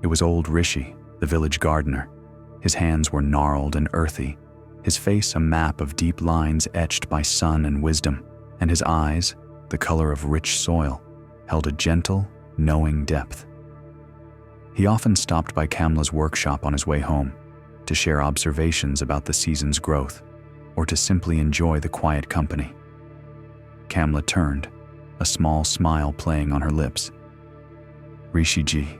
It was old Rishi, the village gardener. His hands were gnarled and earthy, his face a map of deep lines etched by sun and wisdom, and his eyes, the color of rich soil, held a gentle, knowing depth. He often stopped by Kamla's workshop on his way home, to share observations about the season's growth, or to simply enjoy the quiet company. Kamla turned, a small smile playing on her lips. "Rishiji.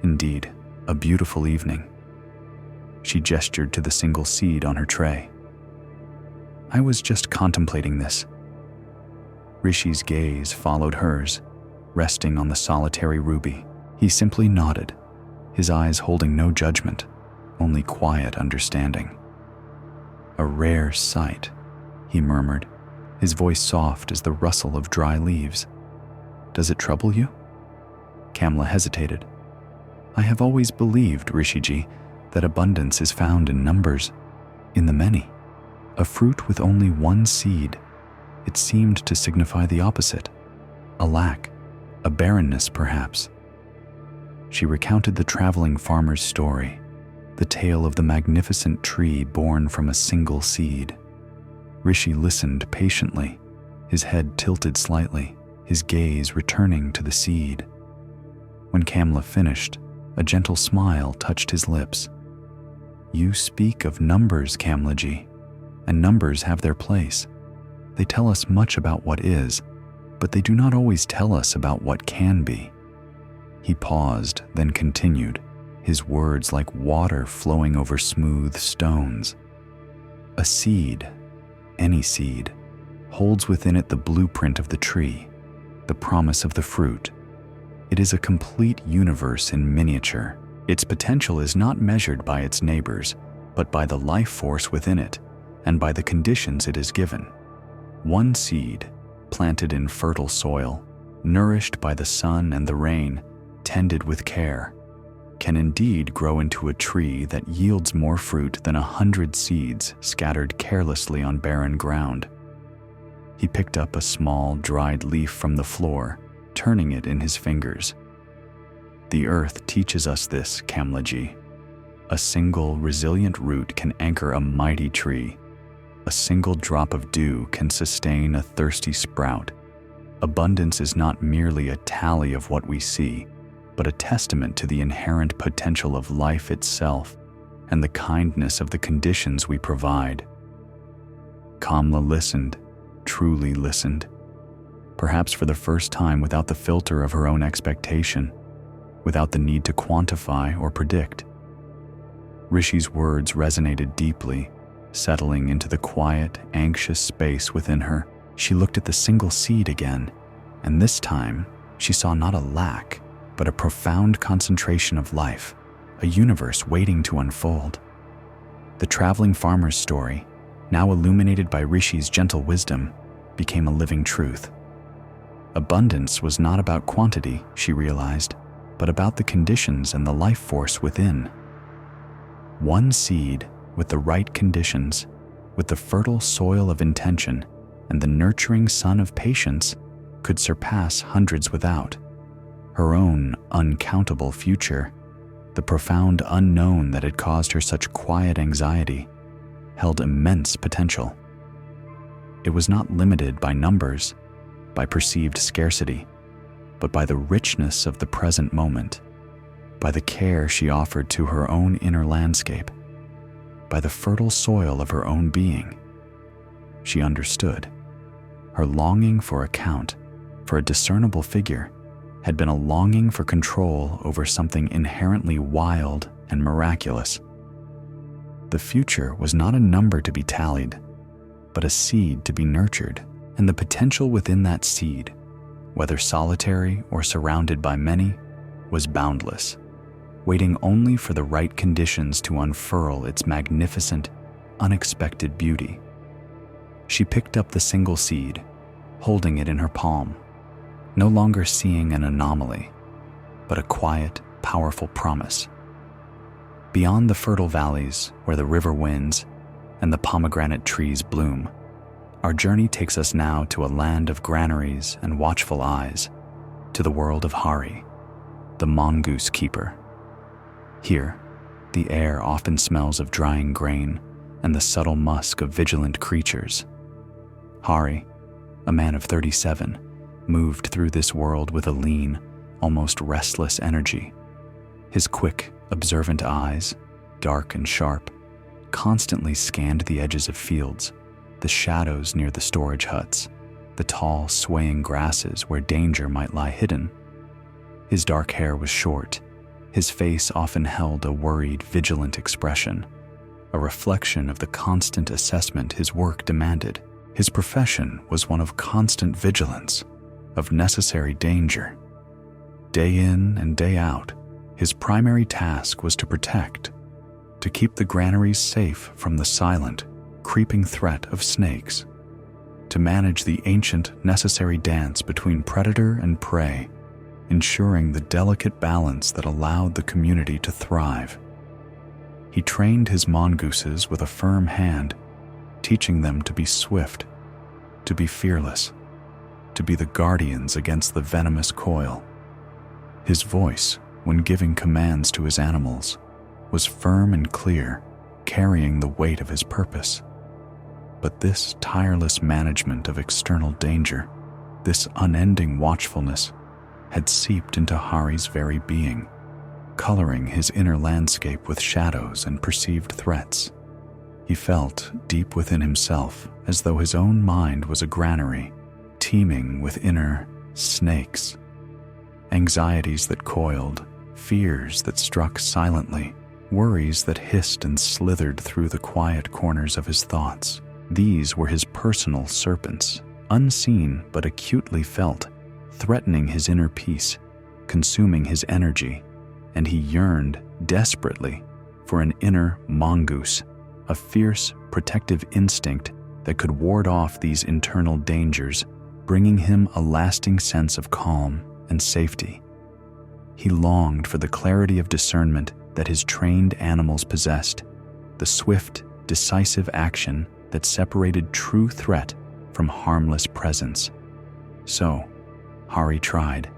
Indeed, a beautiful evening." She gestured to the single seed on her tray. "I was just contemplating this." Rishi's gaze followed hers, resting on the solitary ruby. He simply nodded, his eyes holding no judgment, only quiet understanding. "A rare sight," he murmured, his voice soft as the rustle of dry leaves. "Does it trouble you?" Kamla hesitated. "I have always believed, Rishiji, that abundance is found in numbers, in the many. A fruit with only one seed, it seemed to signify the opposite, a lack, a barrenness perhaps." She recounted the traveling farmer's story, the tale of the magnificent tree born from a single seed. Rishi listened patiently, his head tilted slightly, his gaze returning to the seed. When Kamla finished, a gentle smile touched his lips. "You speak of numbers, Kamlaji, and numbers have their place. They tell us much about what is, but they do not always tell us about what can be." He paused, then continued, his words like water flowing over smooth stones. "A seed, any seed, holds within it the blueprint of the tree, the promise of the fruit. It is a complete universe in miniature. Its potential is not measured by its neighbors, but by the life force within it and by the conditions it is given. One seed, planted in fertile soil, nourished by the sun and the rain, tended with care, can indeed grow into a tree that yields more fruit than 100 seeds scattered carelessly on barren ground." He picked up a small, dried leaf from the floor, turning it in his fingers. "The earth teaches us this, Kamlaji. A single, resilient root can anchor a mighty tree. A single drop of dew can sustain a thirsty sprout. Abundance is not merely a tally of what we see, but a testament to the inherent potential of life itself and the kindness of the conditions we provide." Kamla listened, truly listened, perhaps for the first time without the filter of her own expectation, without the need to quantify or predict. Rishi's words resonated deeply, settling into the quiet, anxious space within her. She looked at the single seed again, and this time she saw not a lack, but a profound concentration of life, a universe waiting to unfold. The traveling farmer's story, now illuminated by Rishi's gentle wisdom, became a living truth. Abundance was not about quantity, she realized, but about the conditions and the life force within. One seed, with the right conditions, with the fertile soil of intention and the nurturing sun of patience, could surpass hundreds without. Her own uncountable future, the profound unknown that had caused her such quiet anxiety, held immense potential. It was not limited by numbers, by perceived scarcity, but by the richness of the present moment, by the care she offered to her own inner landscape, by the fertile soil of her own being. She understood. Her longing for a count, for a discernible figure, had been a longing for control over something inherently wild and miraculous. The future was not a number to be tallied, but a seed to be nurtured, and the potential within that seed, whether solitary or surrounded by many, was boundless, waiting only for the right conditions to unfurl its magnificent, unexpected beauty. She picked up the single seed, holding it in her palm, no longer seeing an anomaly, but a quiet, powerful promise. Beyond the fertile valleys where the river winds and the pomegranate trees bloom, our journey takes us now to a land of granaries and watchful eyes, to the world of Hari, the mongoose keeper. Here, the air often smells of drying grain and the subtle musk of vigilant creatures. Hari, a man of 37, moved through this world with a lean, almost restless energy. His quick, observant eyes, dark and sharp, constantly scanned the edges of fields, the shadows near the storage huts, the tall, swaying grasses where danger might lie hidden. His dark hair was short. His face often held a worried, vigilant expression, a reflection of the constant assessment his work demanded. His profession was one of constant vigilance, of necessary danger. Day in and day out, his primary task was to protect, to keep the granaries safe from the silent, creeping threat of snakes, to manage the ancient, necessary dance between predator and prey, ensuring the delicate balance that allowed the community to thrive. He trained his mongooses with a firm hand, teaching them to be swift, to be fearless, to be the guardians against the venomous coil. His voice, when giving commands to his animals, was firm and clear, carrying the weight of his purpose. But this tireless management of external danger, this unending watchfulness, had seeped into Hari's very being, coloring his inner landscape with shadows and perceived threats. He felt, deep within himself, as though his own mind was a granary, teeming with inner snakes. Anxieties that coiled, fears that struck silently, worries that hissed and slithered through the quiet corners of his thoughts. These were his personal serpents, unseen but acutely felt, threatening his inner peace, consuming his energy, and he yearned desperately for an inner mongoose, a fierce, protective instinct that could ward off these internal dangers, bringing him a lasting sense of calm and safety. He longed for the clarity of discernment that his trained animals possessed, the swift, decisive action that separated true threat from harmless presence. So, Hari tried.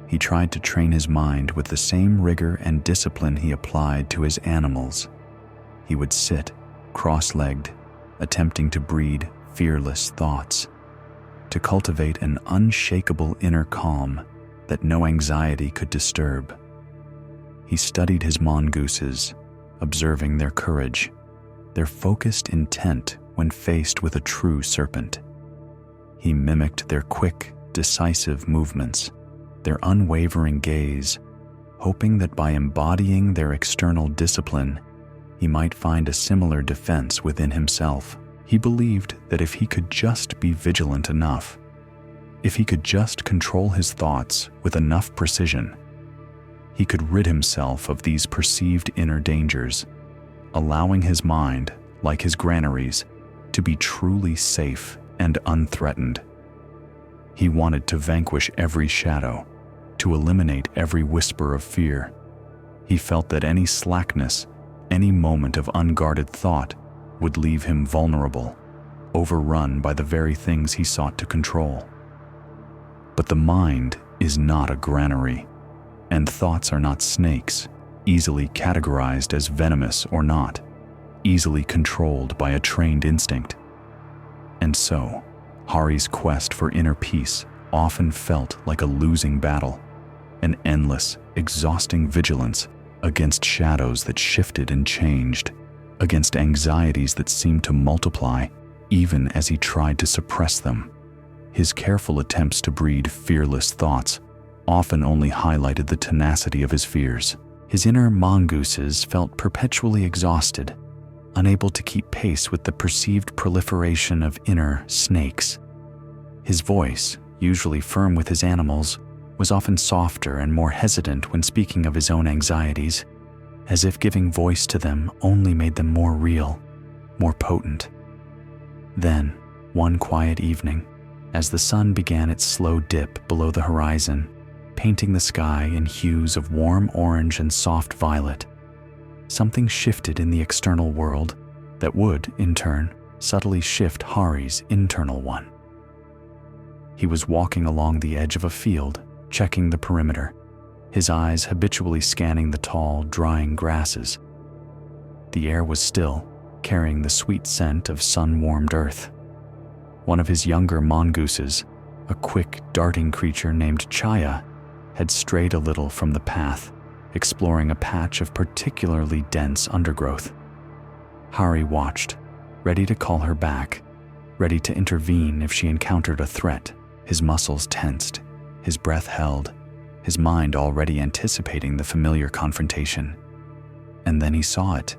He tried to train his mind with the same rigor and discipline he applied to his animals. He would sit, cross-legged, attempting to breed fearless thoughts, to cultivate an unshakable inner calm that no anxiety could disturb. He studied his mongooses, observing their courage, their focused intent when faced with a true serpent. He mimicked their quick, decisive movements, their unwavering gaze, hoping that by embodying their external discipline, he might find a similar defense within himself. He believed that if he could just be vigilant enough, if he could just control his thoughts with enough precision, he could rid himself of these perceived inner dangers, allowing his mind, like his granaries, to be truly safe and unthreatened. He wanted to vanquish every shadow, to eliminate every whisper of fear. He felt that any slackness, any moment of unguarded thought, would leave him vulnerable, overrun by the very things he sought to control. But the mind is not a granary, and thoughts are not snakes, easily categorized as venomous or not, easily controlled by a trained instinct. And so, Hari's quest for inner peace often felt like a losing battle, an endless, exhausting vigilance against shadows that shifted and changed, against anxieties that seemed to multiply even as he tried to suppress them. His careful attempts to breed fearless thoughts often only highlighted the tenacity of his fears. His inner mongooses felt perpetually exhausted, unable to keep pace with the perceived proliferation of inner snakes. His voice, usually firm with his animals, was often softer and more hesitant when speaking of his own anxieties, as if giving voice to them only made them more real, more potent. Then, one quiet evening, as the sun began its slow dip below the horizon, painting the sky in hues of warm orange and soft violet, something shifted in the external world that would, in turn, subtly shift Hari's internal one. He was walking along the edge of a field, checking the perimeter, his eyes habitually scanning the tall, drying grasses. The air was still, carrying the sweet scent of sun-warmed earth. One of his younger mongooses, a quick, darting creature named Chaya, had strayed a little from the path, exploring a patch of particularly dense undergrowth. Hari watched, ready to call her back, ready to intervene if she encountered a threat. His muscles tensed, his breath held, his mind already anticipating the familiar confrontation. And then he saw it.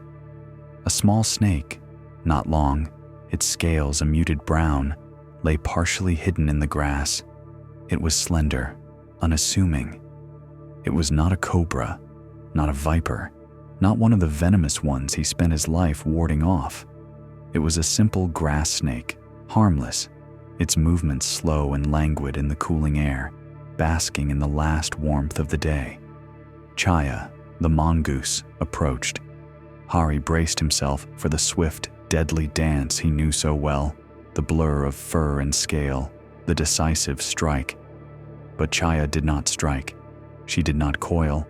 A small snake, not long, its scales a muted brown, lay partially hidden in the grass. It was slender, unassuming. It was not a cobra, not a viper, not one of the venomous ones he spent his life warding off. It was a simple grass snake, harmless, its movements slow and languid in the cooling air, basking in the last warmth of the day. Chaya, the mongoose, approached. Hari braced himself for the swift, deadly dance he knew so well, the blur of fur and scale, the decisive strike. But Chaya did not strike. She did not coil,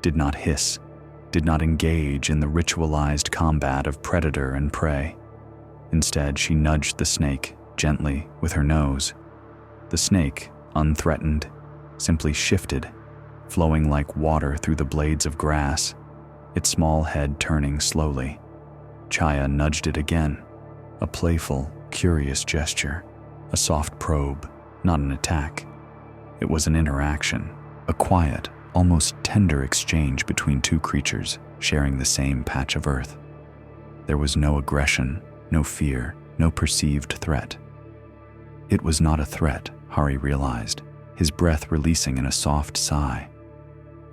did not hiss, did not engage in the ritualized combat of predator and prey. Instead, she nudged the snake gently with her nose. The snake, unthreatened, simply shifted, flowing like water through the blades of grass, its small head turning slowly. Chaya nudged it again, a playful, curious gesture, a soft probe, not an attack. It was an interaction, a quiet, almost tender exchange between two creatures sharing the same patch of earth. There was no aggression, no fear, no perceived threat. It was not a threat, Hari realized, his breath releasing in a soft sigh.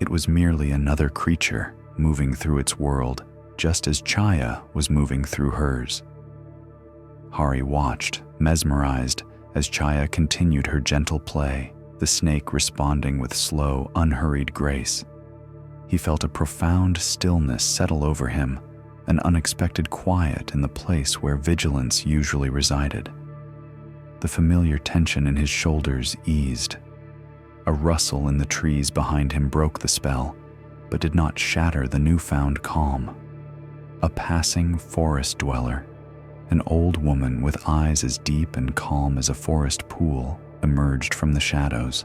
It was merely another creature moving through its world, just as Chaya was moving through hers. Hari watched, mesmerized, as Chaya continued her gentle play, the snake responding with slow, unhurried grace. He felt a profound stillness settle over him, an unexpected quiet in the place where vigilance usually resided. The familiar tension in his shoulders eased. A rustle in the trees behind him broke the spell, but did not shatter the newfound calm. A passing forest dweller, an old woman with eyes as deep and calm as a forest pool, emerged from the shadows.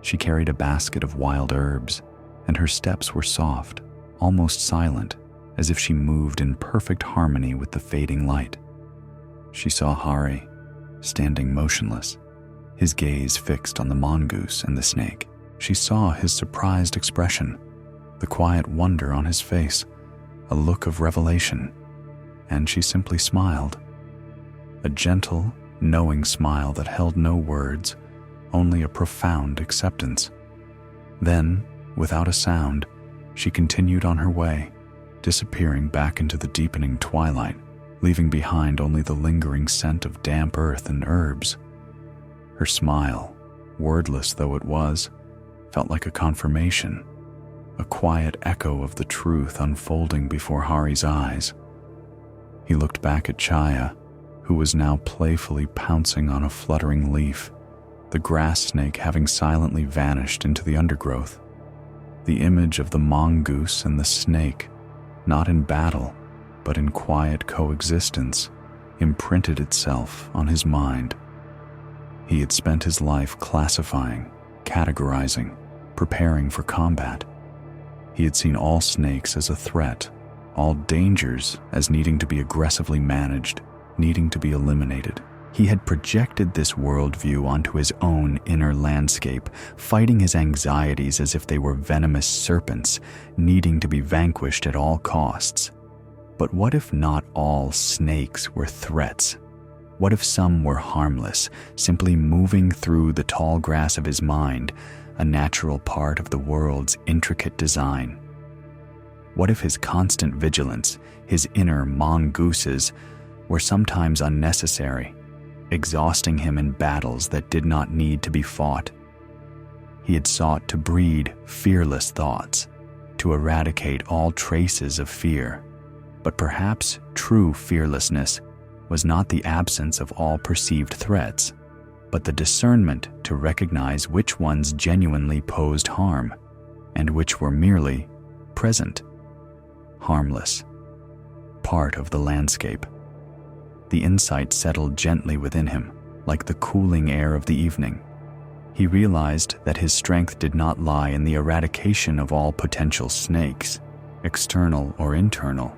She carried a basket of wild herbs, and her steps were soft, almost silent, as if she moved in perfect harmony with the fading light. She saw Hari, standing motionless, his gaze fixed on the mongoose and the snake. She saw his surprised expression, the quiet wonder on his face, a look of revelation, and she simply smiled. A gentle, knowing smile that held no words, only a profound acceptance. Then, without a sound, she continued on her way, disappearing back into the deepening twilight, leaving behind only the lingering scent of damp earth and herbs. Her smile, wordless though it was, felt like a confirmation, a quiet echo of the truth unfolding before Hari's eyes. He looked back at Chaya, who was now playfully pouncing on a fluttering leaf, the grass snake having silently vanished into the undergrowth. The image of the mongoose and the snake, not in battle, but in quiet coexistence, imprinted itself on his mind. He had spent his life classifying, categorizing, preparing for combat. He had seen all snakes as a threat, all dangers as needing to be aggressively managed, needing to be eliminated. He had projected this worldview onto his own inner landscape, fighting his anxieties as if they were venomous serpents, needing to be vanquished at all costs. But what if not all snakes were threats? What if some were harmless, simply moving through the tall grass of his mind, a natural part of the world's intricate design? What if his constant vigilance, his inner mongooses, were sometimes unnecessary, exhausting him in battles that did not need to be fought? He had sought to breed fearless thoughts, to eradicate all traces of fear. But perhaps true fearlessness was not the absence of all perceived threats, but the discernment to recognize which ones genuinely posed harm and which were merely present, harmless, part of the landscape. The insight settled gently within him, like the cooling air of the evening. He realized that his strength did not lie in the eradication of all potential snakes, external or internal,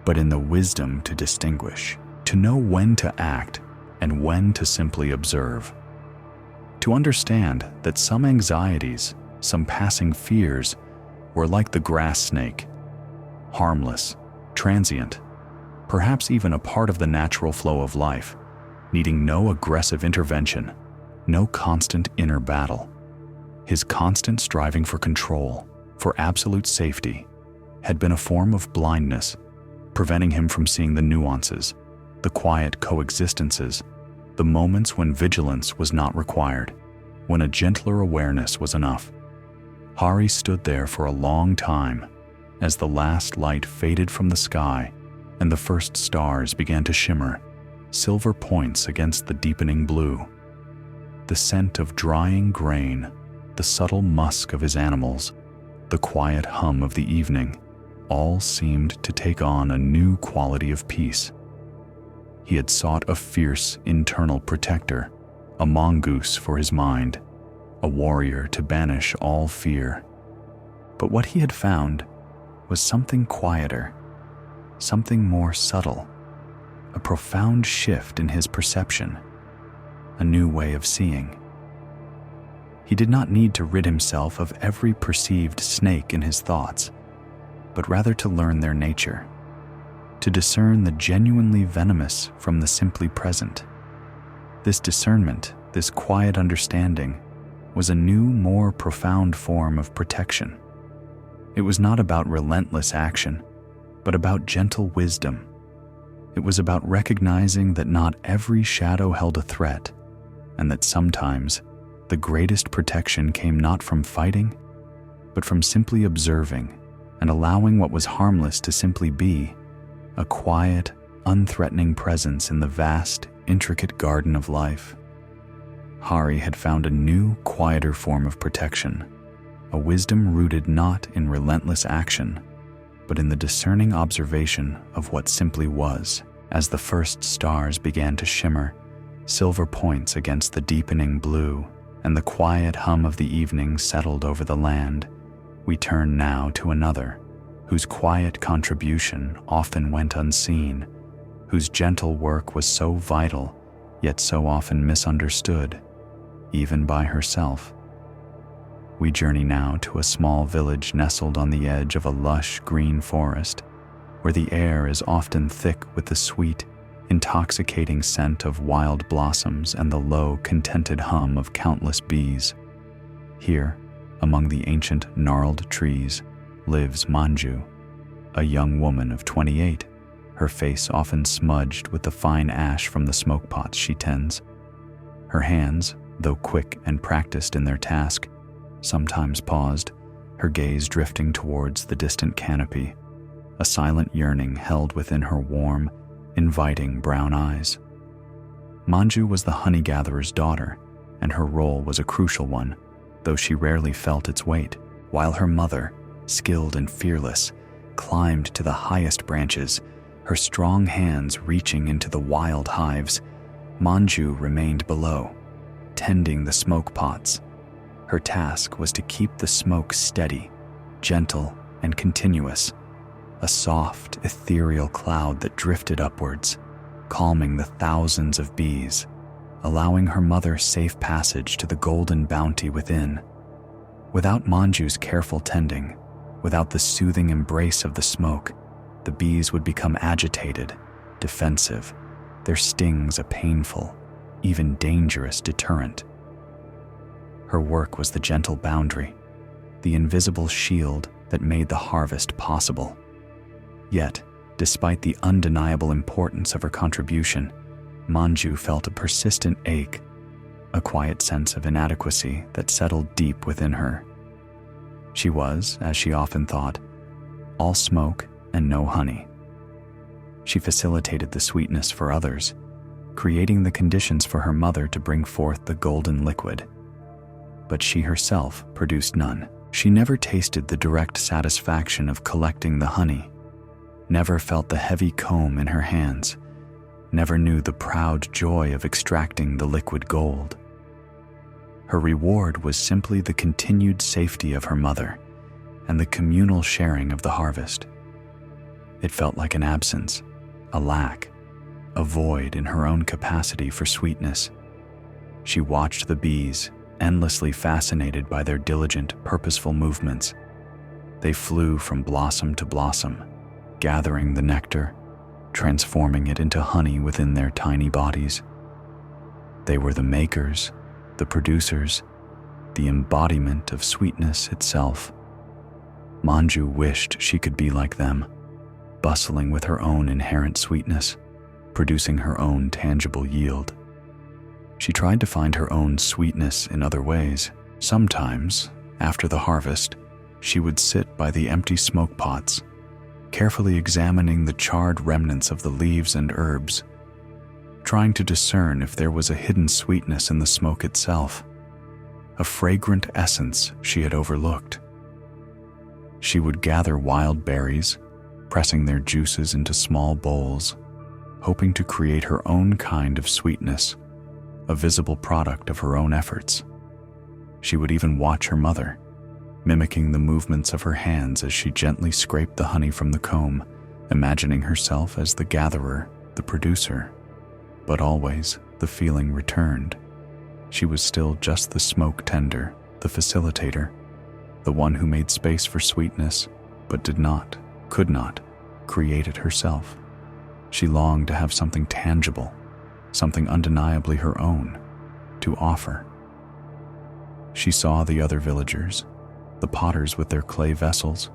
but in the wisdom to distinguish, to know when to act and when to simply observe. To understand that some anxieties, some passing fears, were like the grass snake, harmless, transient, perhaps even a part of the natural flow of life, needing no aggressive intervention, no constant inner battle. His constant striving for control, for absolute safety, had been a form of blindness, preventing him from seeing the nuances, the quiet coexistences, the moments when vigilance was not required, when a gentler awareness was enough. Hari stood there for a long time as the last light faded from the sky and the first stars began to shimmer, silver points against the deepening blue. The scent of drying grain, the subtle musk of his animals, the quiet hum of the evening, all seemed to take on a new quality of peace. He had sought a fierce internal protector, a mongoose for his mind, a warrior to banish all fear. But what he had found was something quieter, something more subtle, a profound shift in his perception, a new way of seeing. He did not need to rid himself of every perceived snake in his thoughts, but rather to learn their nature, to discern the genuinely venomous from the simply present. This discernment, this quiet understanding, was a new, more profound form of protection. It was not about relentless action, but about gentle wisdom. It was about recognizing that not every shadow held a threat, and that sometimes the greatest protection came not from fighting, but from simply observing and allowing what was harmless to simply be, a quiet, unthreatening presence in the vast, intricate garden of life. Hari had found a new, quieter form of protection, a wisdom rooted not in relentless action, but in the discerning observation of what simply was. As the first stars began to shimmer, silver points against the deepening blue, and the quiet hum of the evening settled over the land, we turn now to another, whose quiet contribution often went unseen, whose gentle work was so vital, yet so often misunderstood, even by herself. We journey now to a small village nestled on the edge of a lush green forest, where the air is often thick with the sweet, intoxicating scent of wild blossoms and the low, contented hum of countless bees. Here, among the ancient gnarled trees, lives Manju, a young woman of 28, her face often smudged with the fine ash from the smoke pots she tends. Her hands, though quick and practiced in their task, sometimes paused, her gaze drifting towards the distant canopy, a silent yearning held within her warm, inviting brown eyes. Manju was the honey-gatherer's daughter, and her role was a crucial one, though she rarely felt its weight, while her mother, skilled and fearless, climbed to the highest branches, her strong hands reaching into the wild hives. Manju remained below, tending the smoke pots. Her task was to keep the smoke steady, gentle, and continuous, a soft, ethereal cloud that drifted upwards, calming the thousands of bees, allowing her mother safe passage to the golden bounty within. Without Manju's careful tending, without the soothing embrace of the smoke, the bees would become agitated, defensive, their stings a painful, even dangerous deterrent. Her work was the gentle boundary, the invisible shield that made the harvest possible. Yet, despite the undeniable importance of her contribution, Manju felt a persistent ache, a quiet sense of inadequacy that settled deep within her. She was, as she often thought, all smoke and no honey. She facilitated the sweetness for others, creating the conditions for her mother to bring forth the golden liquid. But she herself produced none. She never tasted the direct satisfaction of collecting the honey, never felt the heavy comb in her hands, never knew the proud joy of extracting the liquid gold. Her reward was simply the continued safety of her mother and the communal sharing of the harvest. It felt like an absence, a lack, a void in her own capacity for sweetness. She watched the bees, endlessly fascinated by their diligent, purposeful movements. They flew from blossom to blossom, gathering the nectar, transforming it into honey within their tiny bodies. They were the makers, the producers, the embodiment of sweetness itself. Manju wished she could be like them, bustling with her own inherent sweetness, producing her own tangible yield. She tried to find her own sweetness in other ways. Sometimes, after the harvest, she would sit by the empty smoke pots, carefully examining the charred remnants of the leaves and herbs, trying to discern if there was a hidden sweetness in the smoke itself, a fragrant essence she had overlooked. She would gather wild berries, pressing their juices into small bowls, hoping to create her own kind of sweetness, a visible product of her own efforts. She would even watch her mother, mimicking the movements of her hands as she gently scraped the honey from the comb, imagining herself as the gatherer, the producer. But always, the feeling returned. She was still just the smoke tender, the facilitator, the one who made space for sweetness, but did not, could not, create it herself. She longed to have something tangible, something undeniably her own, to offer. She saw the other villagers, the potters with their clay vessels,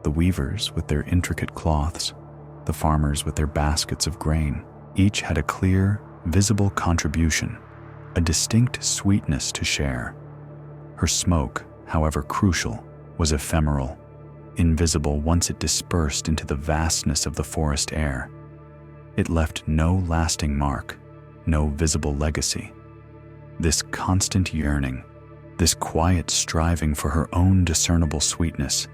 the weavers with their intricate cloths, the farmers with their baskets of grain. Each had a clear, visible contribution, a distinct sweetness to share. Her smoke, however crucial, was ephemeral, invisible once it dispersed into the vastness of the forest air. It left no lasting mark, no visible legacy. This constant yearning, this quiet striving for her own discernible sweetness,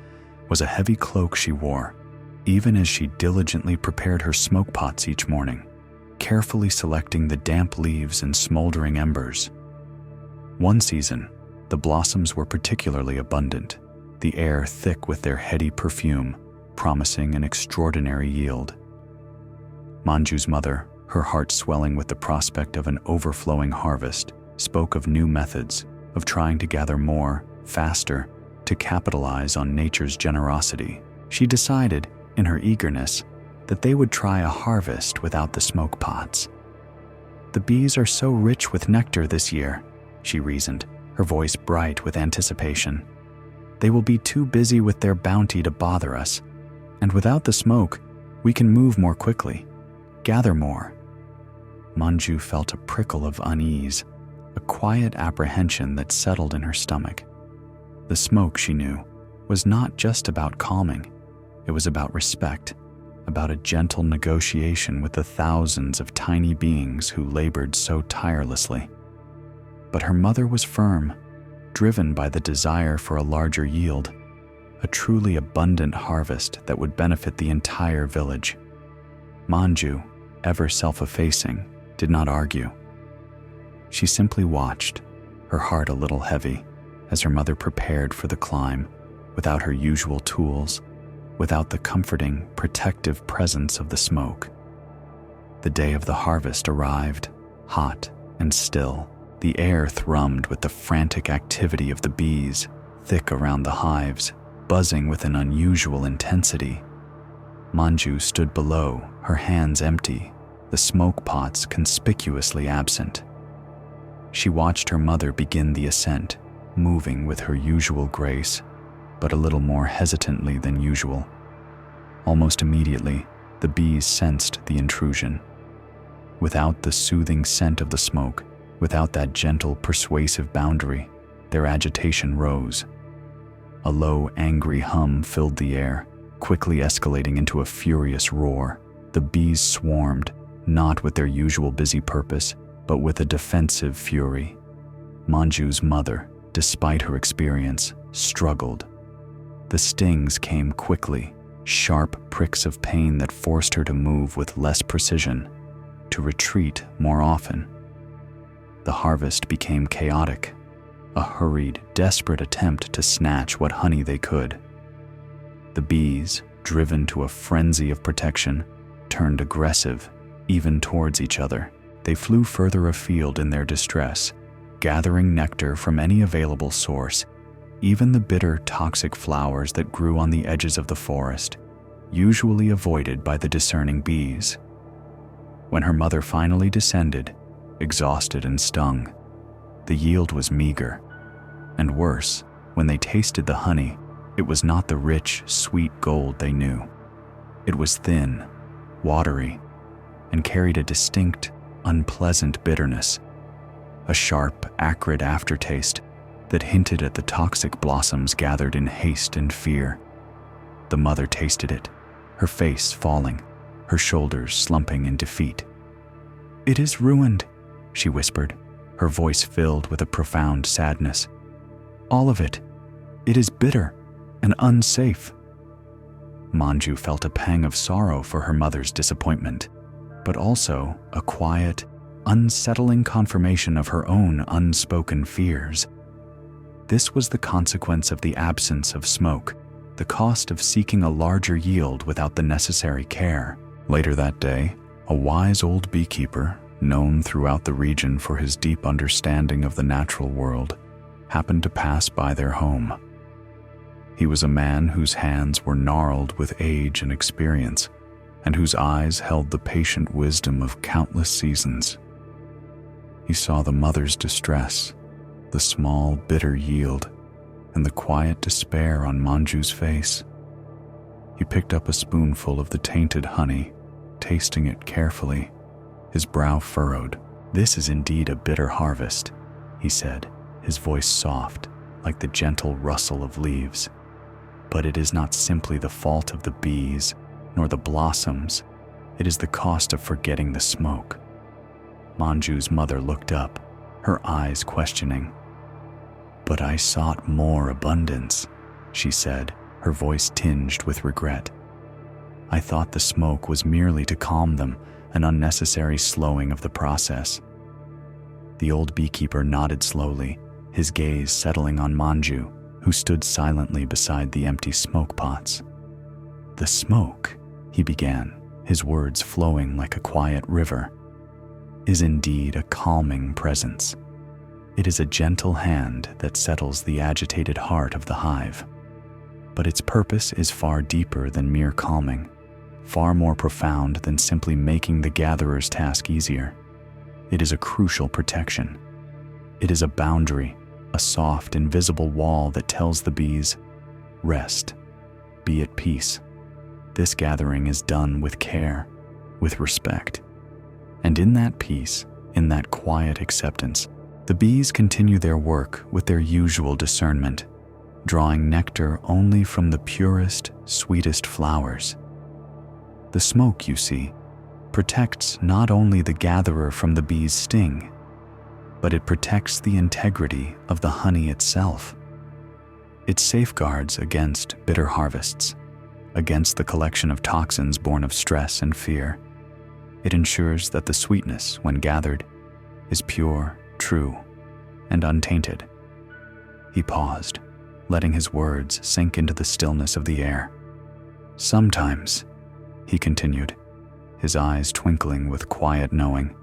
was a heavy cloak she wore, even as she diligently prepared her smoke pots each morning, carefully selecting the damp leaves and smoldering embers. One season, the blossoms were particularly abundant, the air thick with their heady perfume, promising an extraordinary yield. Manju's mother, her heart swelling with the prospect of an overflowing harvest, spoke of new methods, of trying to gather more, faster, to capitalize on nature's generosity. She decided, in her eagerness, that they would try a harvest without the smoke pots. "The bees are so rich with nectar this year," she reasoned, her voice bright with anticipation. "They will be too busy with their bounty to bother us, and without the smoke, we can move more quickly, gather more." Manju felt a prickle of unease, a quiet apprehension that settled in her stomach. The smoke, she knew, was not just about calming. It was about respect, about a gentle negotiation with the thousands of tiny beings who labored so tirelessly. But her mother was firm, driven by the desire for a larger yield, a truly abundant harvest that would benefit the entire village. Manju, ever self-effacing, did not argue. She simply watched, her heart a little heavy, as her mother prepared for the climb, without her usual tools, without the comforting, protective presence of the smoke. The day of the harvest arrived, hot, and still. The air thrummed with the frantic activity of the bees, thick around the hives, buzzing with an unusual intensity. Manju stood below, her hands empty, the smoke pots conspicuously absent. She watched her mother begin the ascent, moving with her usual grace, but a little more hesitantly than usual. Almost immediately, the bees sensed the intrusion. Without the soothing scent of the smoke, without that gentle, persuasive boundary, their agitation rose. A low, angry hum filled the air, quickly escalating into a furious roar. The bees swarmed, not with their usual busy purpose, but with a defensive fury. Manju's mother, despite her experience, struggled. The stings came quickly, sharp pricks of pain that forced her to move with less precision, to retreat more often. The harvest became chaotic, a hurried, desperate attempt to snatch what honey they could. The bees, driven to a frenzy of protection, turned aggressive, even towards each other. They flew further afield in their distress, gathering nectar from any available source, even the bitter, toxic flowers that grew on the edges of the forest, usually avoided by the discerning bees. When her mother finally descended, exhausted and stung, the yield was meager. And worse, when they tasted the honey, it was not the rich, sweet gold they knew. It was thin, watery, and carried a distinct, unpleasant bitterness, a sharp, acrid aftertaste that hinted at the toxic blossoms gathered in haste and fear. The mother tasted it, her face falling, her shoulders slumping in defeat. "It is ruined," she whispered, her voice filled with a profound sadness. "All of it. It is bitter and unsafe." Manju felt a pang of sorrow for her mother's disappointment, but also a quiet, unsettling confirmation of her own unspoken fears. This was the consequence of the absence of smoke, the cost of seeking a larger yield without the necessary care. Later that day, a wise old beekeeper, known throughout the region for his deep understanding of the natural world, happened to pass by their home. He was a man whose hands were gnarled with age and experience, and whose eyes held the patient wisdom of countless seasons. He saw the mother's distress, the small, bitter yield, and the quiet despair on Manju's face. He picked up a spoonful of the tainted honey, tasting it carefully, his brow furrowed. "This is indeed a bitter harvest," he said, his voice soft, like the gentle rustle of leaves. "But it is not simply the fault of the bees, nor the blossoms. It is the cost of forgetting the smoke." Manju's mother looked up, her eyes questioning. "But I sought more abundance," she said, her voice tinged with regret. "I thought the smoke was merely to calm them, an unnecessary slowing of the process." The old beekeeper nodded slowly, his gaze settling on Manju, who stood silently beside the empty smoke pots. "The smoke," he began, his words flowing like a quiet river, "is indeed a calming presence. It is a gentle hand that settles the agitated heart of the hive. But its purpose is far deeper than mere calming, far more profound than simply making the gatherer's task easier. It is a crucial protection. It is a boundary, a soft, invisible wall that tells the bees, 'Rest, be at peace.' This gathering is done with care, with respect. And in that peace, in that quiet acceptance, the bees continue their work with their usual discernment, drawing nectar only from the purest, sweetest flowers. The smoke, you see, protects not only the gatherer from the bee's sting, but it protects the integrity of the honey itself. It safeguards against bitter harvests, against the collection of toxins born of stress and fear. It ensures that the sweetness, when gathered, is pure, true, and untainted." He paused, letting his words sink into the stillness of the air. "Sometimes," he continued, his eyes twinkling with quiet knowing,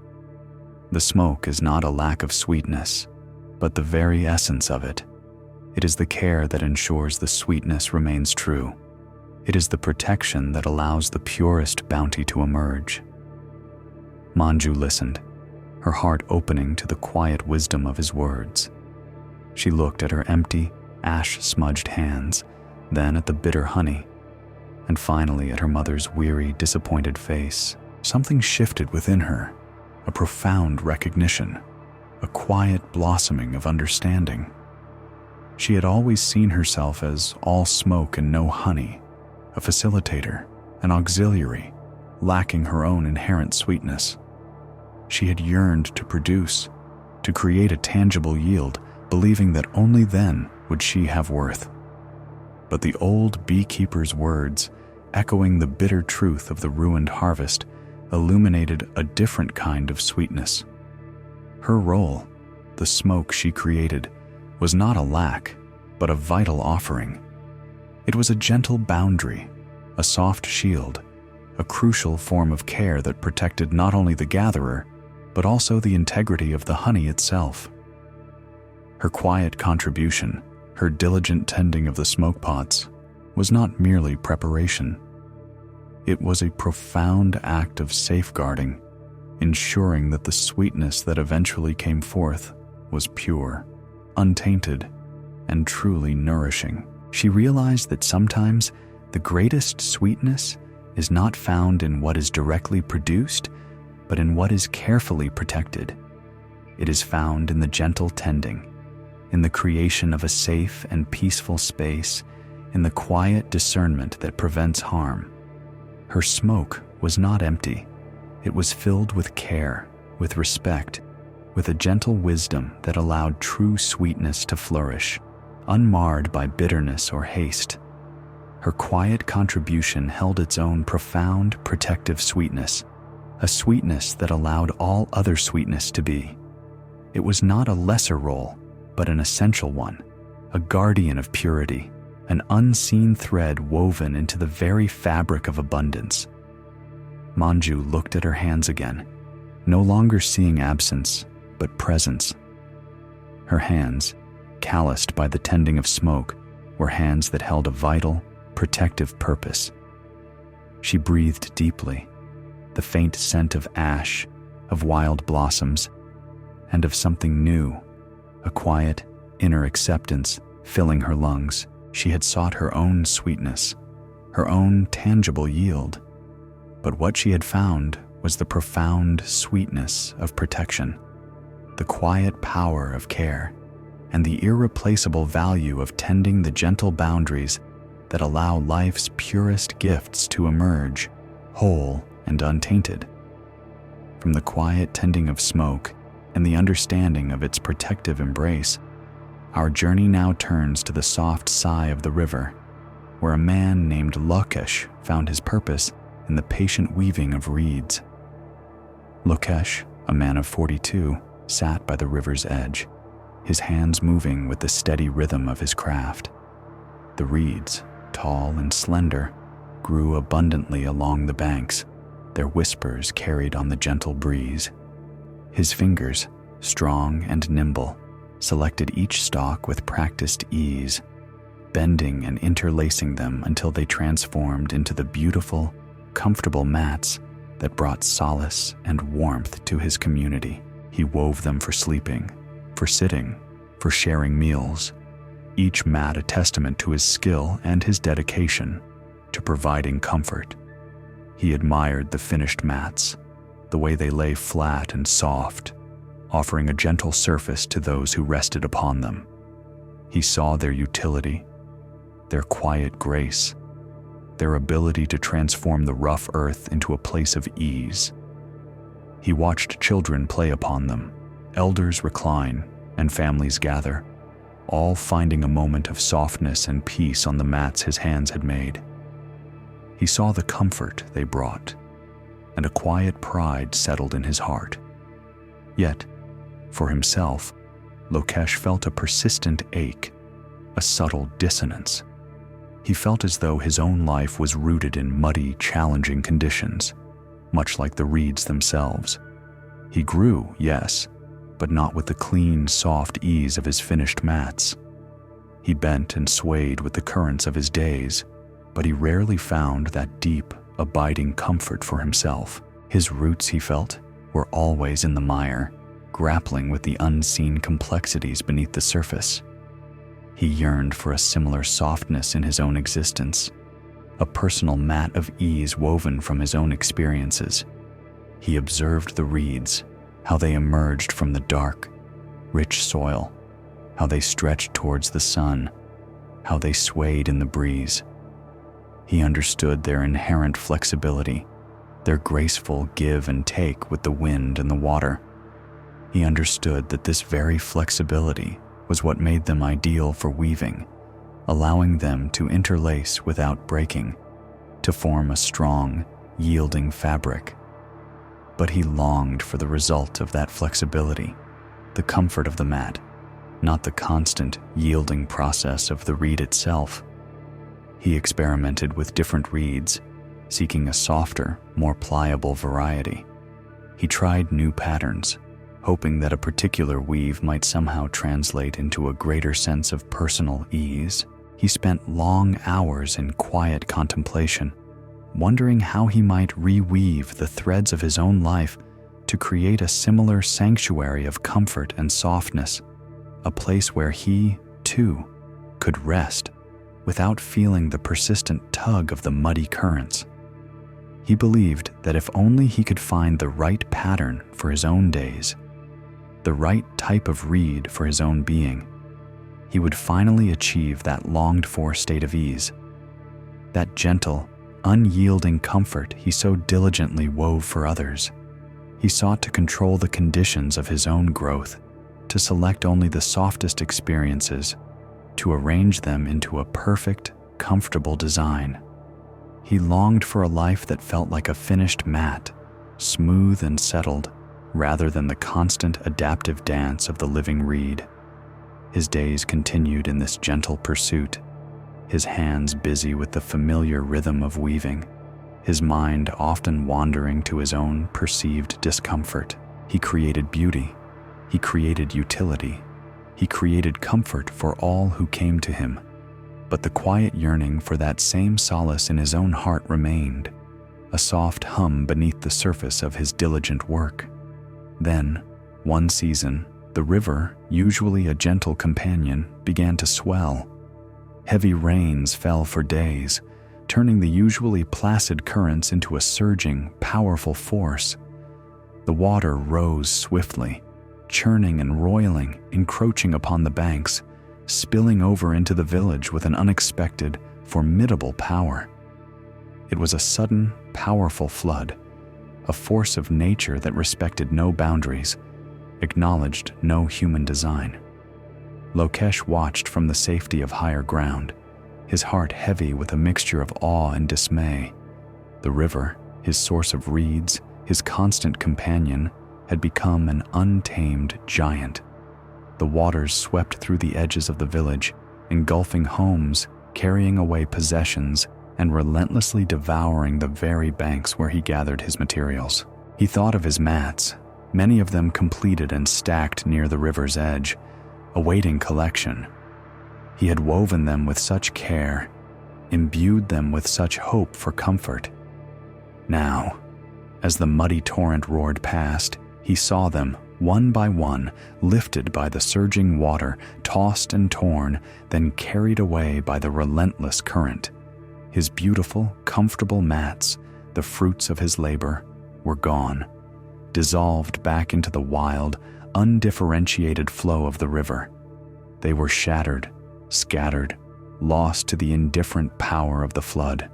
The smoke is not a lack of sweetness, but the very essence of it. It is the care that ensures the sweetness remains true. It is the protection that allows the purest bounty to emerge. Manju listened, her heart opening to the quiet wisdom of his words. She looked at her empty, ash-smudged hands, then at the bitter honey, and finally at her mother's weary, disappointed face. Something shifted within her, a profound recognition, a quiet blossoming of understanding. She had always seen herself as all smoke and no honey, a facilitator, an auxiliary, lacking her own inherent sweetness. She had yearned to produce, to create a tangible yield, believing that only then would she have worth. But the old beekeeper's words, echoing the bitter truth of the ruined harvest, illuminated a different kind of sweetness. Her role, the smoke she created, was not a lack, but a vital offering. It was a gentle boundary, a soft shield, a crucial form of care that protected not only the gatherer, but also the integrity of the honey itself. Her quiet contribution, her diligent tending of the smoke pots, was not merely preparation. It was a profound act of safeguarding, ensuring that the sweetness that eventually came forth was pure, untainted, and truly nourishing. She realized that sometimes the greatest sweetness is not found in what is directly produced, but in what is carefully protected. It is found in the gentle tending, in the creation of a safe and peaceful space, in the quiet discernment that prevents harm. Her smoke was not empty. It was filled with care, with respect, with a gentle wisdom that allowed true sweetness to flourish, unmarred by bitterness or haste. Her quiet contribution held its own profound, protective sweetness, a sweetness that allowed all other sweetness to be. It was not a lesser role, but an essential one, a guardian of purity, an unseen thread woven into the very fabric of abundance. Manju looked at her hands again, no longer seeing absence, but presence. Her hands, calloused by the tending of smoke, were hands that held a vital, protective purpose. She breathed deeply, the faint scent of ash, of wild blossoms, and of something new, a quiet, inner acceptance filling her lungs. She had sought her own sweetness, her own tangible yield, but what she had found was the profound sweetness of protection, the quiet power of care, and the irreplaceable value of tending the gentle boundaries that allow life's purest gifts to emerge, whole and untainted. From the quiet tending of smoke and the understanding of its protective embrace, our journey now turns to the soft sigh of the river, where a man named Lotus found his purpose in the patient weaving of reeds. Lotus, a man of 42, sat by the river's edge, his hands moving with the steady rhythm of his craft. The reeds, tall and slender, grew abundantly along the banks, their whispers carried on the gentle breeze. His fingers, strong and nimble, selected each stalk with practiced ease, bending and interlacing them until they transformed into the beautiful, comfortable mats that brought solace and warmth to his community. He wove them for sleeping, for sitting, for sharing meals, each mat a testament to his skill and his dedication to providing comfort. He admired the finished mats, the way they lay flat and soft, offering a gentle surface to those who rested upon them. He saw their utility, their quiet grace, their ability to transform the rough earth into a place of ease. He watched children play upon them, elders recline, and families gather, all finding a moment of softness and peace on the mats his hands had made. He saw the comfort they brought, and a quiet pride settled in his heart. Yet, for himself, Lokesh felt a persistent ache, a subtle dissonance. He felt as though his own life was rooted in muddy, challenging conditions, much like the reeds themselves. He grew, yes, but not with the clean, soft ease of his finished mats. He bent and swayed with the currents of his days, but he rarely found that deep, abiding comfort for himself. His roots, he felt, were always in the mire, grappling with the unseen complexities beneath the surface. He yearned for a similar softness in his own existence, a personal mat of ease woven from his own experiences. He observed the reeds, how they emerged from the dark, rich soil, how they stretched towards the sun, how they swayed in the breeze. He understood their inherent flexibility, their graceful give and take with the wind and the water. He understood that this very flexibility was what made them ideal for weaving, allowing them to interlace without breaking, to form a strong, yielding fabric. But he longed for the result of that flexibility, the comfort of the mat, not the constant, yielding process of the reed itself. He experimented with different reeds, seeking a softer, more pliable variety. He tried new patterns, hoping that a particular weave might somehow translate into a greater sense of personal ease. He spent long hours in quiet contemplation, wondering how he might reweave the threads of his own life to create a similar sanctuary of comfort and softness, a place where he, too, could rest without feeling the persistent tug of the muddy currents. He believed that if only he could find the right pattern for his own days, the right type of reed for his own being, he would finally achieve that longed-for state of ease, that gentle, unyielding comfort he so diligently wove for others. He sought to control the conditions of his own growth, to select only the softest experiences, to arrange them into a perfect, comfortable design. He longed for a life that felt like a finished mat, smooth and settled, rather than the constant adaptive dance of the living reed. His days continued in this gentle pursuit, his hands busy with the familiar rhythm of weaving, his mind often wandering to his own perceived discomfort. He created beauty, he created utility, he created comfort for all who came to him. But the quiet yearning for that same solace in his own heart remained, a soft hum beneath the surface of his diligent work. Then, one season, the river, usually a gentle companion, began to swell. Heavy rains fell for days, turning the usually placid currents into a surging, powerful force. The water rose swiftly, churning and roiling, encroaching upon the banks, spilling over into the village with an unexpected, formidable power. It was a sudden, powerful flood, a force of nature that respected no boundaries, acknowledged no human design. Lokesh watched from the safety of higher ground, his heart heavy with a mixture of awe and dismay. The river, his source of reeds, his constant companion, had become an untamed giant. The waters swept through the edges of the village, engulfing homes, carrying away possessions, and relentlessly devouring the very banks where he gathered his materials. He thought of his mats, many of them completed and stacked near the river's edge, awaiting collection. He had woven them with such care, imbued them with such hope for comfort. Now, as the muddy torrent roared past, he saw them, one by one, lifted by the surging water, tossed and torn, then carried away by the relentless current. His beautiful, comfortable mats, the fruits of his labor, were gone, dissolved back into the wild, undifferentiated flow of the river. They were shattered, scattered, lost to the indifferent power of the flood.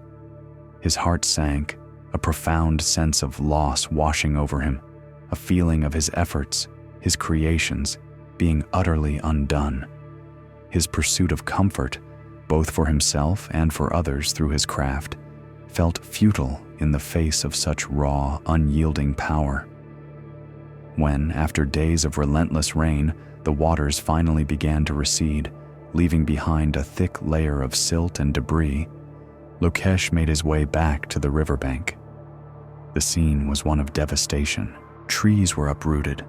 His heart sank, a profound sense of loss washing over him, a feeling of his efforts, his creations, being utterly undone. His pursuit of comfort, both for himself and for others through his craft, felt futile in the face of such raw, unyielding power. When, after days of relentless rain, the waters finally began to recede, leaving behind a thick layer of silt and debris, Lokesh made his way back to the riverbank. The scene was one of devastation. Trees were uprooted,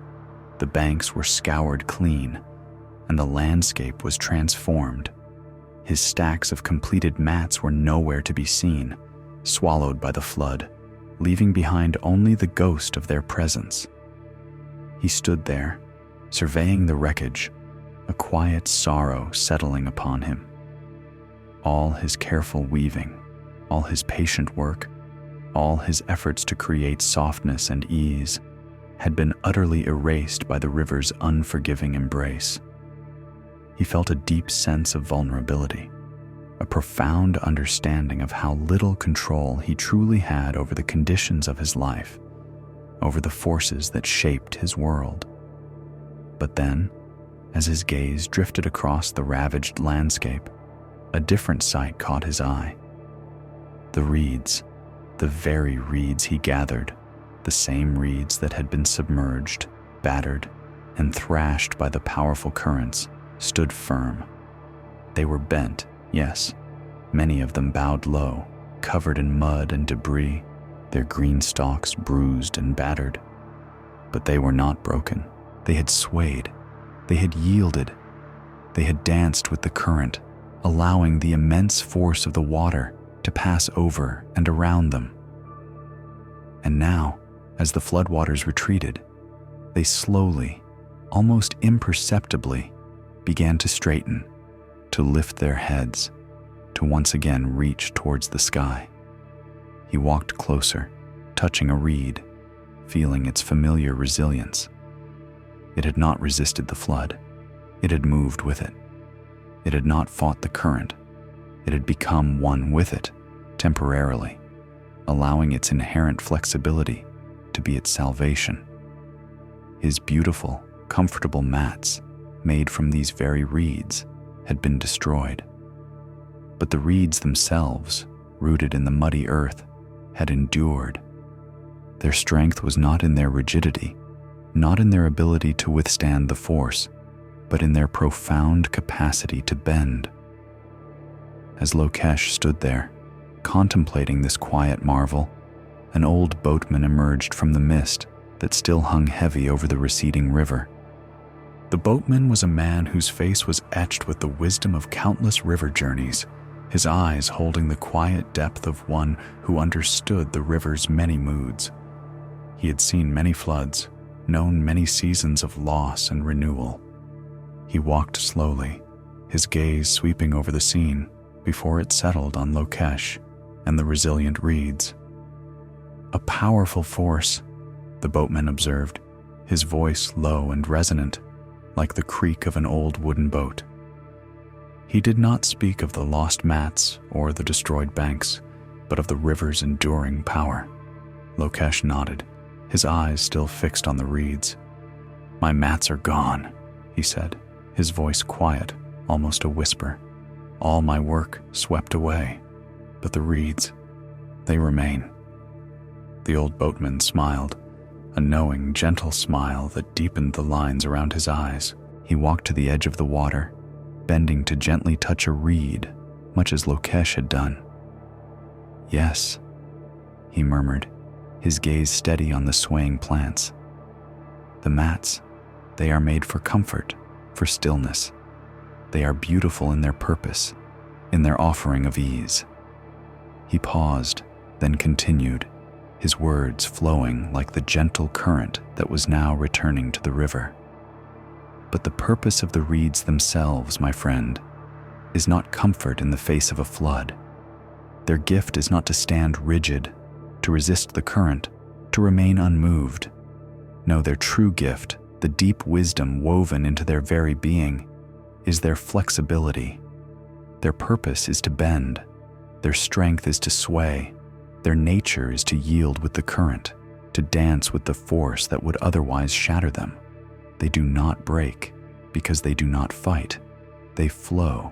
the banks were scoured clean, and the landscape was transformed. His stacks of completed mats were nowhere to be seen, swallowed by the flood, leaving behind only the ghost of their presence. He stood there, surveying the wreckage, a quiet sorrow settling upon him. All his careful weaving, all his patient work, all his efforts to create softness and ease had been utterly erased by the river's unforgiving embrace. He felt a deep sense of vulnerability, a profound understanding of how little control he truly had over the conditions of his life, over the forces that shaped his world. But then, as his gaze drifted across the ravaged landscape, a different sight caught his eye. The reeds, the very reeds he gathered, the same reeds that had been submerged, battered, and thrashed by the powerful currents, stood firm. They were bent, yes, many of them bowed low, covered in mud and debris, their green stalks bruised and battered. But they were not broken. They had swayed. They had yielded. They had danced with the current, allowing the immense force of the water to pass over and around them. And now, as the floodwaters retreated, they slowly, almost imperceptibly, began to straighten, to lift their heads, to once again reach towards the sky. He walked closer, touching a reed, feeling its familiar resilience. It had not resisted the flood. It had moved with it. It had not fought the current. It had become one with it, temporarily, allowing its inherent flexibility to be its salvation. His beautiful, comfortable mats, made from these very reeds, had been destroyed. But the reeds themselves, rooted in the muddy earth, had endured. Their strength was not in their rigidity, not in their ability to withstand the force, but in their profound capacity to bend. As Lokesh stood there, contemplating this quiet marvel, an old boatman emerged from the mist that still hung heavy over the receding river. The boatman was a man whose face was etched with the wisdom of countless river journeys, his eyes holding the quiet depth of one who understood the river's many moods. He had seen many floods, known many seasons of loss and renewal. He walked slowly, his gaze sweeping over the scene before it settled on Lokesh and the resilient reeds. "A powerful force," the boatman observed, his voice low and resonant, like the creak of an old wooden boat. He did not speak of the lost mats or the destroyed banks, but of the river's enduring power. Lokesh nodded, his eyes still fixed on the reeds. "My mats are gone," he said, his voice quiet, almost a whisper. "All my work swept away, but the reeds, they remain." The old boatman smiled, a knowing, gentle smile that deepened the lines around his eyes. He walked to the edge of the water, bending to gently touch a reed, much as Lokesh had done. "Yes," he murmured, his gaze steady on the swaying plants. "The mats, they are made for comfort, for stillness. They are beautiful in their purpose, in their offering of ease." He paused, then continued, his words flowing like the gentle current that was now returning to the river. "But the purpose of the reeds themselves, my friend, is not comfort in the face of a flood. Their gift is not to stand rigid, to resist the current, to remain unmoved. No, their true gift, the deep wisdom woven into their very being, is their flexibility. Their purpose is to bend. Their strength is to sway. Their nature is to yield with the current, to dance with the force that would otherwise shatter them. They do not break because they do not fight. They flow,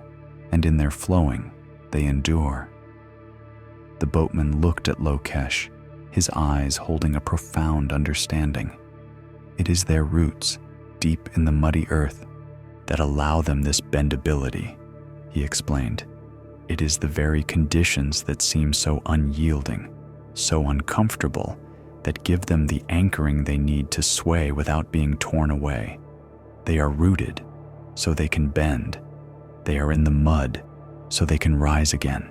and in their flowing, they endure." The boatman looked at Lokesh, his eyes holding a profound understanding. "It is their roots, deep in the muddy earth, that allow them this bendability," he explained. "It is the very conditions that seem so unyielding, so uncomfortable, that give them the anchoring they need to sway without being torn away. They are rooted so they can bend. They are in the mud so they can rise again.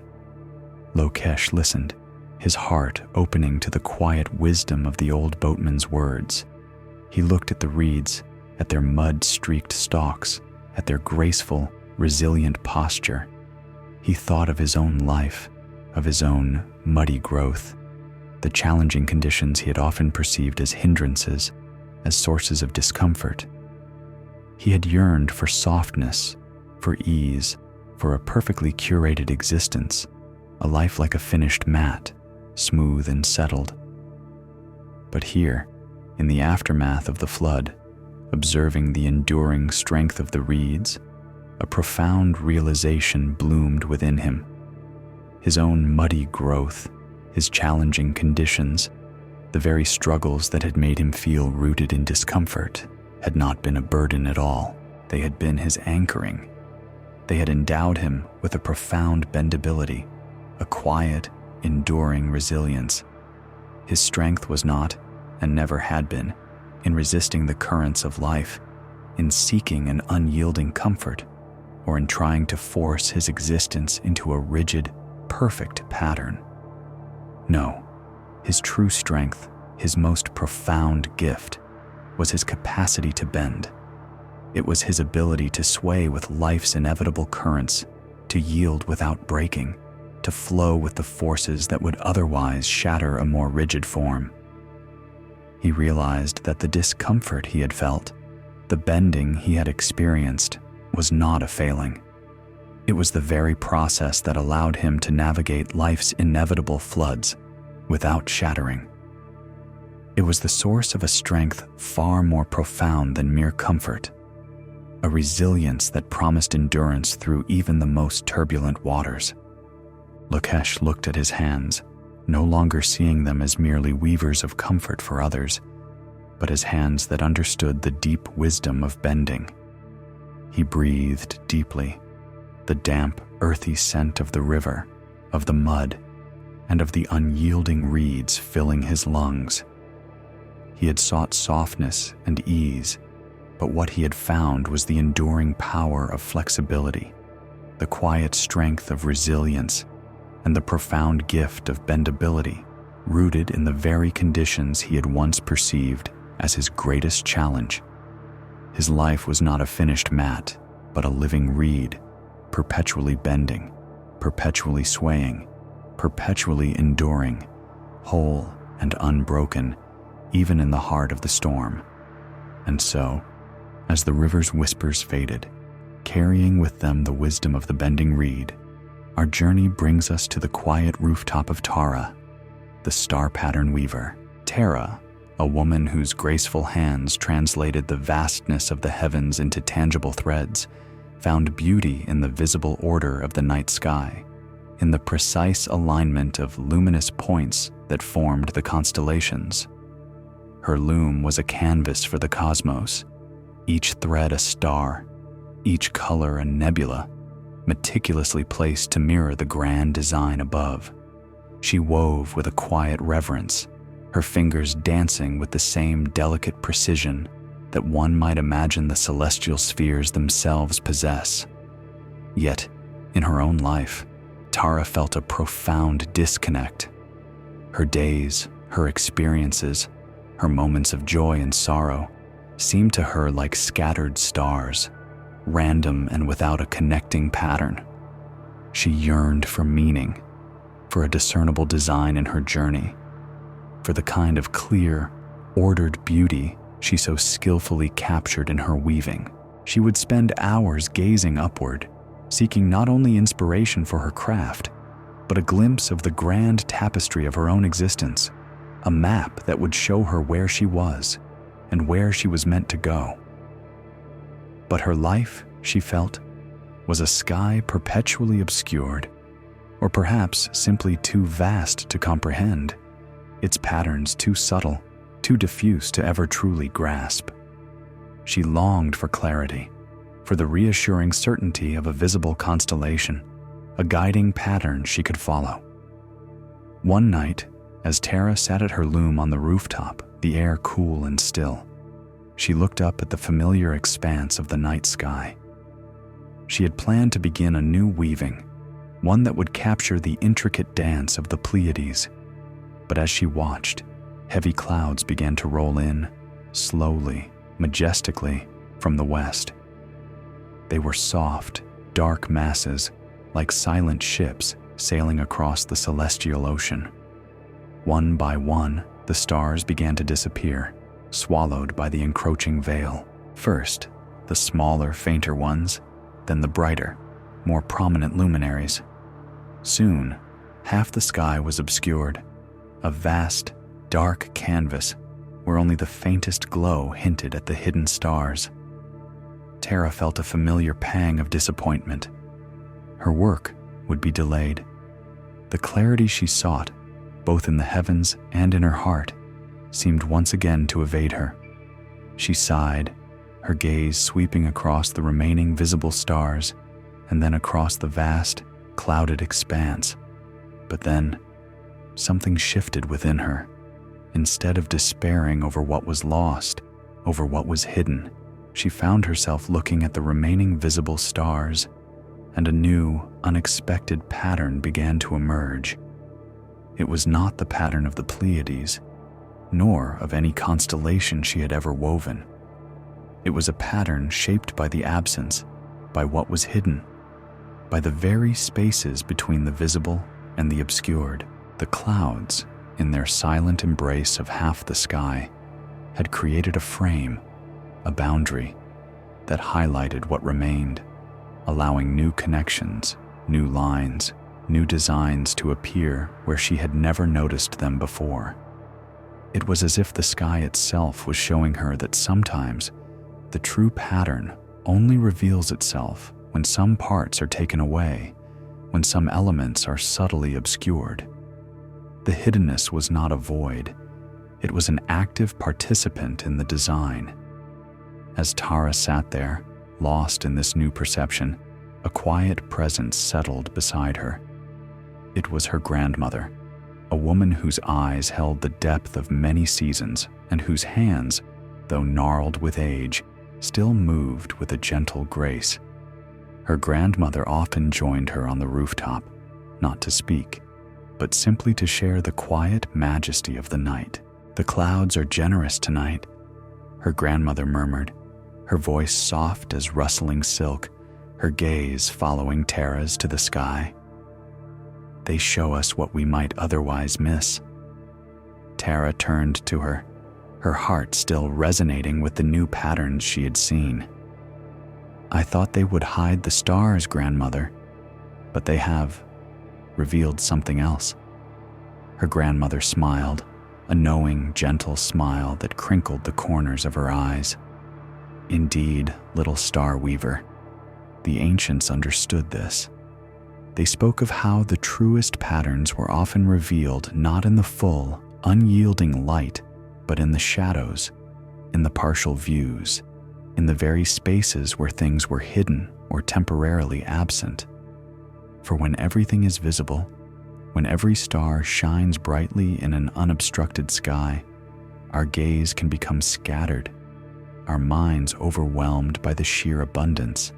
Lokesh listened, his heart opening to the quiet wisdom of the old boatman's words. He looked at the reeds, at their mud-streaked stalks, at their graceful, resilient posture. He thought of his own life, of his own muddy growth, the challenging conditions he had often perceived as hindrances, as sources of discomfort. He had yearned for softness, for ease, for a perfectly curated existence, a life like a finished mat, smooth and settled. But here, in the aftermath of the flood, observing the enduring strength of the reeds, a profound realization bloomed within him. His own muddy growth, his challenging conditions, the very struggles that had made him feel rooted in discomfort, had not been a burden at all. They had been his anchoring. They had endowed him with a profound bendability, a quiet, enduring resilience. His strength was not, and never had been, in resisting the currents of life, in seeking an unyielding comfort, or in trying to force his existence into a rigid, perfect pattern. No, his true strength, his most profound gift, was his capacity to bend. It was his ability to sway with life's inevitable currents, to yield without breaking, to flow with the forces that would otherwise shatter a more rigid form. He realized that the discomfort he had felt, the bending he had experienced, was not a failing. It was the very process that allowed him to navigate life's inevitable floods without shattering. It was the source of a strength far more profound than mere comfort, a resilience that promised endurance through even the most turbulent waters. Lokesh looked at his hands, no longer seeing them as merely weavers of comfort for others, but as hands that understood the deep wisdom of bending. He breathed deeply, the damp, earthy scent of the river, of the mud, and of the unyielding reeds filling his lungs. He had sought softness and ease, but what he had found was the enduring power of flexibility, the quiet strength of resilience, and the profound gift of bendability, rooted in the very conditions he had once perceived as his greatest challenge. His life was not a finished mat, but a living reed, perpetually bending, perpetually swaying, perpetually enduring, whole and unbroken, even in the heart of the storm. And so, as the river's whispers faded, carrying with them the wisdom of the bending reed, our journey brings us to the quiet rooftop of Tara, the star pattern weaver. Tara, a woman whose graceful hands translated the vastness of the heavens into tangible threads, found beauty in the visible order of the night sky, in the precise alignment of luminous points that formed the constellations. Her loom was a canvas for the cosmos, each thread a star, each color a nebula, meticulously placed to mirror the grand design above. She wove with a quiet reverence, her fingers dancing with the same delicate precision that one might imagine the celestial spheres themselves possess. Yet, in her own life, Tara felt a profound disconnect. Her days, her experiences, her moments of joy and sorrow seemed to her like scattered stars, random and without a connecting pattern. She yearned for meaning, for a discernible design in her journey, for the kind of clear, ordered beauty she so skillfully captured in her weaving. She would spend hours gazing upward, seeking not only inspiration for her craft, but a glimpse of the grand tapestry of her own existence, a map that would show her where she was and where she was meant to go. But her life, she felt, was a sky perpetually obscured, or perhaps simply too vast to comprehend, its patterns too subtle, too diffuse to ever truly grasp. She longed for clarity, for the reassuring certainty of a visible constellation, a guiding pattern she could follow. One night, As Tara sat at her loom on the rooftop, the air cool and still, she looked up at the familiar expanse of the night sky. She had planned to begin a new weaving, one that would capture the intricate dance of the Pleiades. But as she watched, heavy clouds began to roll in, slowly, majestically, from the west. They were soft, dark masses, like silent ships sailing across the celestial ocean. One by one, the stars began to disappear, swallowed by the encroaching veil. First, the smaller, fainter ones, then the brighter, more prominent luminaries. Soon, half the sky was obscured, a vast, dark canvas where only the faintest glow hinted at the hidden stars. Tara felt a familiar pang of disappointment. Her work would be delayed. The clarity she sought, both in the heavens and in her heart, seemed once again to evade her. She sighed, her gaze sweeping across the remaining visible stars and then across the vast, clouded expanse. But then, something shifted within her. Instead of despairing over what was lost, over what was hidden, she found herself looking at the remaining visible stars, and a new, unexpected pattern began to emerge. It was not the pattern of the Pleiades, nor of any constellation she had ever woven. It was a pattern shaped by the absence, by what was hidden, by the very spaces between the visible and the obscured. The clouds, in their silent embrace of half the sky, had created a frame, a boundary, that highlighted what remained, allowing new connections, new lines, new designs to appear where she had never noticed them before. It was as if the sky itself was showing her that sometimes the true pattern only reveals itself when some parts are taken away, when some elements are subtly obscured. The hiddenness was not a void, it was an active participant in the design. As Tara sat there, lost in this new perception, a quiet presence settled beside her. It was her grandmother, a woman whose eyes held the depth of many seasons and whose hands, though gnarled with age, still moved with a gentle grace. Her grandmother often joined her on the rooftop, not to speak, but simply to share the quiet majesty of the night. "The clouds are generous tonight," her grandmother murmured, her voice soft as rustling silk, her gaze following Tara's to the sky. "They show us what we might otherwise miss." Tara turned to her, her heart still resonating with the new patterns she had seen. "I thought they would hide the stars, grandmother, but they have revealed something else." Her grandmother smiled, a knowing, gentle smile that crinkled the corners of her eyes. "Indeed, little star weaver." The ancients understood this. They spoke of how the truest patterns were often revealed not in the full, unyielding light, but in the shadows, in the partial views, in the very spaces where things were hidden or temporarily absent. For when everything is visible, when every star shines brightly in an unobstructed sky, our gaze can become scattered, our minds overwhelmed by the sheer abundance.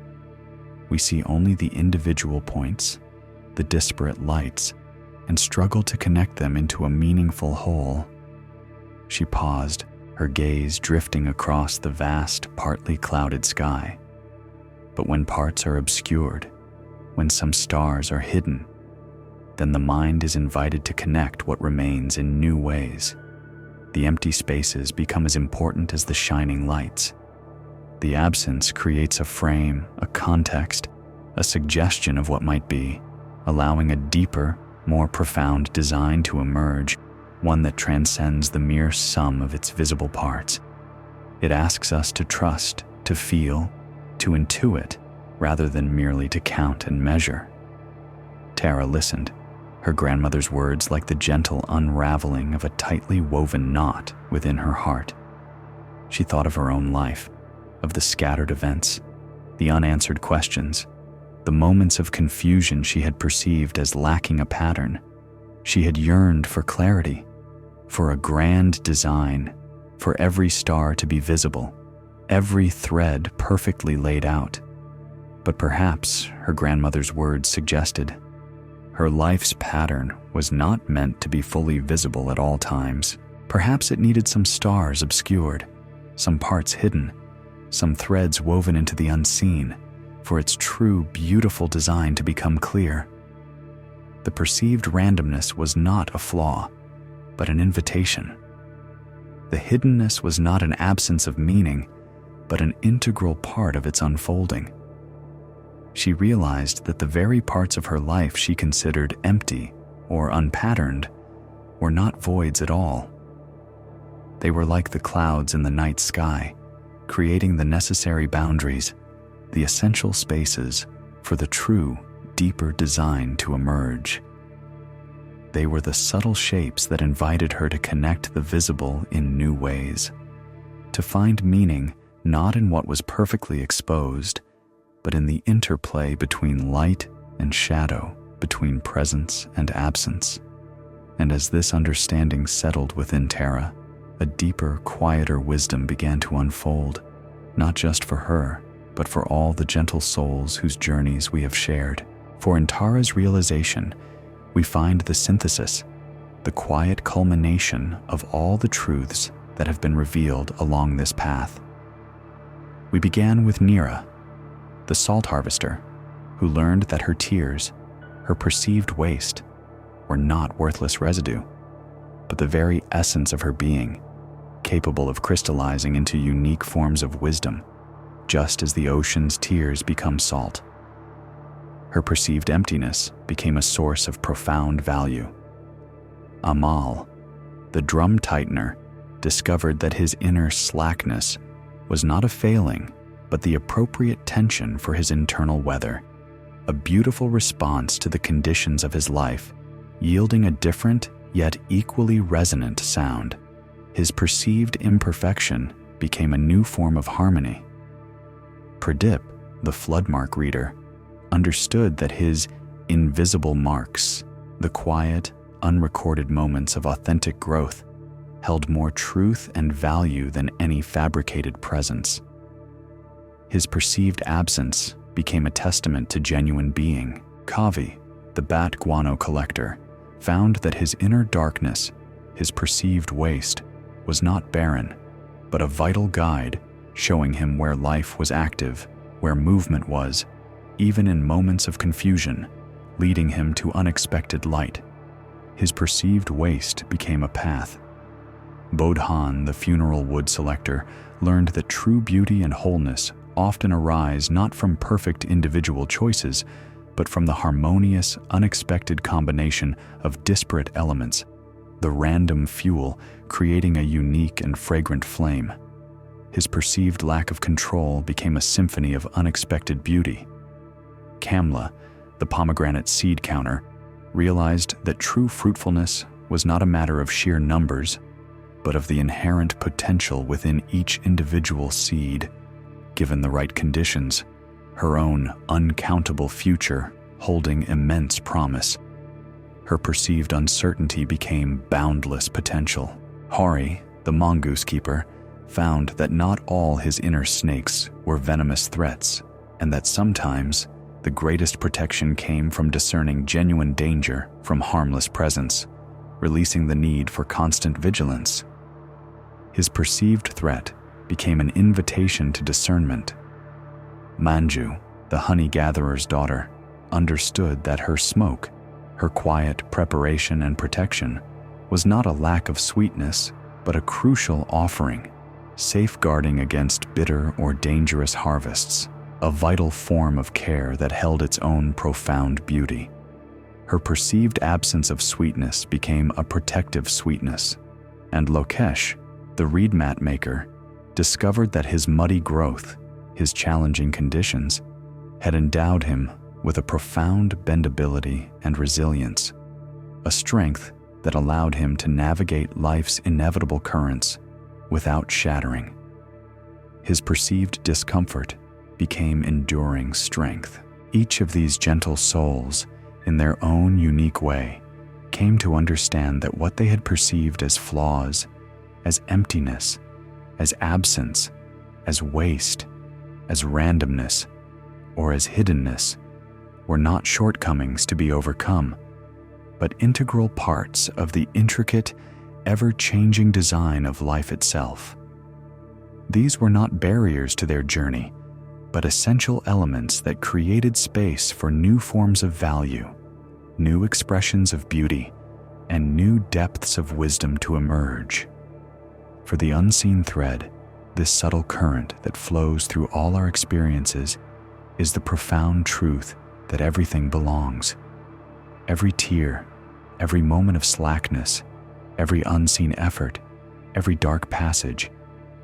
We see only the individual points, the disparate lights, and struggle to connect them into a meaningful whole. She paused, her gaze drifting across the vast, partly clouded sky. But when parts are obscured, when some stars are hidden, then the mind is invited to connect what remains in new ways. The empty spaces become as important as the shining lights. The absence creates a frame, a context, a suggestion of what might be, allowing a deeper, more profound design to emerge, one that transcends the mere sum of its visible parts. It asks us to trust, to feel, to intuit, rather than merely to count and measure. Tara listened, her grandmother's words like the gentle unraveling of a tightly woven knot within her heart. She thought of her own life, of the scattered events, the unanswered questions, the moments of confusion she had perceived as lacking a pattern. She had yearned for clarity, for a grand design, for every star to be visible, every thread perfectly laid out. But perhaps, her grandmother's words suggested, her life's pattern was not meant to be fully visible at all times. Perhaps it needed some stars obscured, some parts hidden, some threads woven into the unseen, for its true, beautiful design to become clear. The perceived randomness was not a flaw, but an invitation. The hiddenness was not an absence of meaning, but an integral part of its unfolding. She realized that the very parts of her life she considered empty or unpatterned were not voids at all. They were like the clouds in the night sky, creating the necessary boundaries, the essential spaces for the true, deeper design to emerge. They were the subtle shapes that invited her to connect the visible in new ways, to find meaning not in what was perfectly exposed, but in the interplay between light and shadow, between presence and absence. And as this understanding settled within Tara, a deeper, quieter wisdom began to unfold, not just for her, but for all the gentle souls whose journeys we have shared. For in Tara's realization, we find the synthesis, the quiet culmination of all the truths that have been revealed along this path. We began with Nira, the salt harvester, who learned that her tears, her perceived waste, were not worthless residue, but the very essence of her being, capable of crystallizing into unique forms of wisdom, just as the ocean's tears become salt. Her perceived emptiness became a source of profound value. Amal, the drum tightener, discovered that his inner slackness was not a failing, but the appropriate tension for his internal weather, a beautiful response to the conditions of his life, yielding a different yet equally resonant sound. His perceived imperfection became a new form of harmony. Pradip, the floodmark reader, understood that his invisible marks, the quiet, unrecorded moments of authentic growth, held more truth and value than any fabricated presence. His perceived absence became a testament to genuine being. Kavi, the bat guano collector, found that his inner darkness, his perceived waste, was not barren, but a vital guide showing him where life was active, where movement was, even in moments of confusion, leading him to unexpected light. His perceived waste became a path. Bodhan, the funeral wood selector, learned that true beauty and wholeness often arise not from perfect individual choices, but from the harmonious, unexpected combination of disparate elements, the random fuel creating a unique and fragrant flame. His perceived lack of control became a symphony of unexpected beauty. Kamla, the pomegranate seed counter, realized that true fruitfulness was not a matter of sheer numbers, but of the inherent potential within each individual seed, given the right conditions, her own uncountable future holding immense promise. Her perceived uncertainty became boundless potential. Hari, the mongoose keeper, found that not all his inner snakes were venomous threats, and that sometimes the greatest protection came from discerning genuine danger from harmless presence, releasing the need for constant vigilance. His perceived threat became an invitation to discernment. Manju, the honey-gatherer's daughter, understood that her smoke, her quiet preparation and protection, was not a lack of sweetness, but a crucial offering, safeguarding against bitter or dangerous harvests, a vital form of care that held its own profound beauty. Her perceived absence of sweetness became a protective sweetness, and Lokesh, the reed mat maker, discovered that his muddy growth, his challenging conditions, had endowed him with a profound bendability and resilience, a strength that allowed him to navigate life's inevitable currents without shattering. His perceived discomfort became enduring strength. Each of these gentle souls, in their own unique way, came to understand that what they had perceived as flaws, as emptiness, as absence, as waste, as randomness, or as hiddenness, were not shortcomings to be overcome, but integral parts of the intricate, ever-changing design of life itself. These were not barriers to their journey, but essential elements that created space for new forms of value, new expressions of beauty, and new depths of wisdom to emerge. For the unseen thread, this subtle current that flows through all our experiences, is the profound truth that everything belongs. Every tear, every moment of slackness, every unseen effort, every dark passage,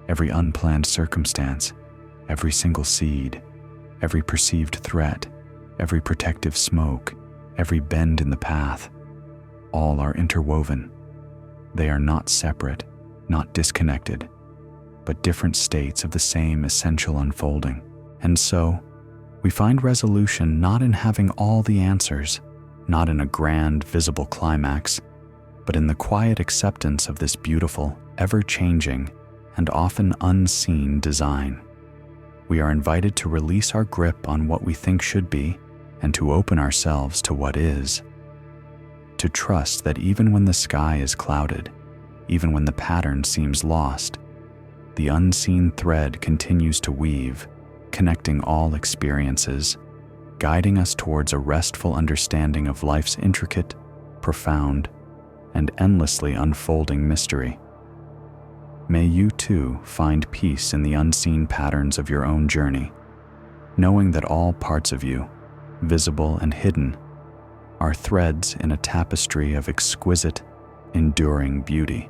every unplanned circumstance, every single seed, every perceived threat, every protective smoke, every bend in the path, all are interwoven. They are not separate, not disconnected, but different states of the same essential unfolding. And so, we find resolution not in having all the answers, not in a grand, visible climax, but in the quiet acceptance of this beautiful, ever-changing, and often unseen design. We are invited to release our grip on what we think should be and to open ourselves to what is. To trust that even when the sky is clouded, even when the pattern seems lost, the unseen thread continues to weave, connecting all experiences, guiding us towards a restful understanding of life's intricate, profound, and endlessly unfolding mystery. May you too find peace in the unseen patterns of your own journey, knowing that all parts of you, visible and hidden, are threads in a tapestry of exquisite, enduring beauty.